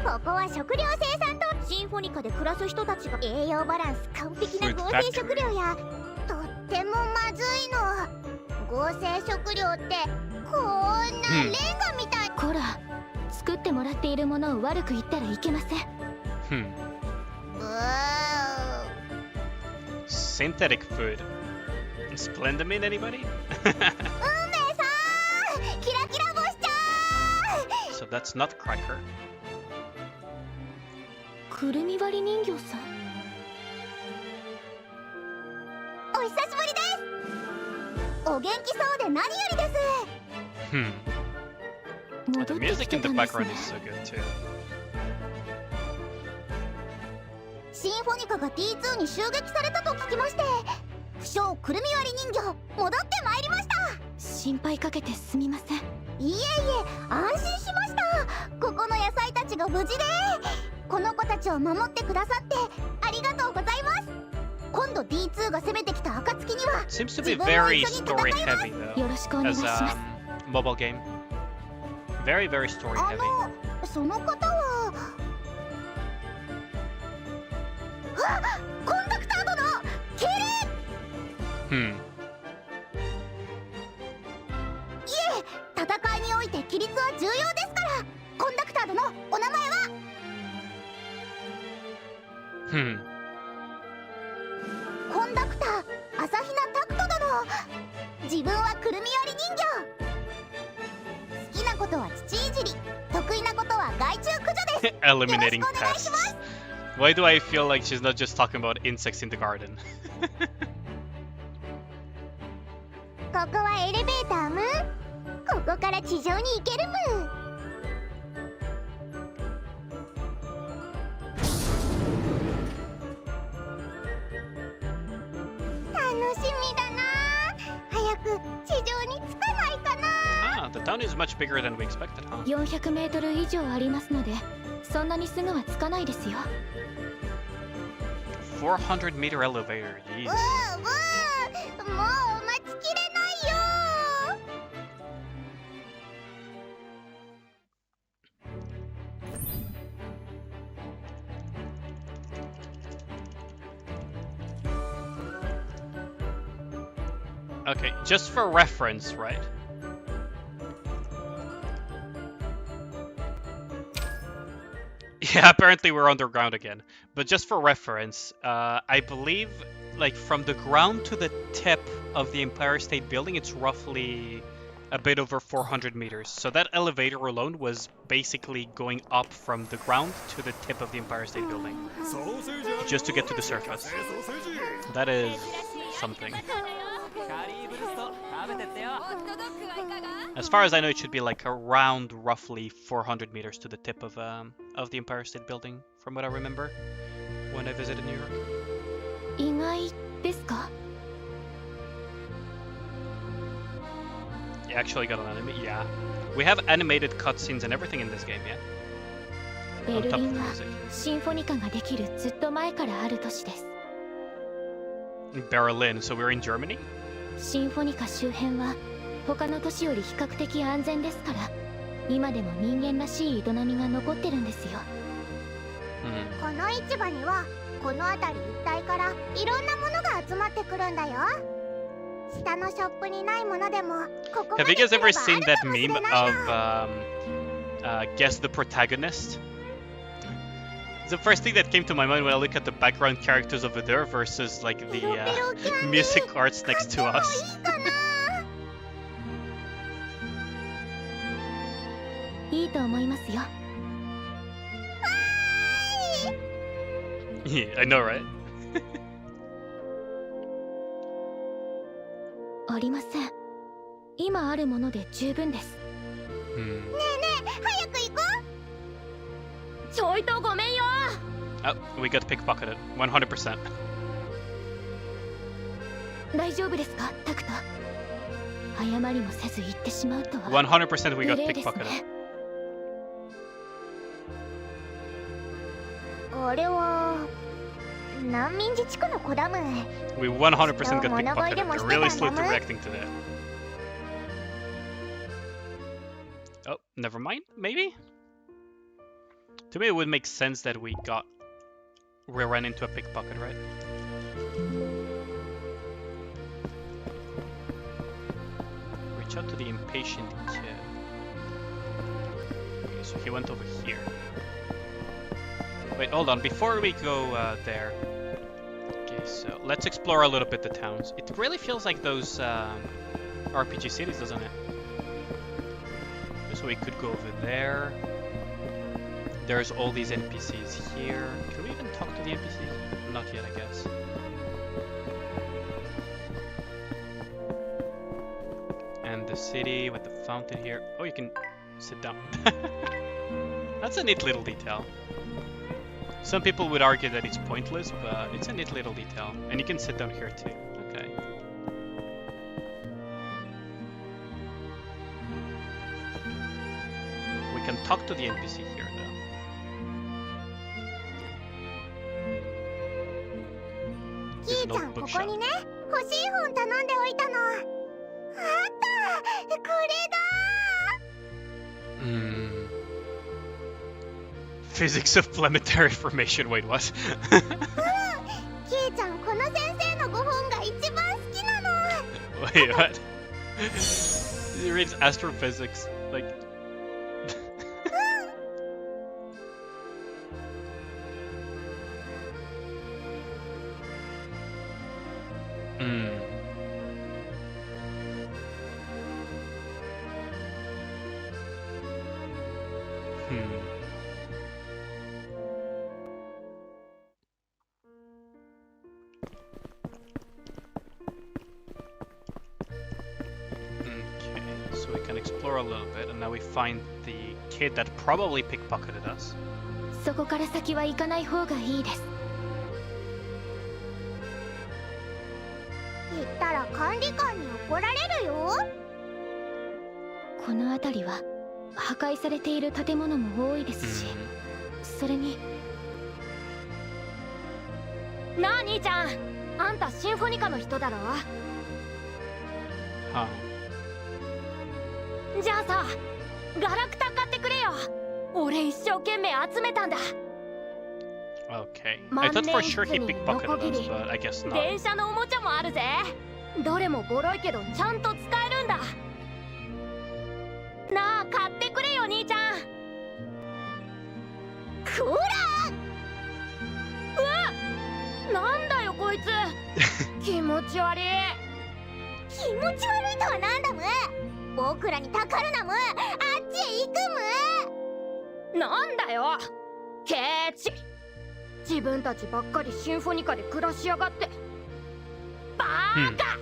Speaker 2: ここは食料生産とシンフォニカで暮らす人たちが栄養バランス完璧な合成食料やとってもまずいの合成食料ってこんなレンガみたい、
Speaker 3: こら、作ってもらっているものを悪く言ったらいけません。
Speaker 1: Synthetic food. Splendamin, anybody?
Speaker 2: 運命さん、キラキラ星ちゃん。
Speaker 1: So that's not Cracker.
Speaker 3: くるみ割り人形さん。
Speaker 2: お久しぶりです。お元気そうで何よりです。
Speaker 1: The music in the background is so good too.
Speaker 2: シンフォニカが D2 に襲撃されたと聞きまして、不詳くるみ割り人形戻ってまいりました。
Speaker 3: 心配かけてすみません。
Speaker 2: いえいえ、安心しました。ここの野菜たちが無事で、この子たちを守ってくださってありがとうございます。今度 D2 が攻めてきた暁には
Speaker 1: Seems to be very story heavy though.
Speaker 3: よろしくお願い
Speaker 1: As
Speaker 3: します。
Speaker 1: mobile game. Very, very story
Speaker 2: あ
Speaker 1: heavy.
Speaker 2: の、その方はあ、コンダクター殿、敬礼。いえ、戦いにおいて規律は重要ですから。コンダクター殿、お名前はコンダクター朝比奈タクト殿。自分はくるみ割り人形。好きなことは土いじり、得意なことは害虫駆除です。
Speaker 1: Eliminating pests. Why do I feel like she's not just talking about insects in the garden?
Speaker 2: ここはエレベーターむ。ここから地上に行けるむ。楽しみだな。早く地上に着かないかな。
Speaker 1: Ah, the town is much bigger than we expected, huh?
Speaker 3: 400メートル以上ありますので、そんなにすぐは着かないですよ。
Speaker 1: 400 meter elevator, jeez.
Speaker 2: もう待ちきれないよ。
Speaker 1: Okay, just for reference, right? Yeah, apparently we're underground again. But just for reference, I believe, like, from the ground to the tip of the Empire State Building, it's roughly a bit over 400 meters. So that elevator alone was basically going up from the ground to the tip of the Empire State Building. Just to get to the surface. That is something. As far as I know, it should be like around roughly 400 meters to the tip of the Empire State Building, from what I remember when I visited New York.
Speaker 3: 意外ですか？
Speaker 1: You actually got an anime? Yeah. We have animated cutscenes and everything in this game, yeah?
Speaker 3: ベ
Speaker 1: On
Speaker 3: ル
Speaker 1: top
Speaker 3: リ
Speaker 1: of
Speaker 3: ン
Speaker 1: the
Speaker 3: は
Speaker 1: music.
Speaker 3: シンフォニカができるずっと前からある都市です。
Speaker 1: Berlin, so we're in Germany?
Speaker 3: シンフォニカ周辺は他の都市より比較的安全ですから、今でも人間らしい営みが残ってるんですよ。
Speaker 2: この市場にはこの辺り一帯からいろんなものが集集まってくるんだよ。下のショップにないものでもここま
Speaker 1: Have
Speaker 2: で
Speaker 1: you guys
Speaker 2: 来れば
Speaker 1: ever
Speaker 2: あ
Speaker 1: seen
Speaker 2: る
Speaker 1: that
Speaker 2: かもしれ
Speaker 1: meme
Speaker 2: ない
Speaker 1: of guess the protagonist? The first thing that came to my mind when I look at the background characters over there versus like the music arts next to us.
Speaker 3: いいと思いますよ。
Speaker 1: Yeah, I know, right?
Speaker 3: ありません。今あるもので十分です。
Speaker 1: Hmm.
Speaker 2: 早く行こ
Speaker 3: ちょいとごめんよ。
Speaker 1: Oh, we got pickpocketed. 100%.
Speaker 3: 大丈夫ですか、タクト。謝りもせず言ってしまうとは。
Speaker 1: 100% we got
Speaker 3: 無礼ですね。
Speaker 1: pickpocketed.
Speaker 2: う。あれは難民自治区の子だむ。
Speaker 1: We 100% got
Speaker 2: Still,
Speaker 1: pickpocketed. They're really slow to reacting to that. Oh, never mind. Maybe? To me, it would make sense that we ran into a pickpocket, right? Reach out to the impatient kid. Okay, so he went over here. Wait, hold on. Before we go there. Okay, so let's explore a little bit the towns. It really feels like those RPG cities, doesn't it? So we could go over there. There's all these NPCs here. Can we even talk to the NPCs? Not yet, I guess. And the city with the fountain here. Oh, you can sit down. That's a neat little detail. Some people would argue that it's pointless, but it's a neat little detail. And you can sit down here too. Okay. We can talk to the NPC here, though.
Speaker 2: キーちゃん、ここにね、欲しい本頼んでおいたの。あった、これだ。
Speaker 1: Physics of planetary formation. Wait, what?
Speaker 2: キーちゃん、この先生のご本が一番好きなの。
Speaker 1: Wait, what? He reads astrophysics. Like. So we can explore a little bit, and now we find the kid that probably pickpocketed us.
Speaker 3: そこから先は行かない方がいいです。
Speaker 2: 行ったら管理官に怒られるよ。
Speaker 3: この辺りは破壊されている建物も多いですし、それに。なあ兄ちゃん、あんたシンフォニカの人だろ。
Speaker 1: Huh.
Speaker 3: じゃあさ、ガラクタ買ってくれよ。俺一生懸命集めたんだ。
Speaker 1: Okay. I thought for sure he pickpocketed us, but I guess not.
Speaker 3: 電車のおもちゃもあるぜ。どれもボロいけどちゃんと使えるんだ。なあ、買ってくれよ兄ちゃん。
Speaker 2: こら！
Speaker 3: うわ！なんだよこいつ。気持ち悪い。
Speaker 2: 気持ち悪いとはなんだむ。僕らにたかるなむ。あっちへ行く
Speaker 3: む。なんだよケチ。自分たちばっかりシンフォニカで暮らしやがって。バーカ、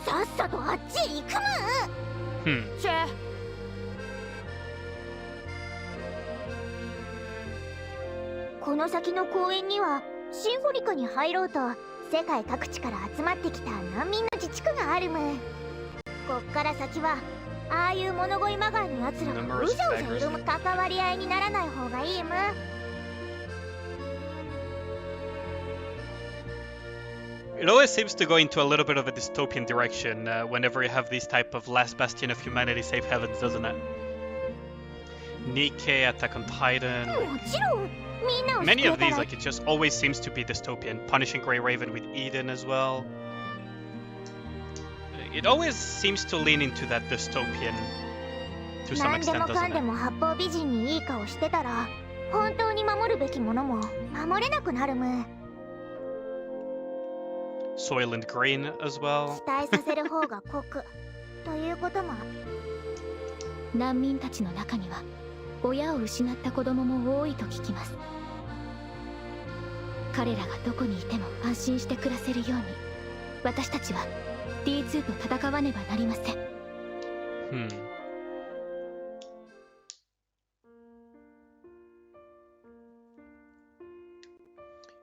Speaker 2: さっさとあっちへ行くむ。
Speaker 3: チェ。
Speaker 2: この先の公園にはシンフォニカに入ろうと世界各地から集まってきた難民の自治区があるむ。こっから先はああいう物乞いまがいのやつらがうじゃうじゃいるむ。関わり合いにならない方がいいむ。
Speaker 1: It always seems to go into a little bit of a dystopian direction whenever you have these type of last bastion of humanity safe heavens, doesn't it? Nikke, Attack on Titan.
Speaker 2: もちろん
Speaker 1: Many of these, like, it just always seems to be dystopian. Punishing Grey Raven with Eden as well. It always seems to lean into that dystopian to some
Speaker 2: 何で
Speaker 1: extent,
Speaker 2: もか
Speaker 1: doesn't
Speaker 2: んで
Speaker 1: it?
Speaker 2: も八方美人にいい顔してたら本当に守るべきものも守れなくなるむ。
Speaker 1: Soylent Green as well.
Speaker 2: 期待させる方が酷ということも。
Speaker 3: 難民たちの中には親を失った子供も多いと聞きます。彼らがどこにいても安心して暮らせるように私たちは D2 と戦わねばなりません。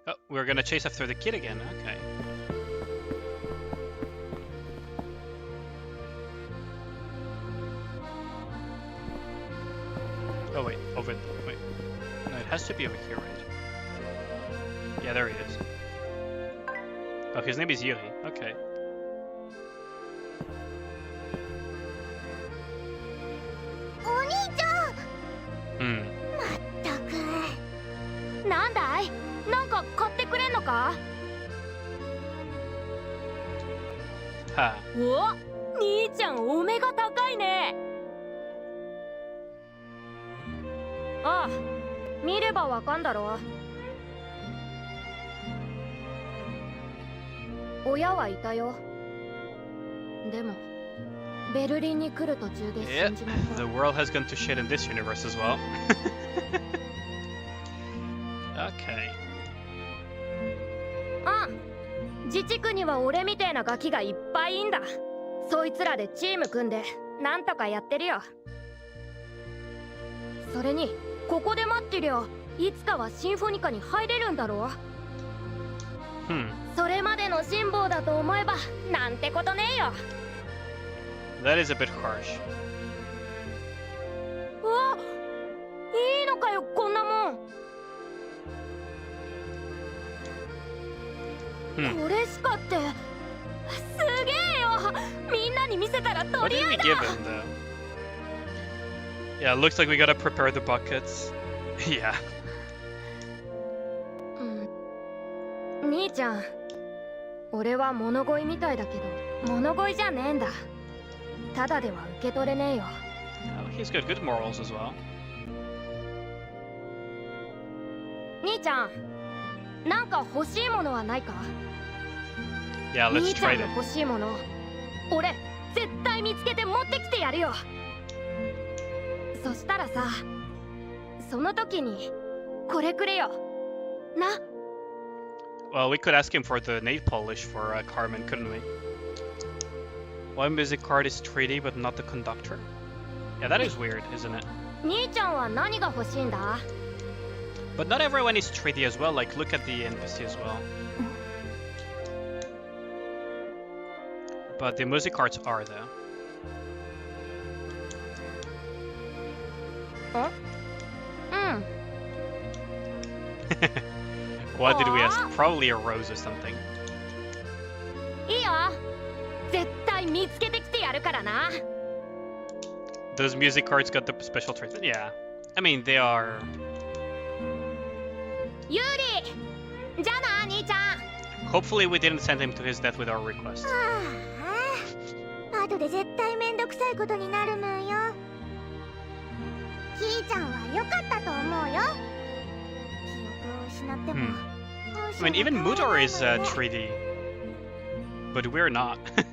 Speaker 1: Oh, we're gonna chase after the kid again. Okay. Oh wait, wait. No, it has to be over here, right? Yeah, there he is. Oh, his name is Yuri. Okay.
Speaker 2: お兄ちゃん。
Speaker 1: Hmm.
Speaker 2: まったく。
Speaker 3: なんだい？なんか買ってくれんのか？
Speaker 1: Ha.
Speaker 3: お、兄ちゃんお目が高いね。ああ、見ればわかんだろ。親はいたよ。でもベルリンに来る途中で
Speaker 1: Yep,
Speaker 3: 死んじまった。
Speaker 1: the world has gone to shit in this universe as well. Okay.
Speaker 3: あ、自治区には俺みてえなガキがいっぱいいんだ。そいつらでチーム組んでなんとかやってるよ。それにここで待ってりゃいつかはシンフォニカに入れるんだろう。それまでの辛抱だと思えばなんてことねえよ。
Speaker 1: That is a bit harsh.
Speaker 3: わ、いいのかよこんなもん。これしかってすげえよ。みんなに見せたら
Speaker 1: What
Speaker 3: 取り
Speaker 1: did
Speaker 3: 合
Speaker 1: we
Speaker 3: いだ。
Speaker 1: give him though? Yeah, looks like we gotta prepare the buckets. Yeah.
Speaker 3: 兄ちゃん、俺は物乞いみたいだけど物乞いじゃねえんだ。ただでは受け取れねえよ。
Speaker 1: Oh, he's got good morals as well.
Speaker 3: 兄ちゃん、なんか欲しいものはないか？
Speaker 1: Yeah, let's
Speaker 3: 兄ちゃ
Speaker 1: trade
Speaker 3: んの
Speaker 1: it.
Speaker 3: 欲しいもの、俺絶対見つけて持ってきてやるよ。そしたらさ、その時にこれくれよ。な。
Speaker 1: Well, we could ask him for the nail polish for Carmen, couldn't we? One music card is 3D but not the conductor? Yeah, that is weird, isn't it?
Speaker 3: 兄ちゃんは何が欲しいんだ？
Speaker 1: But not everyone is 3D as well, like look at the embassy as well. But the music cards are though.
Speaker 3: うん。
Speaker 1: What did we ask?
Speaker 3: Aw.
Speaker 1: Probably a rose or something.
Speaker 3: いいよ。絶対見つけてきてやるからな。
Speaker 1: Those music cards got the special treatment? Yeah. I mean, they are...
Speaker 3: ユーリ、じゃあな兄ちゃん。
Speaker 1: Hopefully we didn't send him to his death with our request.
Speaker 2: ああ、後で絶対めんどくさいことになるむんよ。キーちゃんは良かったと思うよ。記憶を失っても。
Speaker 1: I mean, even Mudor is 3D. But we're not.
Speaker 2: い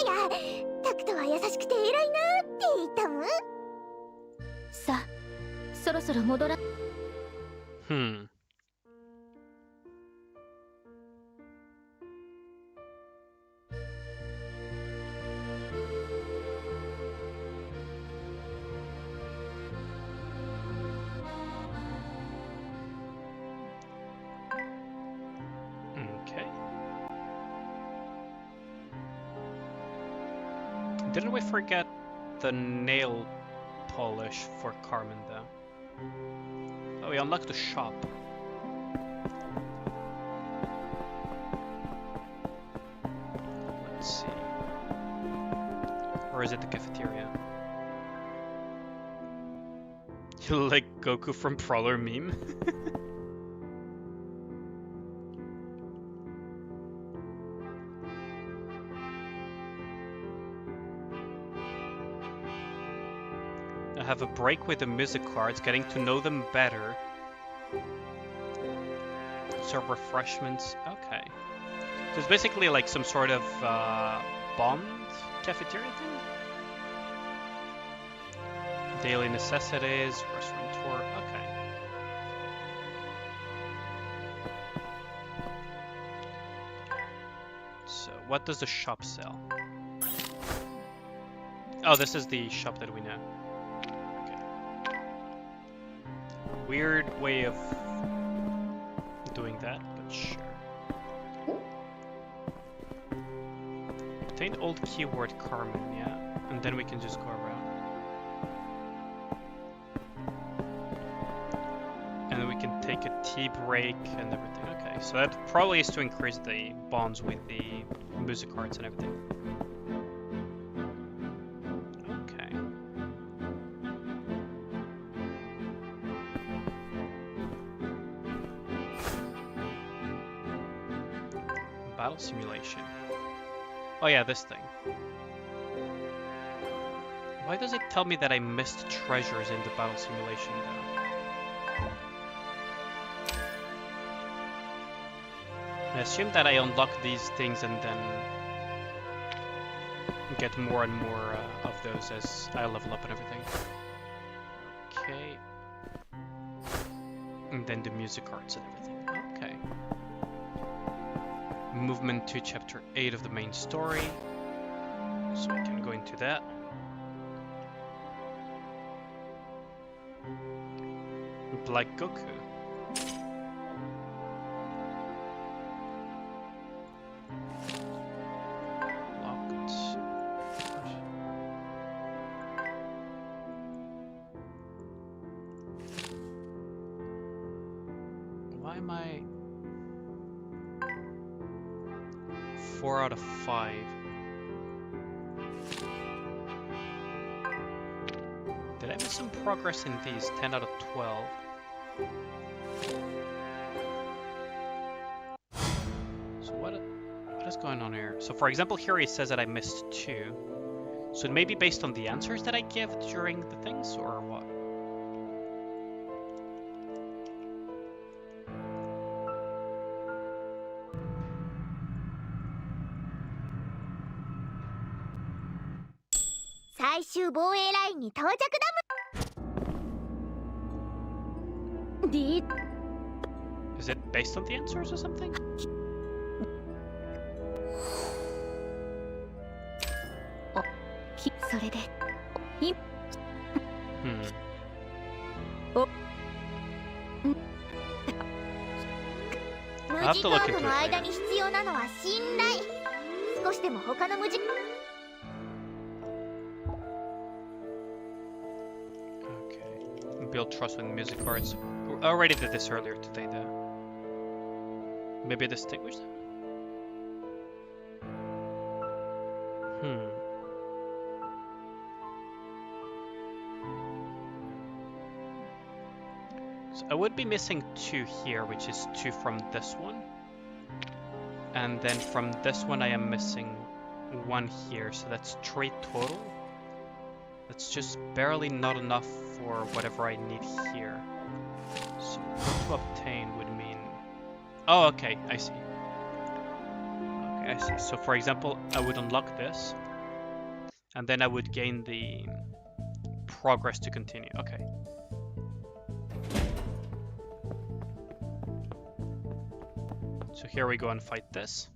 Speaker 2: やいや、タクトは優しくて偉いなって言ったむ。
Speaker 3: さあ、そろそろ戻ら。
Speaker 1: Hmm. Okay. Didn't we forget the nail polish for Carmen though? Oh, we unlocked the shop. Let's see. Or is it the cafeteria? You look like Goku from Prowler meme? have a break with the music cards, getting to know them better. Serve refreshments. Okay. So it's basically like some sort of bond cafeteria thing? Daily necessities, restaurant tour. Okay. So what does the shop sell? Oh, this is the shop that we know. Okay. Weird way of doing that, but sure. Obtain old keyword Carmen, yeah. And then we can just go around. And then we can take a tea break and everything. Okay, so that probably is to increase the bonds with the music cards and everything. Okay. Battle simulation. Oh yeah, this thing. Why does it tell me that I missed treasures in the battle simulation though? I assume that I unlock these things and then get more and more of those as I level up and everything. Okay. And then the music cards and everything. Okay. Movement to chapter 8 of the main story. So we can go into that. Black Goku. Locked. Why am I 4 out of 5? Did I miss some progress in these? 10 out of 12. So what is going on here? So for example, here he says that I missed 2. So it may be based on the answers that I give during the things, or what? Is it based on the answers or something? I'll have to look into it later. Okay. Build trust with music cards. We already did this earlier today though. Maybe distinguish them? So I would be missing 2 here, which is 2 from this one. And then from this one I am missing 1 here, so that's 3 total. That's just barely not enough for whatever I need here. So what to obtain would mean... Oh, okay, I see. Okay, I see. So for example, I would unlock this, and then I would gain the progress to continue. Okay. So here we go and fight this.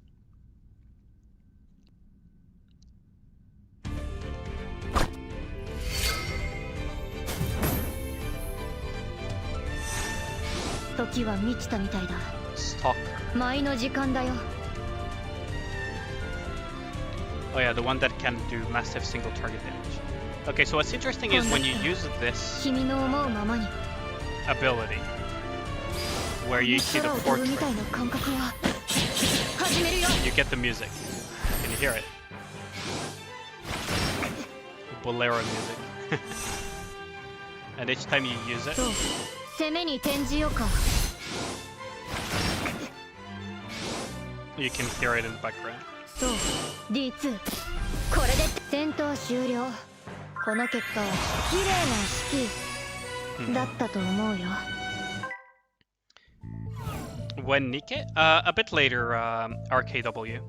Speaker 1: Stalker. Oh yeah, the one that can do massive single target damage. Okay, so what's interesting is when you use this ability, where you see the portrait, you get the music. Can you hear it? Bolero music. And each time you use it, you can hear it in the background.
Speaker 2: この結果は綺麗な式だったと思うよ。
Speaker 1: When Nikke, a bit later, RKW.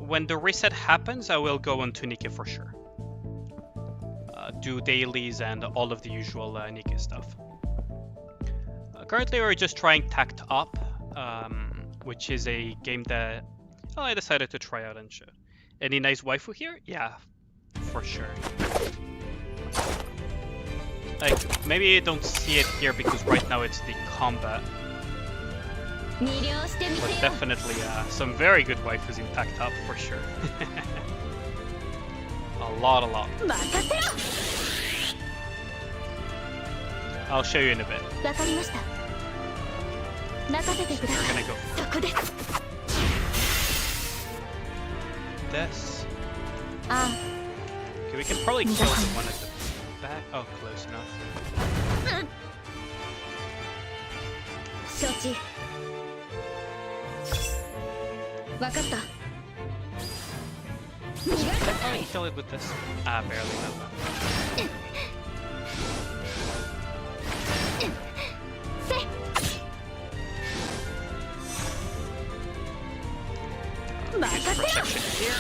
Speaker 1: When the reset happens, I will go on to Nikke for sure. Do dailies and all of the usual Nikke stuff. Currently, we're just trying TaktOp, which is a game that I decided to try out and show. Any nice waifu here? Yeah, for sure. Like, maybe you don't see it here because right now it's the combat. But definitely some very good waifus in TaktOp for sure. a lot. I'll show you in a bit. We're gonna go for this. Okay, we can probably kill the one at the back. Oh, close enough.
Speaker 2: 承知。分かった。
Speaker 1: Can I probably kill it with this? Ah, barely. Protection here.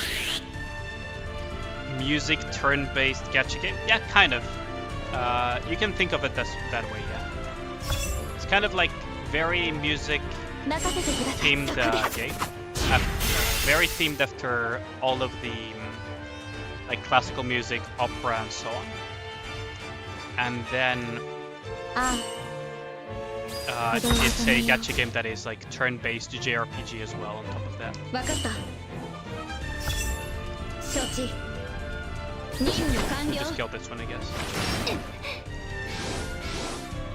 Speaker 1: Music turn-based gacha game? Yeah, kind of. You can think of it that way, yeah. It's kind of like very music-themed game. Very themed after all of the like classical music, opera, and so on. And then it's a gacha game that is like turn-based JRPG as well on top of that. Just kill this one, I guess.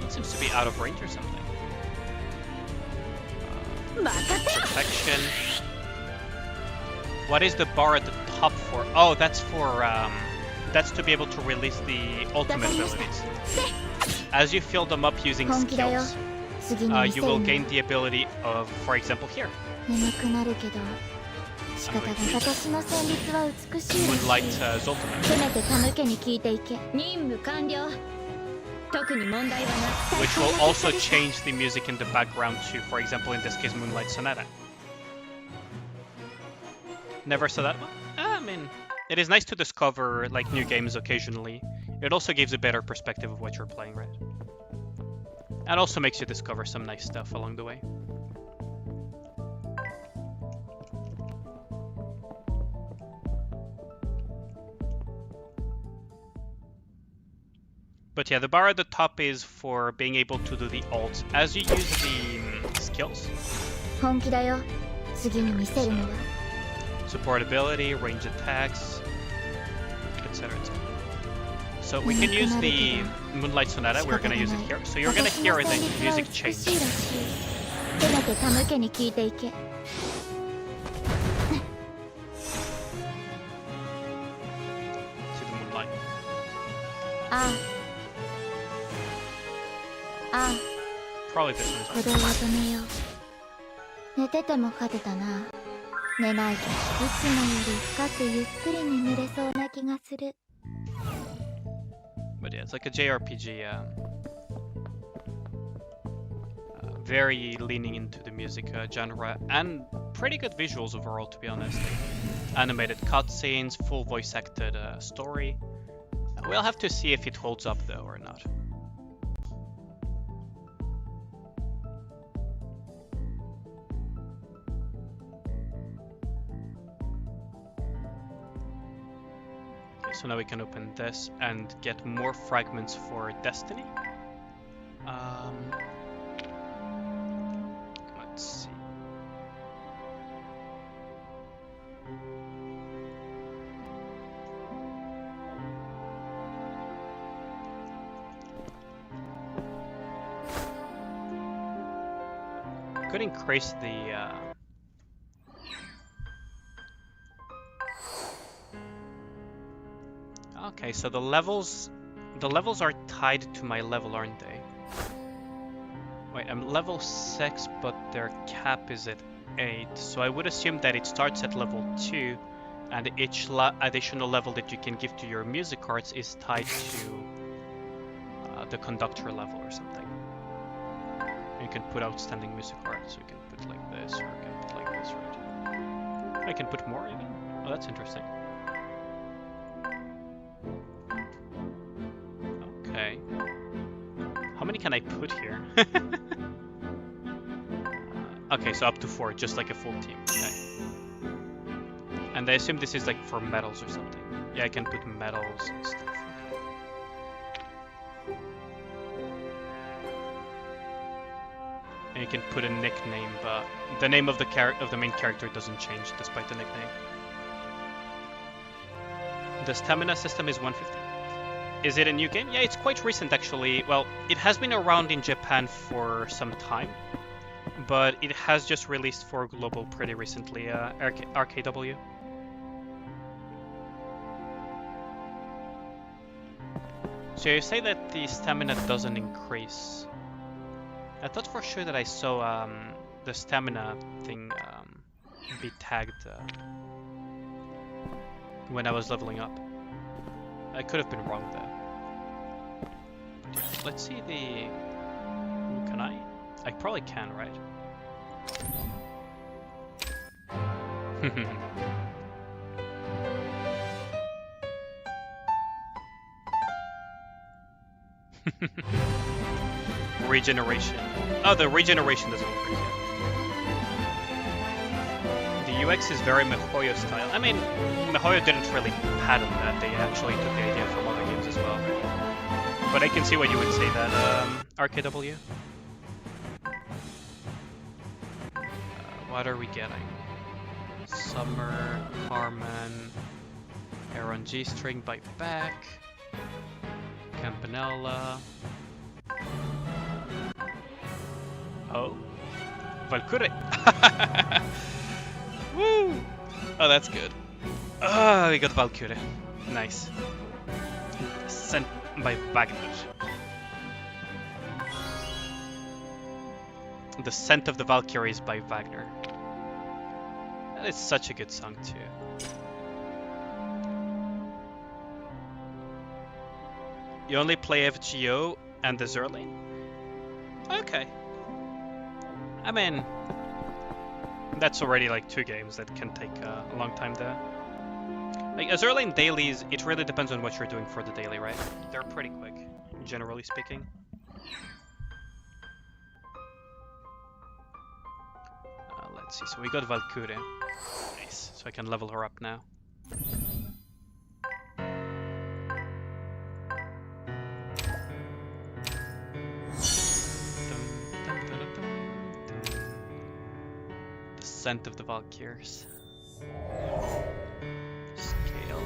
Speaker 1: It seems to be out of range or something. Protection. What is the bar at the top for? Oh, that's for that's to be able to release the ultimate abilities. As you fill them up using skills, you will gain the ability of, for example, here. Moonlight's ultimate. Which will also change the music in the background to, for example, in this case, Moonlight Sonata. Never saw that one? I mean, it is nice to discover like new games occasionally. It also gives a better perspective of what you're playing, right? And also makes you discover some nice stuff along the way. But yeah, the bar at the top is for being able to do the ults as you use the skills. Support ability, range attacks, etc. So we can use the Moonlight Sonata, we're gonna use it here. So you're gonna hear the music change. To the Moonlight. Probably this one as well.
Speaker 2: 寝てても勝てたな。寝ないといつもより深くゆっくり眠れそうな気がする。
Speaker 1: But yeah, it's like a JRPG, very leaning into the music genre, and pretty good visuals overall, to be honest. Animated cutscenes, full voice-acted story. We'll have to see if it holds up though or not. So now we can open this and get more fragments for Destiny. Let's see. Could increase the Okay, so the levels are tied to my level, aren't they? Wait, I'm level 6, but their cap is at 8, so I would assume that it starts at level 2 and each additional level that you can give to your music cards is tied to the conductor level or something. You can put outstanding music cards, so you can put like this, or you can put like this, right? I can put more even. Oh, that's interesting. Okay. How many can I put here? Okay, so up to 4, just like a full team. Okay. And I assume this is like for medals or something. Yeah, I can put medals and stuff. And you can put a nickname, but the name of the main character doesn't change despite the nickname. The stamina system is 150. Is it a new game? Yeah, it's quite recent actually. Well, it has been around in Japan for some time, but it has just released for global pretty recently, RKW. So you say that the stamina doesn't increase. I thought for sure that I saw the stamina thing be tagged when I was leveling up. I could have been wrong there. Let's see the... Ooh, can I? I probably can, right? Regeneration. Oh, the regeneration doesn't increase yet. The UX is very MiHoYo style. I mean, MiHoYo didn't really pattern that. They actually took the idea from other games as well. But I can see why you would say that, RKW. What are we getting? Summer, Carmen, Aaron G-String, Bite Back, Campanella. Oh, Valkyrie. Woo! Oh, that's good. Ah, we got Valkyrie. Nice. Sent by Wagner. The Scent of the Valkyries by Wagner. That is such a good song too. You only play FGO and the Zerlane? Okay. I mean, that's already like 2 games that can take a long time there. Like Zerlane dailies, it really depends on what you're doing for the daily, right? They're pretty quick, generally speaking. Let's see, so we got Valkyrie. Nice, so I can level her up now. The Scent of the Valkyries. Scale.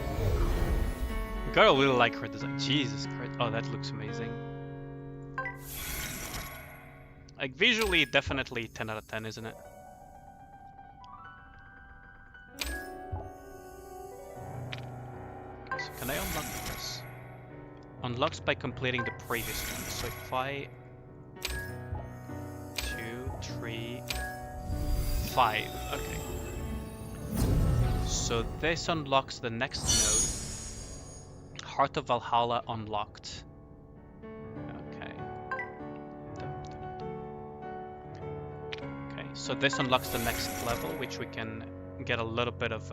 Speaker 1: Gotta really like her design. Jesus Christ. Oh, that looks amazing. Like visually, definitely 10 out of 10, isn't it? Okay, so can I unlock this? Unlocks by completing the previous one. So if I... 2, 3, 5. Okay. So this unlocks the next node. Heart of Valhalla unlocked. Okay. Okay, so this unlocks the next level, which we can get a little bit of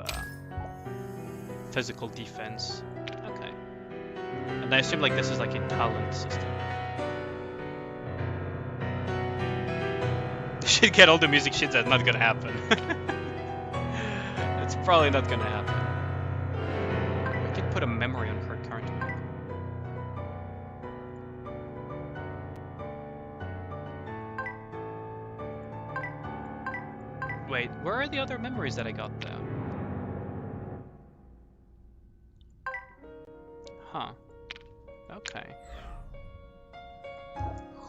Speaker 1: physical defense. Okay. And I assume like this is like a talent system. They should get all the music shits. That's not gonna happen. It's probably not gonna happen. We could put a memory on her current map. Wait, where are the other memories that I got there? Huh. Okay.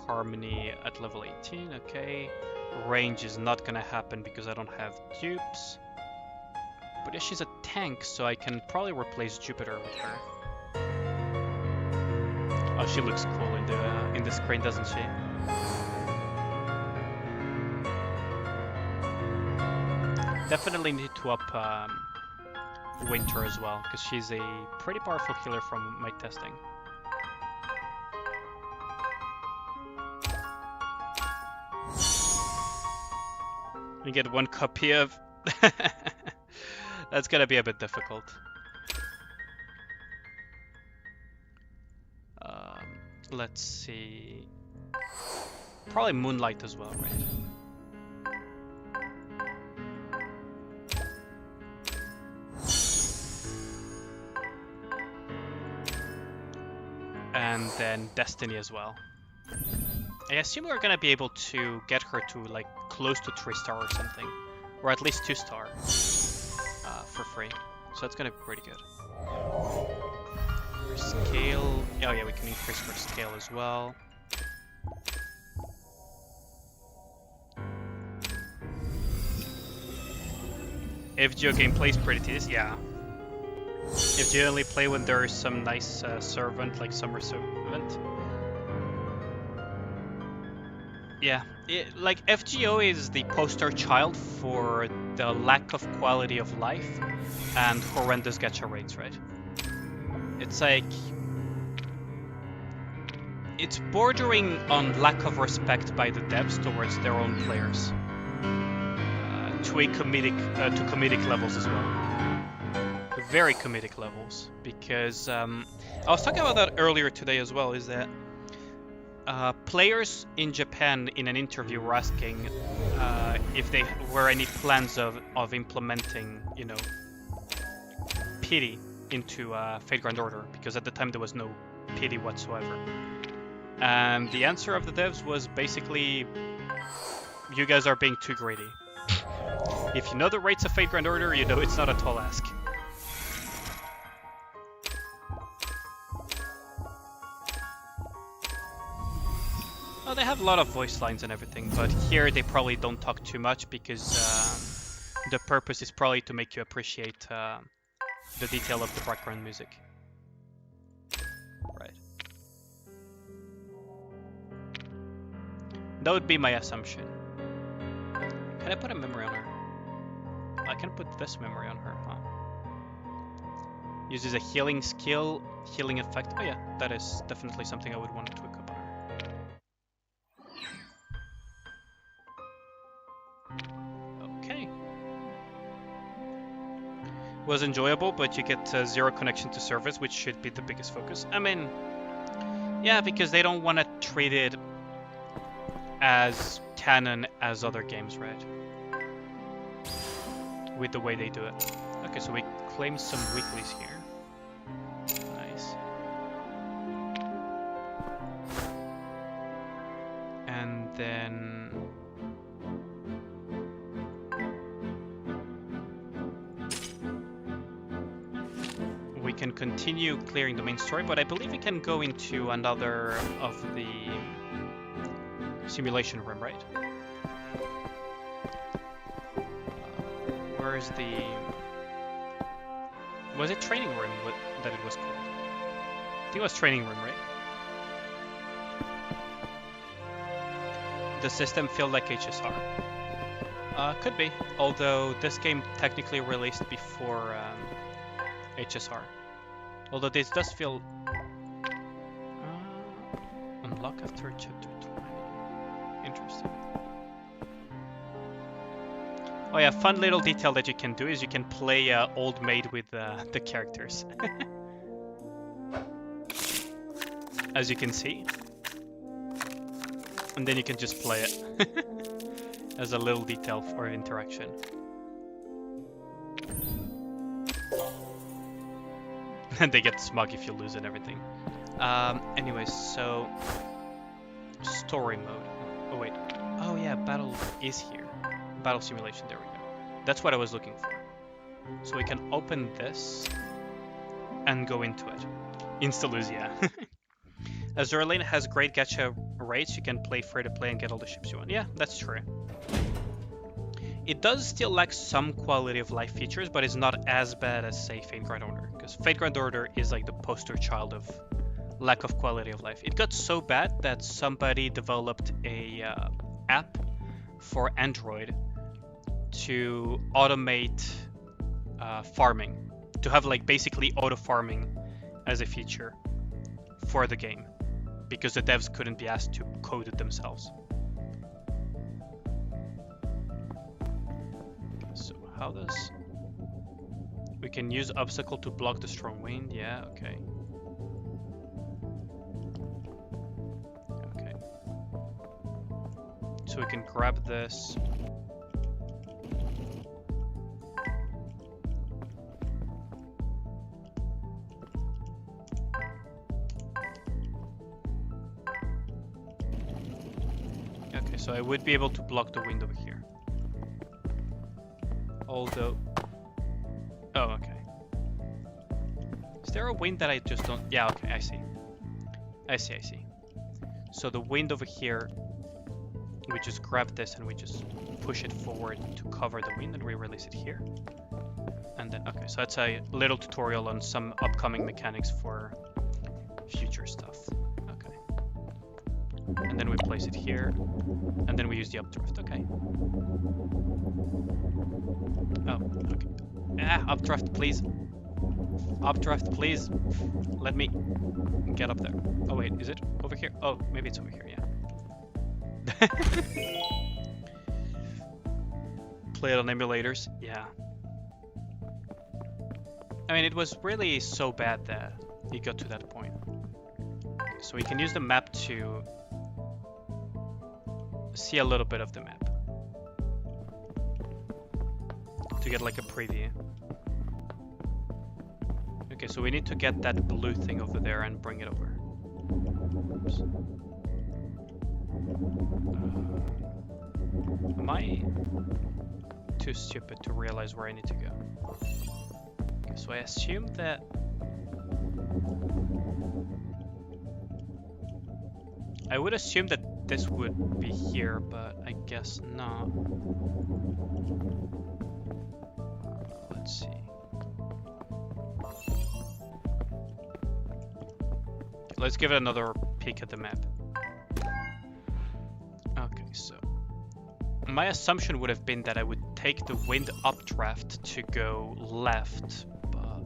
Speaker 1: Harmony at level 18, okay. Range is not gonna happen because I don't have dupes. But yeah, she's a tank, so I can probably replace Jupiter with her. Oh, she looks cool in the screen, doesn't she? Definitely need to up Winter as well, because she's a pretty powerful healer from my testing. You get one copy of... That's gonna be a bit difficult. Let's see... Probably Moonlight as well, right? And then Destiny as well. I assume we're gonna be able to get her to like close to 3-star or something, or at least 2-star for free. So that's gonna be pretty good. Her scale, oh yeah, we can increase her scale as well. FGO gameplay is pretty tedious, yeah. If you only play when there is some nice servant, like Summer Servant. Yeah, like FGO is the poster child for the lack of quality of life and horrendous gacha rates, right? It's like... It's bordering on lack of respect by the devs towards their own players. To comedic levels as well. Very comedic levels, because I was talking about that earlier today as well, is that players in Japan in an interview were asking if there were any plans of implementing, you know, pity into Fate Grand Order, because at the time there was no pity whatsoever. And the answer of the devs was basically, you guys are being too greedy. If you know the rates of Fate Grand Order, you know it's not a tall ask. Well, they have a lot of voice lines and everything, but here they probably don't talk too much because the purpose is probably to make you appreciate the detail of the background music. Right. That would be my assumption. Can I put a memory on her? I can put this memory on her, huh? Uses a healing skill, healing effect. Oh yeah, that is definitely something I would want to equip on her. Okay. Was enjoyable, but you get 0 connection to service, which should be the biggest focus. I mean, yeah, because they don't want to treat it as canon as other games, right? With the way they do it. Okay, so we claim some weeklies here. Nice. And then... we can continue clearing the main story, but I believe we can go into another of the simulation room, right? Where's the... was it training room that it was called? I think it was training room, right? The system feel like HSR? Could be, although this game technically released before HSR. Although this does feel... unlock after chapter 20. Interesting. Oh yeah, fun little detail that you can do is you can play Old Maid with the characters. As you can see. And then you can just play it. As a little detail for interaction. And they get smug if you lose and everything. Anyways, so... story mode. Oh wait. Oh yeah, battle is here. Battle simulation, there we go. That's what I was looking for. So we can open this and go into it. Insta-lose, yeah. Azure Lane has great gacha rates. You can play free-to-play and get all the ships you want. Yeah, that's true. It does still lack some quality of life features, but it's not as bad as, say, Fate Grand Order. Because Fate Grand Order is like the poster child of lack of quality of life. It got so bad that somebody developed a app for Android to automate farming to have like basically auto farming as a feature for the game, because the devs couldn't be asked to code it themselves. So how does... We can use obstacle to block the strong wind. Yeah, okay. Okay. So we can grab this. Okay, so I would be able to block the wind over here. Although... Oh, okay. Is there a wind that I just don't... Yeah, okay, I see. I see. So the wind over here, we just grab this and we just push it forward to cover the wind and we release it here. And then, okay, so that's a little tutorial on some upcoming mechanics for future stuff. Okay. And then we place it here, and then we use the updraft, okay. Oh, okay. Ah, updraft, please. Updraft, please. Let me get up there. Oh wait, is it over here? Oh, maybe it's over here, yeah. Play it on emulators, yeah. I mean, it was really so bad that it got to that point. So we can use the map to see a little bit of the map. To get like a preview. Okay, so we need to get that blue thing over there and bring it over. Oops. Am I too stupid to realize where I need to go? Okay, so I assume that... I would assume that this would be here, but I guess not. Let's see. Let's give it another peek at the map. Okay, so my assumption would have been that I would take the wind updraft to go left, but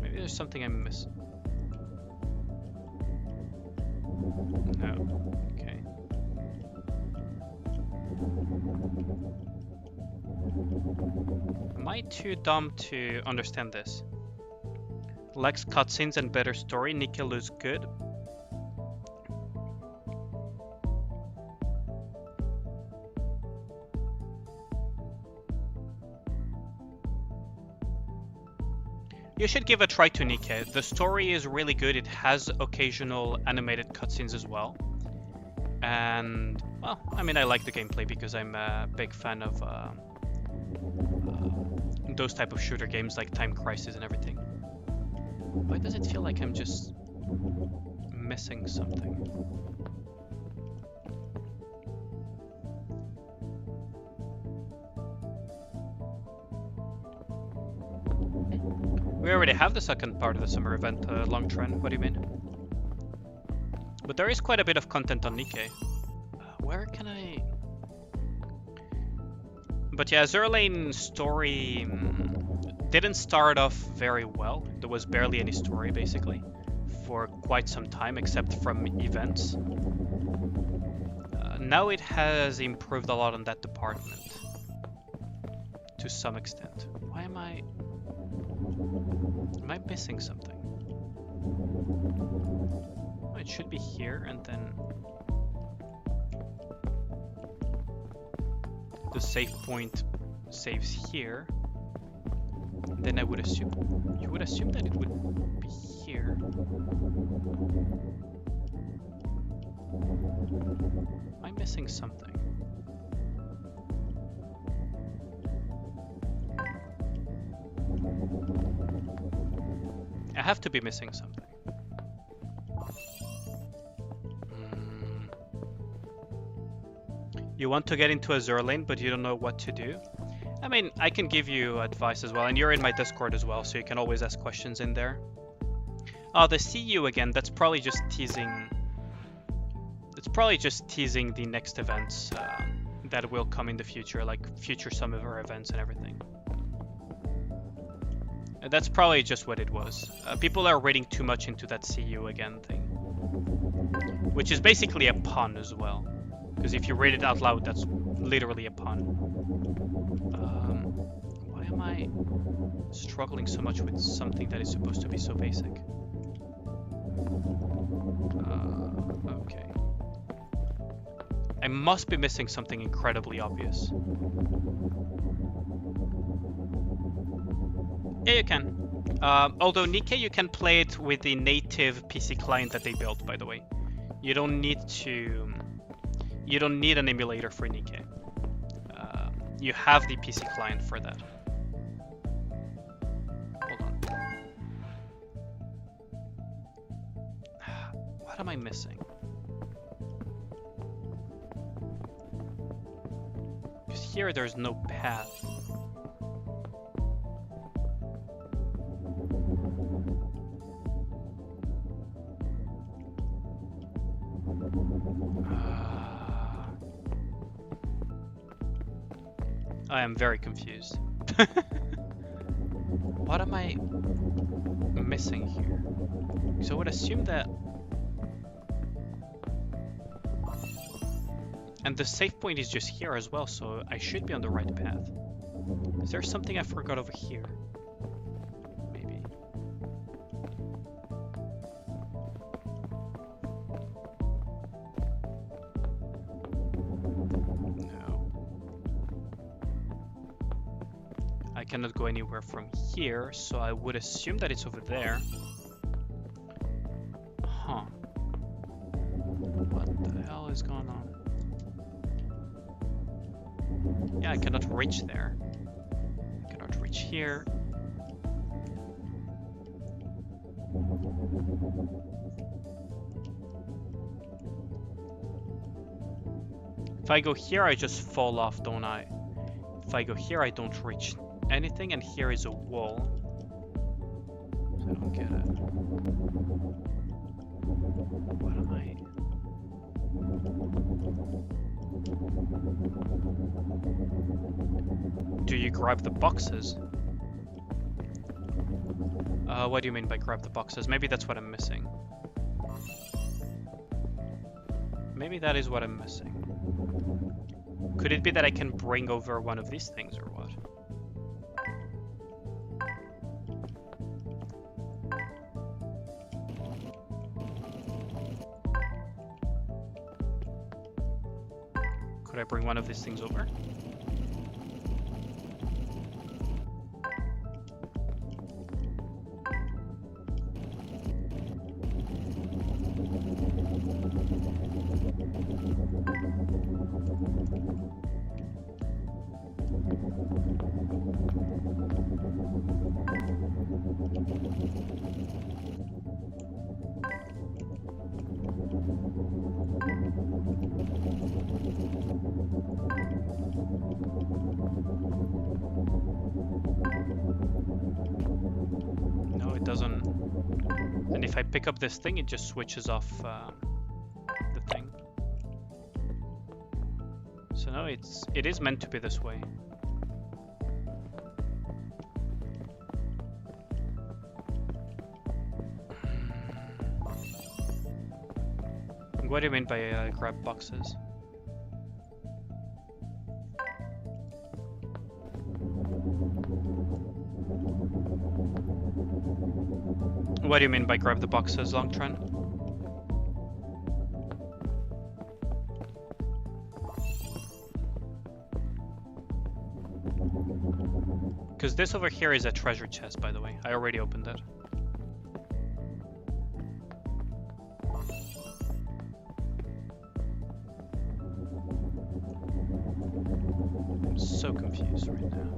Speaker 1: maybe there's something I'm missing. No, okay. Am I too dumb to understand this? Lacks cutscenes and better story. Nikke looks good. You should give a try to Nikke. The story is really good. It has occasional animated cutscenes as well. And, well, I mean, I like the gameplay because I'm a big fan of those type of shooter games like Time Crisis and everything. Why does it feel like I'm just missing something? We already have the second part of the summer event, Long Trend. What do you mean? But there is quite a bit of content on Nikke. Where can I... But yeah, Zerlane story didn't start off very well. There was barely any story, basically, for quite some time, except from events. Now it has improved a lot on that department, to some extent. Why am I missing something? Oh, it should be here, and then the save point saves here. Then I would assume, you would assume that it would be here. Am I missing something? I have to be missing something. You want to get into a Zerlane, but you don't know what to do? I mean, I can give you advice as well, and you're in my Discord as well, so you can always ask questions in there. Oh, the CU again, that's probably just teasing... It's probably just teasing the next events that will come in the future, like future summer events and everything. That's probably just what it was. People are reading too much into that "see you again" thing. Which is basically a pun as well. Because if you read it out loud, that's literally a pun. Why am I struggling so much with something that is supposed to be so basic? Okay. I must be missing something incredibly obvious. Yeah, you can. Although Nikke, you can play it with the native PC client that they built, by the way. You don't need to. You don't need an emulator for Nikke. You have the PC client for that. Hold on. What am I missing? Because here there's no path. I am very confused. What am I missing here? So I would assume that... And the save point is just here as well, so I should be on the right path. Is there something I forgot over here? Maybe. I cannot go anywhere from here, so I would assume that it's over there. Huh. What the hell is going on? Yeah, I cannot reach there. I cannot reach here. If I go here, I just fall off, don't I? If I go here, I don't reach anything, and here is a wall. So I don't get it. What am I? Do you grab the boxes? What do you mean by grab the boxes? Maybe that's what I'm missing. Maybe that is what I'm missing. Could it be that I can bring over one of these things or what? Could I bring one of these things over? No, it doesn't. And if I pick up this thing, it just switches off the thing. So no, it is meant to be this way. What do you mean by grab boxes? What do you mean by grab the boxes, Longtron? Because this over here is a treasure chest, by the way. I already opened it. I'm so confused right now.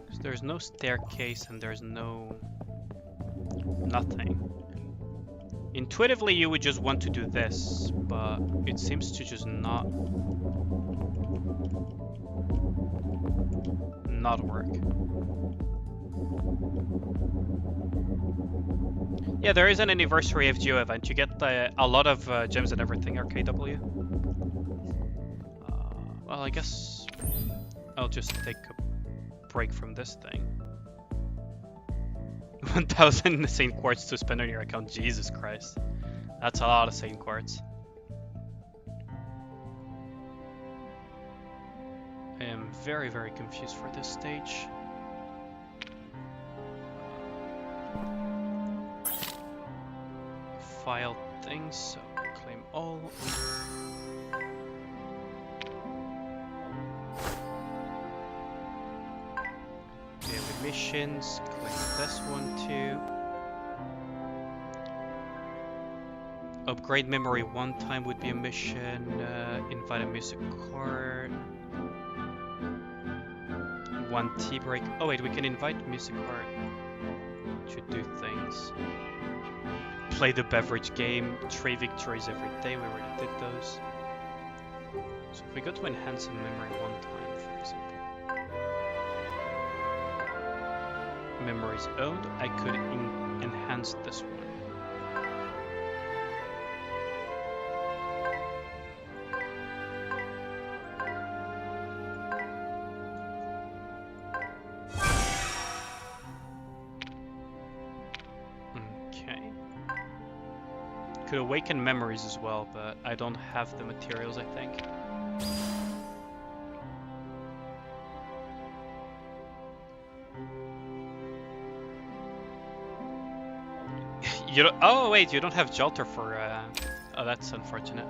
Speaker 1: Because there's no staircase and there's no... nothing. Intuitively, you would just want to do this, but it seems to just not work. Yeah, there is an anniversary FGO event. You get a lot of gems and everything, RKW. Well, I guess I'll just take a break from this thing. 1,000 Saint Quartz to spend on your account. Jesus Christ. That's a lot of Saint Quartz. I am very, very confused for this stage. File things, so claim all. Daily missions, claim this one too. Upgrade memory one time would be a mission. Invite a music card. One tea break. Oh wait, we can invite music card to do things. Play the beverage game. 3 victories every day. We already did those. So if we go to enhance a memory one time, for example. Memories owned. I could enhance this one. Could awaken memories as well, but I don't have the materials, I think. You don't, oh wait, you don't have Jolter for oh, that's unfortunate.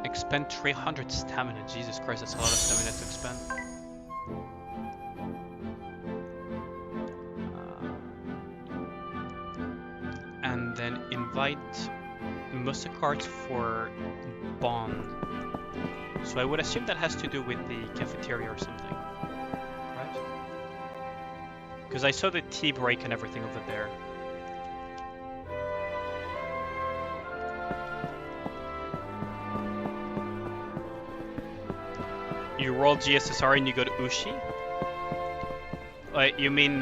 Speaker 1: Expend 300 stamina. Jesus Christ, that's a lot of stamina to expend. And then invite Musa cards for Bond. So I would assume that has to do with the cafeteria or something, right? Because I saw the tea break and everything over there. You roll GSSR and you go to Ushi? Wait, you mean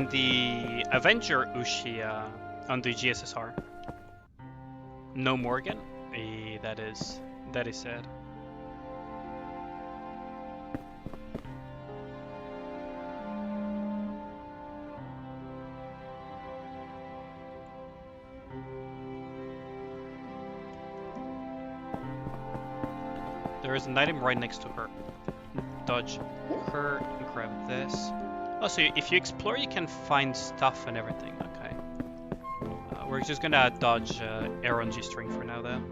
Speaker 1: the Avenger Ushi on the GSSR? No Morgan? That is sad. There is an item right next to her. Dodge her and grab this. Oh, so if you explore, you can find stuff and everything. Okay. We're just gonna dodge air on G-string for now, though.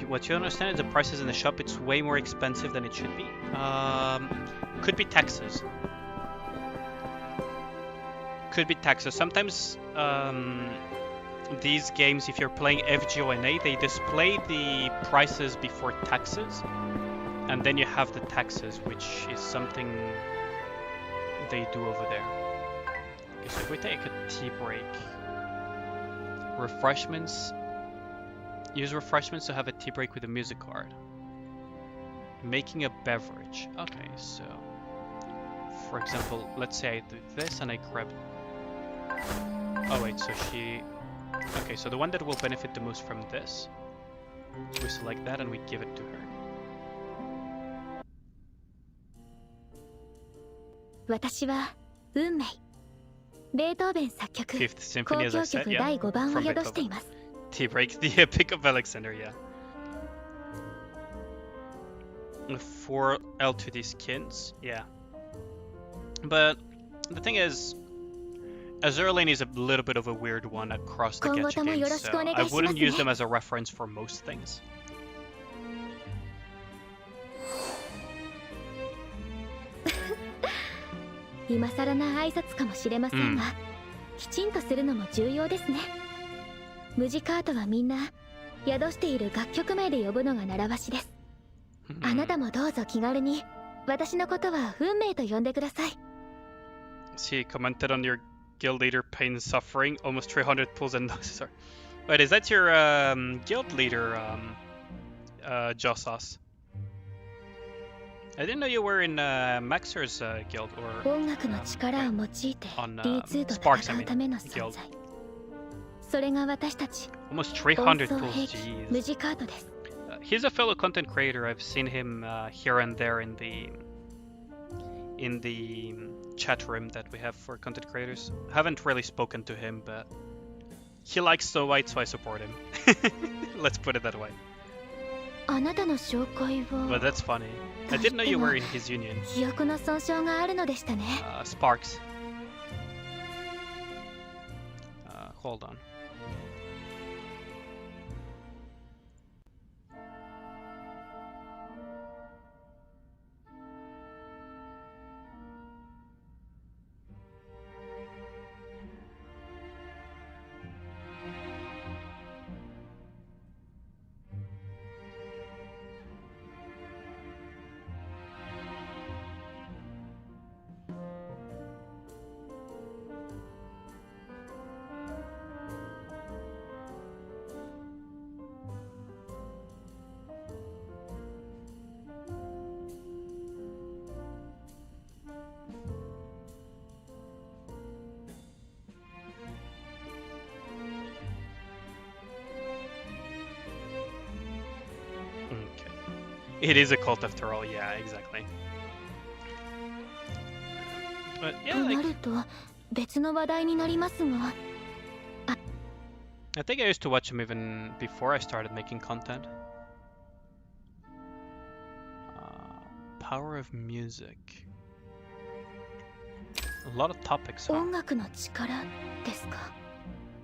Speaker 1: What you understand is the prices in the shop. It's way more expensive than it should be. Could be taxes. Could be taxes. Sometimes these games, if you're playing FGONA, they display the prices before taxes. And then you have the taxes, which is something they do over there. Okay, so if we take a tea break, refreshments, use refreshments to have a tea break with a music card. Making a beverage. Okay, so for example, let's say I do this and I grab. Oh wait, so she. Okay, so the one that will benefit the most from this, we select that and we give it to her. Fifth Symphony, as I said, yeah, from Beethoven. Tea break, the Epic of Alexander, yeah. 4 L2D skins, yeah. But the thing is, Azure Lane is a little bit of a weird one across the gacha games, so I wouldn't use them as a reference for most things.
Speaker 3: This
Speaker 1: She commented on your guild leader pain and suffering, almost 300 pulls and losses. Wait, is that your guild leader, Josas? I didn't know you were in Maxer's guild, or on Sparks, I mean, guild. Almost 300 pulls, jeez. He's a fellow content creator. I've seen him here and there in the chat room that we have for content creators. Haven't really spoken to him, but he likes Snow White, so I support him. Let's put it that way.
Speaker 2: あなたの紹介
Speaker 1: But
Speaker 2: は
Speaker 1: that's funny. I didn't know you were in his union.
Speaker 2: 記憶の損傷があるのでしたね。
Speaker 1: Sparks. Hold on. It is a cult after all, yeah, exactly. But
Speaker 2: と
Speaker 1: yeah,
Speaker 2: な
Speaker 1: like,
Speaker 2: ると別の話題になりますが、
Speaker 1: I think I used to watch him even before I started making content. Power of music. A lot of topics, huh?
Speaker 2: 音楽の力ですか。